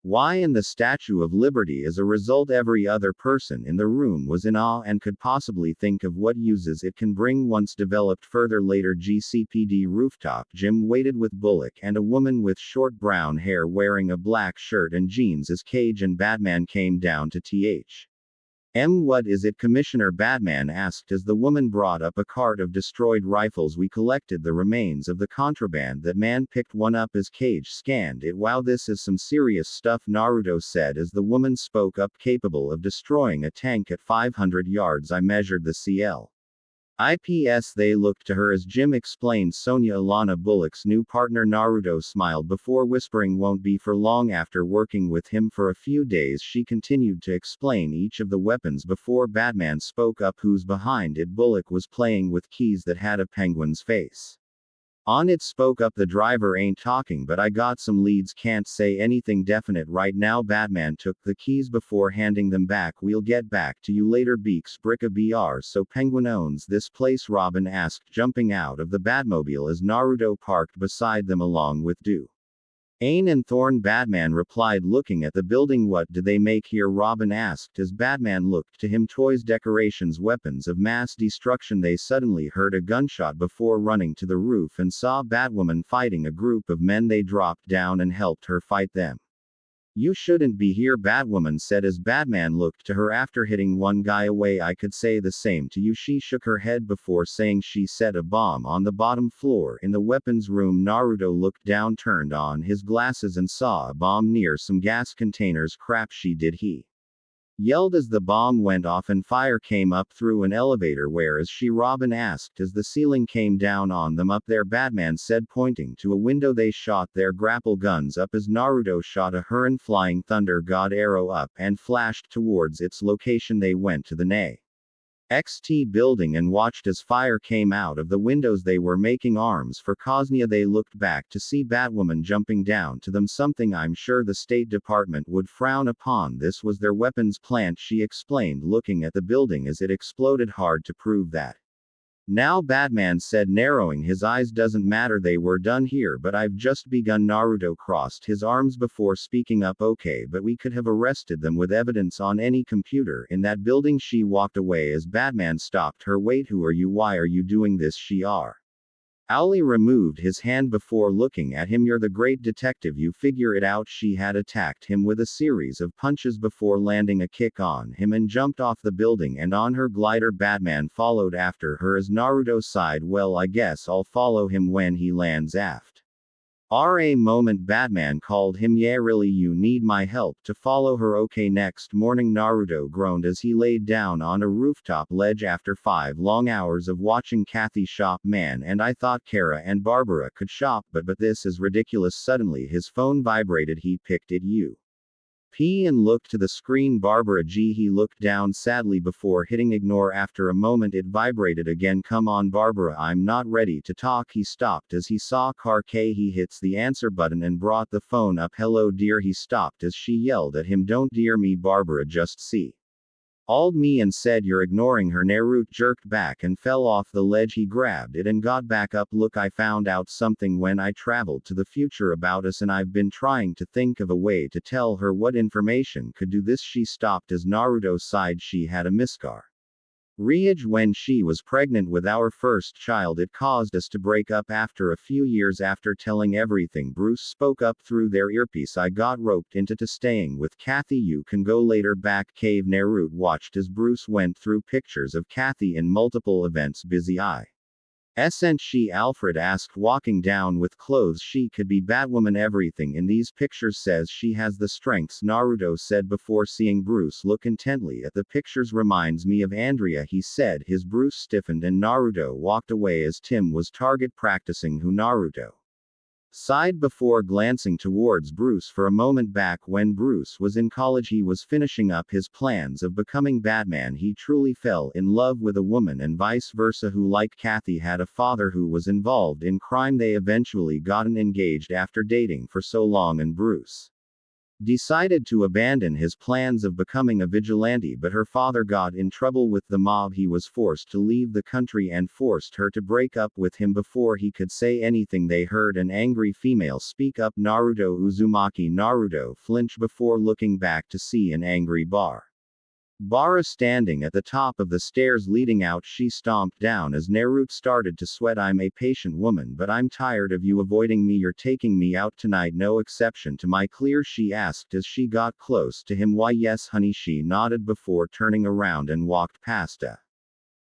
Why, and the Statue of Liberty. As a result, every other person in the room was in awe and could possibly think of what uses it can bring once developed further. Later, GCPD rooftop gym waited with Bullock and a woman with short brown hair wearing a black shirt and jeans as Cage and Batman came down to what is it, Commissioner? Batman asked as the woman brought up a cart of destroyed rifles. We collected the remains of the contraband. That man picked one up as Cage scanned it. Wow, this is some serious stuff, Naruto said as the woman spoke up. Capable of destroying a tank at 500 yards. I measured the IPS. They looked to her as Jim explained. Sonya, Alana Bullock's new partner. Naruto smiled before whispering, won't be for long. After working with him for a few days, she continued to explain each of the weapons before Batman spoke up. Who's behind it? Bullock was playing with keys that had a penguin's face on it. Spoke up the driver. Ain't talking, but I got some leads. Can't say anything definite right now. Batman took the keys before handing them back. We'll get back to you later. Beaks Bricka BR. So Penguin owns this place? Robin asked, jumping out of the Batmobile as Naruto parked beside them along with Ain and Thorn. Batman replied, looking at the building. What do they make here? Robin asked as Batman looked to him. Toys, decorations, weapons of mass destruction. They suddenly heard a gunshot before running to the roof and saw Batwoman fighting a group of men. They dropped down and helped her fight them. You shouldn't be here, Batwoman said as Batman looked to her. After hitting one guy away, I could say the same to you. She shook her head before saying she set a bomb on the bottom floor in the weapons room. Naruto looked down, turned on his glasses and saw a bomb near some gas containers. Crap, she did, he yelled as the bomb went off and fire came up through an elevator. Where is she? Robin asked as the ceiling came down on them. Up there, Batman said, pointing to a window. They shot their grapple guns up as Naruto shot a Huron Flying Thunder God arrow up and flashed towards its location. They went to the XT building and watched as fire came out of the windows. They were making arms for Cosnia. They looked back to see Batwoman jumping down to them, something I'm sure the State Department would frown upon. This was their weapons plant, she explained, looking at the building as it exploded. Hard to prove that now, Batman said, narrowing his eyes. Doesn't matter, they were done here, but I've just begun. Naruto crossed his arms before speaking up. Okay, but we could have arrested them with evidence on any computer in that building. She walked away as Batman stopped her. Wait, who are you? Why are you doing this? Owly removed his hand before looking at him. You're the great detective, you figure it out. She had attacked him with a series of punches before landing a kick on him and jumped off the building and on her glider. Batman followed after her as Naruto sighed. Well, I guess I'll follow him when he lands aft. RA moment Batman called him yeah really you need my help to follow her okay next morning Naruto groaned as he laid down on a rooftop ledge after 5 long hours of watching Kathy shop man and I thought Kara and Barbara could shop but this is ridiculous suddenly his phone vibrated he picked it and looked to the screen Barbara G. He looked down sadly before hitting ignore after a moment it vibrated again come on Barbara I'm not ready to talk he stopped as he saw Car K he hits the answer button and brought the phone up hello dear he stopped as she yelled at him don't dear me Barbara just see. Called me and said you're ignoring her Naruto jerked back and fell off the ledge he grabbed it and got back up look I found out something when I traveled to the future about us and I've been trying to think of a way to tell her what information could do this she stopped as Naruto sighed she had a miscar. Riage when she was pregnant with our first child it caused us to break up after a few years after telling everything Bruce spoke up through their earpiece I got roped into staying with Kathy you can go later back cave Naruto watched as Bruce went through pictures of Kathy in multiple events busy eye. And she Alfred asked walking down with clothes she could be Batwoman everything in these pictures says she has the strengths Naruto said before seeing Bruce look intently at the pictures reminds me of Andrea he said his Bruce stiffened and Naruto walked away as Tim was target practicing who Naruto sighed before glancing towards Bruce for a moment back when Bruce was in college he was finishing up his plans of becoming Batman he truly fell in love with a woman and vice versa who like Kathy had a father who was involved in crime they eventually gotten engaged after dating for so long and Bruce decided to abandon his plans of becoming a vigilante but her father got in trouble with the mob he was forced to leave the country and forced her to break up with him before he could say anything they heard an angry female speak up Naruto Uzumaki Naruto flinch before looking back to see an angry Bara standing at the top of the stairs leading out she stomped down as Naruto started to sweat I'm a patient woman but I'm tired of you avoiding me you're taking me out tonight no exception to my clear she asked as she got close to him why yes honey she nodded before turning around and walked past a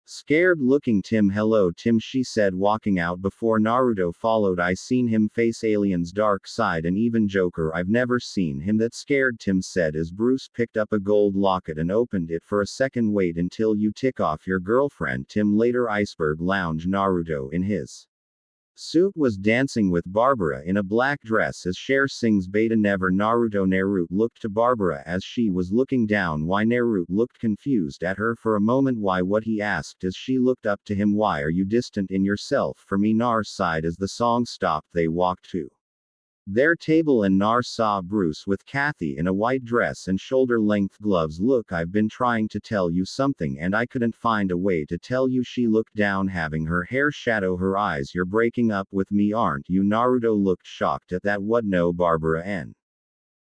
scared looking Tim hello Tim she said walking out before Naruto followed I seen him face aliens dark side and even Joker I've never seen him that scared Tim said as Bruce picked up a gold locket and opened it for a second wait until you tick off your girlfriend Tim later Iceberg Lounge Naruto in his suit was dancing with Barbara in a black dress as Cher sings Beta Never Naruto looked to Barbara as she was looking down why Naruto looked confused at her for a moment why what he asked as she looked up to him why are you distant in yourself for me Nar sighed as the song stopped they walked to their table and Nar saw Bruce with Kathy in a white dress and shoulder-length gloves look I've been trying to tell you something and I couldn't find a way to tell you she looked down having her hair shadow her eyes you're breaking up with me aren't you Naruto looked shocked at that what no Barbara N.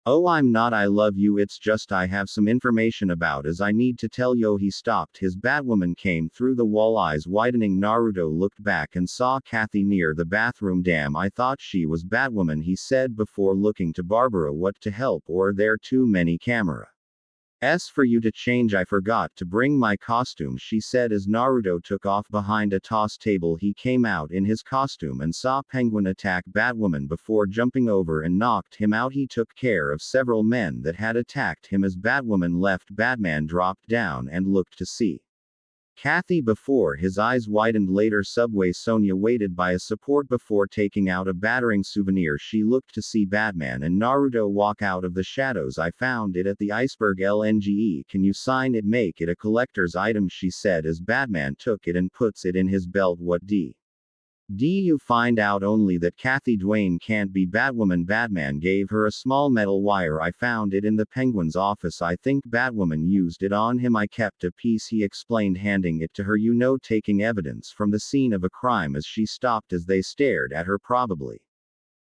Oh I'm not I love you it's just I have some information about as I need to tell yo he stopped his Batwoman came through the wall eyes widening Naruto looked back and saw Kathy near the bathroom damn I thought she was Batwoman he said before looking to Barbara what to help or there too many cameras for you to change I forgot to bring my costume she said as Naruto took off behind a toss table he came out in his costume and saw Penguin attack Batwoman before jumping over and knocked him out he took care of several men that had attacked him as Batwoman left Batman dropped down and looked to see Kathy before his eyes widened later subway Sonya waited by a support before taking out a battering souvenir she looked to see Batman and Naruto walk out of the shadows I found it at the Iceberg LNGE can you sign it make it a collector's item she said as Batman took it and puts it in his belt what do you find out only that Kathy Dwayne can't be Batwoman Batman gave her a small metal wire I found it in the Penguin's office I think Batwoman used it on him I kept a piece he explained handing it to her you know taking evidence from the scene of a crime as she stopped as they stared at her probably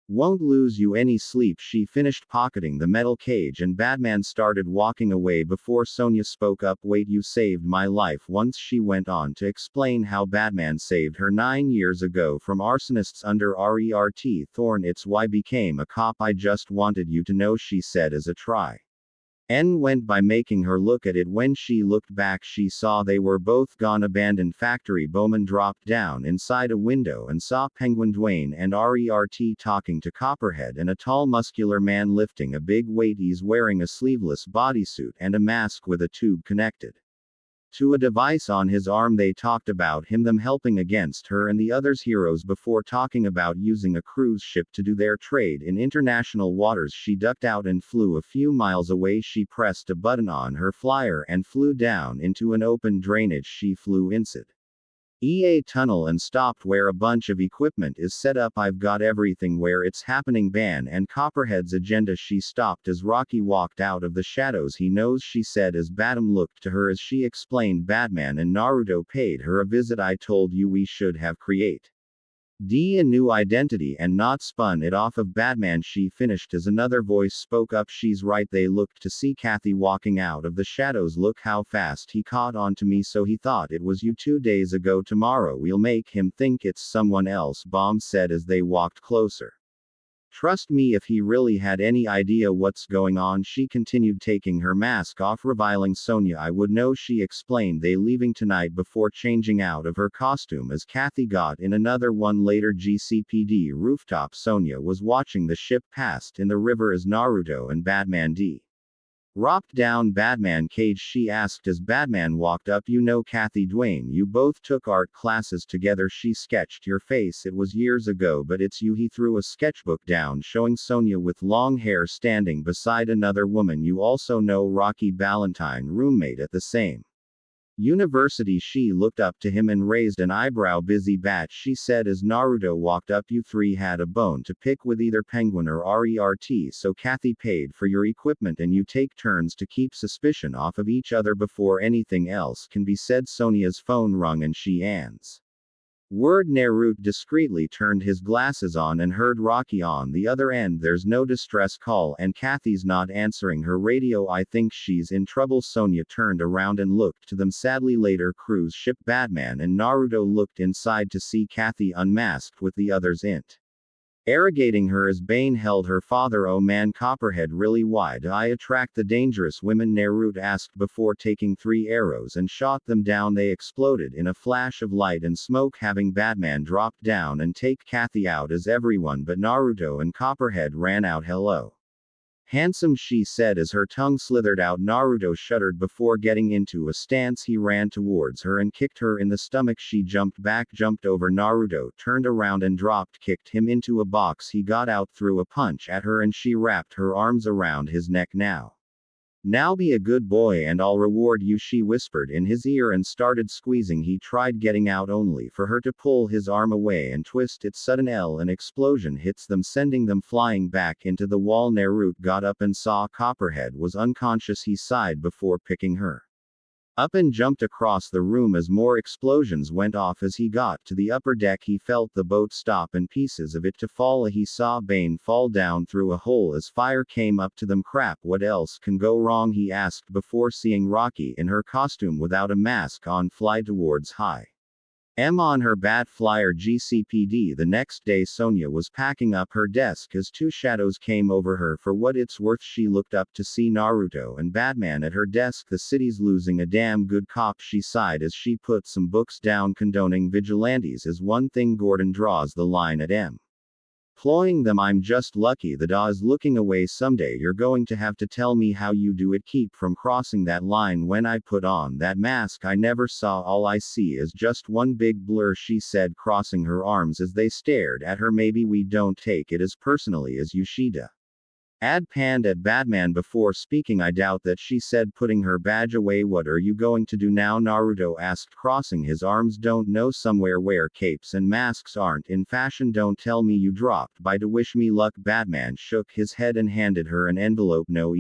won't lose you any sleep she finished pocketing the metal cage and Batman started walking away before Sonya spoke up wait you saved my life once she went on to explain how Batman saved her 9 years ago from arsonists under RERT Thorn it's why became a cop I just wanted you to know she said as a try N went by making her look at it. When she looked back, she saw they were both gone. Abandoned factory. Bowman dropped down inside a window and saw Penguin Dwayne and RERT talking to Copperhead and a tall muscular man lifting a big weight. He's wearing a sleeveless bodysuit and a mask with a tube connected to a device on his arm. They talked about them helping against her and the others heroes before talking about using a cruise ship to do their trade in international waters. She ducked out and flew a few miles away. She pressed a button on her flyer and flew down into an open drainage. She flew inside a tunnel and stopped where a bunch of equipment is set up. I've got everything where it's happening. Ban and Copperhead's agenda. She stopped as Rocky walked out of the shadows. He knows, she said as Batman looked to her as she explained. Batman and Naruto paid her a visit. I told you we should have create a new identity and not spun it off of Batman, she finished as another voice spoke up. She's right. They looked to see Kathy walking out of the shadows. Look how fast he caught on to me. So he thought it was you 2 days ago. Tomorrow we'll make him think it's someone else, Bomb said as they walked closer. Trust me, if he really had any idea what's going on, she continued, taking her mask off. Reviling Sonia, I would know, she explained. They leaving tonight before changing out of her costume as Kathy got in another one later. GCPD rooftop. Sonia was watching the ship past in the river as Naruto and Batman dropped down Batman cage. She asked as Batman walked up, you know Kathy Dwayne, you both took art classes together. She sketched your face. It was years ago, but it's you. He threw a sketchbook down showing Sonia with long hair standing beside another woman you also know, Rocky Ballantyne, roommate at the same university. She looked up to him and raised an eyebrow. Busy bat, she said as Naruto walked up. You three had a bone to pick with either Penguin or RERT, so Kathy paid for your equipment and you take turns to keep suspicion off of each other before anything else can be said. Sonia's phone rung and she answered. Naruto discreetly turned his glasses on and heard Rocky on the other end. There's no distress call and Kathy's not answering her radio. I think she's in trouble. Sonia turned around and looked to them sadly. Later, cruise ship. Batman and Naruto looked inside to see Kathy unmasked with the others interrogating her as Bane held her father. Oh man, Copperhead, really, why do I attract the dangerous women? Naruto asked before taking 3 arrows and shot them down. They exploded in a flash of light and smoke, having Batman drop down and take Kathy out as everyone but Naruto and Copperhead ran out. Hello, handsome, she said as her tongue slithered out. Naruto shuddered before getting into a stance. He ran towards her and kicked her in the stomach. She jumped back, jumped over Naruto, turned around and dropped, kicked him into a box. He got out, threw a punch at her and she wrapped her arms around his neck. Now be a good boy and I'll reward you, she whispered in his ear and started squeezing. He tried getting out only for her to pull his arm away and twist it. Sudden an explosion hits them, sending them flying back into the wall. Naruto got up and saw Copperhead was unconscious. He sighed before picking her up and jumped across the room as more explosions went off. As he got to the upper deck, he felt the boat stop and pieces of it to fall. He saw Bane fall down through a hole as fire came up to them. Crap, what else can go wrong? He asked before seeing Rocky in her costume without a mask on fly towards on her bat flyer. GCPD. The next day, Sonia was packing up her desk as 2 shadows came over her. For what it's worth, she looked up to see Naruto and Batman at her desk. The city's losing a damn good cop, she sighed as she put some books down. Condoning vigilantes is one thing, Gordon draws the line at employing them. I'm just lucky the DA is looking away. Someday you're going to have to tell me how you do it. Keep from crossing that line. When I put on that mask I never saw. All I see is just one big blur, she said, crossing her arms as they stared at her. Maybe we don't take it as personally as you, Shida panned at Batman before speaking. I doubt that, she said, putting her badge away. What are you going to do now? Naruto asked, crossing his arms. Don't know, somewhere where capes and masks aren't in fashion. Don't tell me you dropped by to wish me luck. Batman shook his head and handed her an envelope. No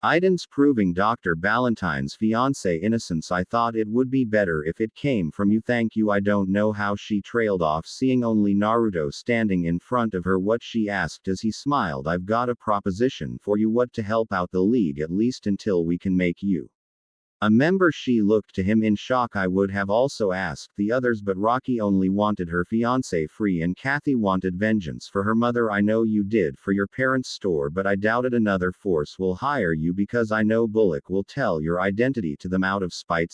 evidence proving Dr. Ballantyne's fiancé innocence. I thought it would be better if it came from you. Thank you. I don't know how, she trailed off, seeing only Naruto standing in front of her. What, she asked as he smiled. I've got a proposition for you. What? To help out the League, at least until we can make you A member she looked to him in shock. I would have also asked the others, but Rocky only wanted her fiancé free and Kathy wanted vengeance for her mother. I know you did for your parents' store, but I doubted another force will hire you because I know Bullock will tell your identity to them out of spite.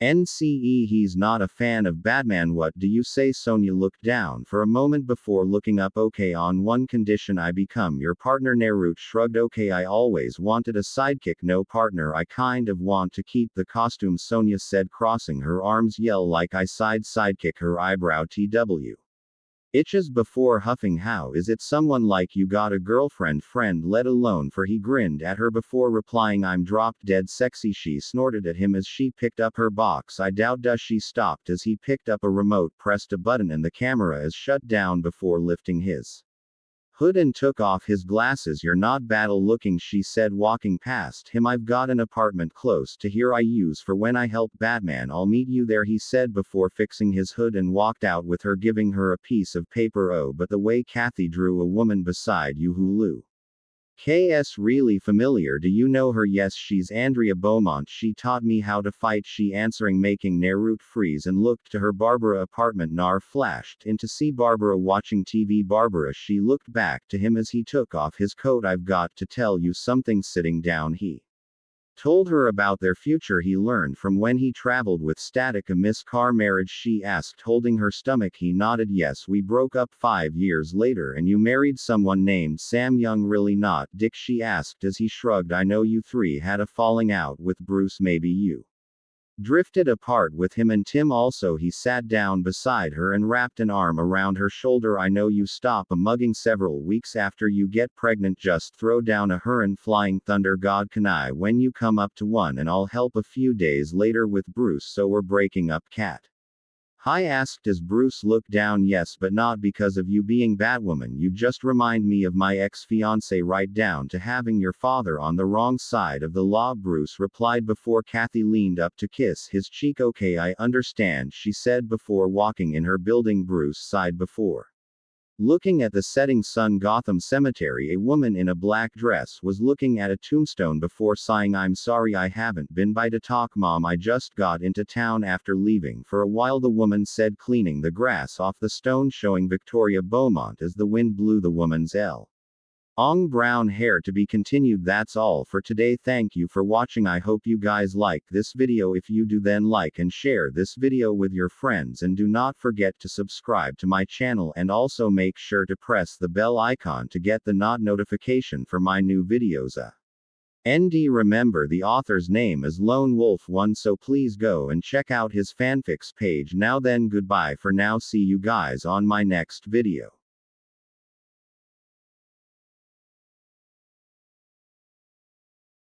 NCE he's not a fan of Batman. What do you say? Sonya looked down for a moment before looking up. Okay, on one condition, I become your partner. Naruto shrugged. Okay, I always wanted a sidekick, no partner. I kind of want to keep the costume, Sonya said, crossing her arms. Yell like I sidekick. Her eyebrow TW itches before huffing. How is it someone like you got a girlfriend friend let alone for? He grinned at her before replying, I'm drop dead sexy. She snorted at him as she picked up her box. I doubt does. She stopped as he picked up a remote, pressed a button, and the camera is shut down before lifting his hood and took off his glasses. You're not battle looking, she said, walking past him. I've got an apartment close to here I use for when I help Batman. I'll meet you there, he said before fixing his hood and walked out with her, giving her a piece of paper. Oh, but the way Kathy drew a woman beside you who KS really familiar. Do you know her? Yes, she's Andrea Beaumont. She taught me how to fight, she answering, making Naruto freeze and looked to her. Barbara apartment. Nar flashed in to see Barbara watching TV. Barbara, she looked back to him as he took off his coat. I've got to tell you something. Sitting down, he told her about their future he learned from when he traveled with Static. A Miss Carr marriage, she asked, holding her stomach. He nodded. Yes, we broke up 5 years later and you married someone named Sam Young. Really not, Dick, she asked as he shrugged. I know you three had a falling out with Bruce. Maybe you drifted apart with him and Tim also. He sat down beside her and wrapped an arm around her shoulder. I know you stop a mugging several weeks after you get pregnant. Just throw down a Huron flying thunder god can I when you come up to one and I'll help. A few days later with Bruce, so we're breaking up. Cat Hi asked as Bruce looked down. Yes, but not because of you being Batwoman. You just remind me of my ex-fiancé, right down to having your father on the wrong side of the law, Bruce replied before Kathy leaned up to kiss his cheek. Okay, I understand, she said before walking in her building. Bruce sighed before looking at the setting sun. Gotham Cemetery. A woman in a black dress was looking at a tombstone before sighing. I'm sorry I haven't been by to talk, Mom. I just got into town after leaving for a while, the woman said, cleaning the grass off the stone, showing Victoria Beaumont as the wind blew the woman's long brown hair. To be continued. That's all for today. Thank you for watching. I hope you guys like this video. If you do, then like and share this video with your friends, and do not forget to subscribe to my channel, and also make sure to press the bell icon to get the notification for my new videos. ND remember, the author's name is Lone Wolf 1, so please go and check out his fanfics page. Now then, goodbye for now. See you guys on my next video.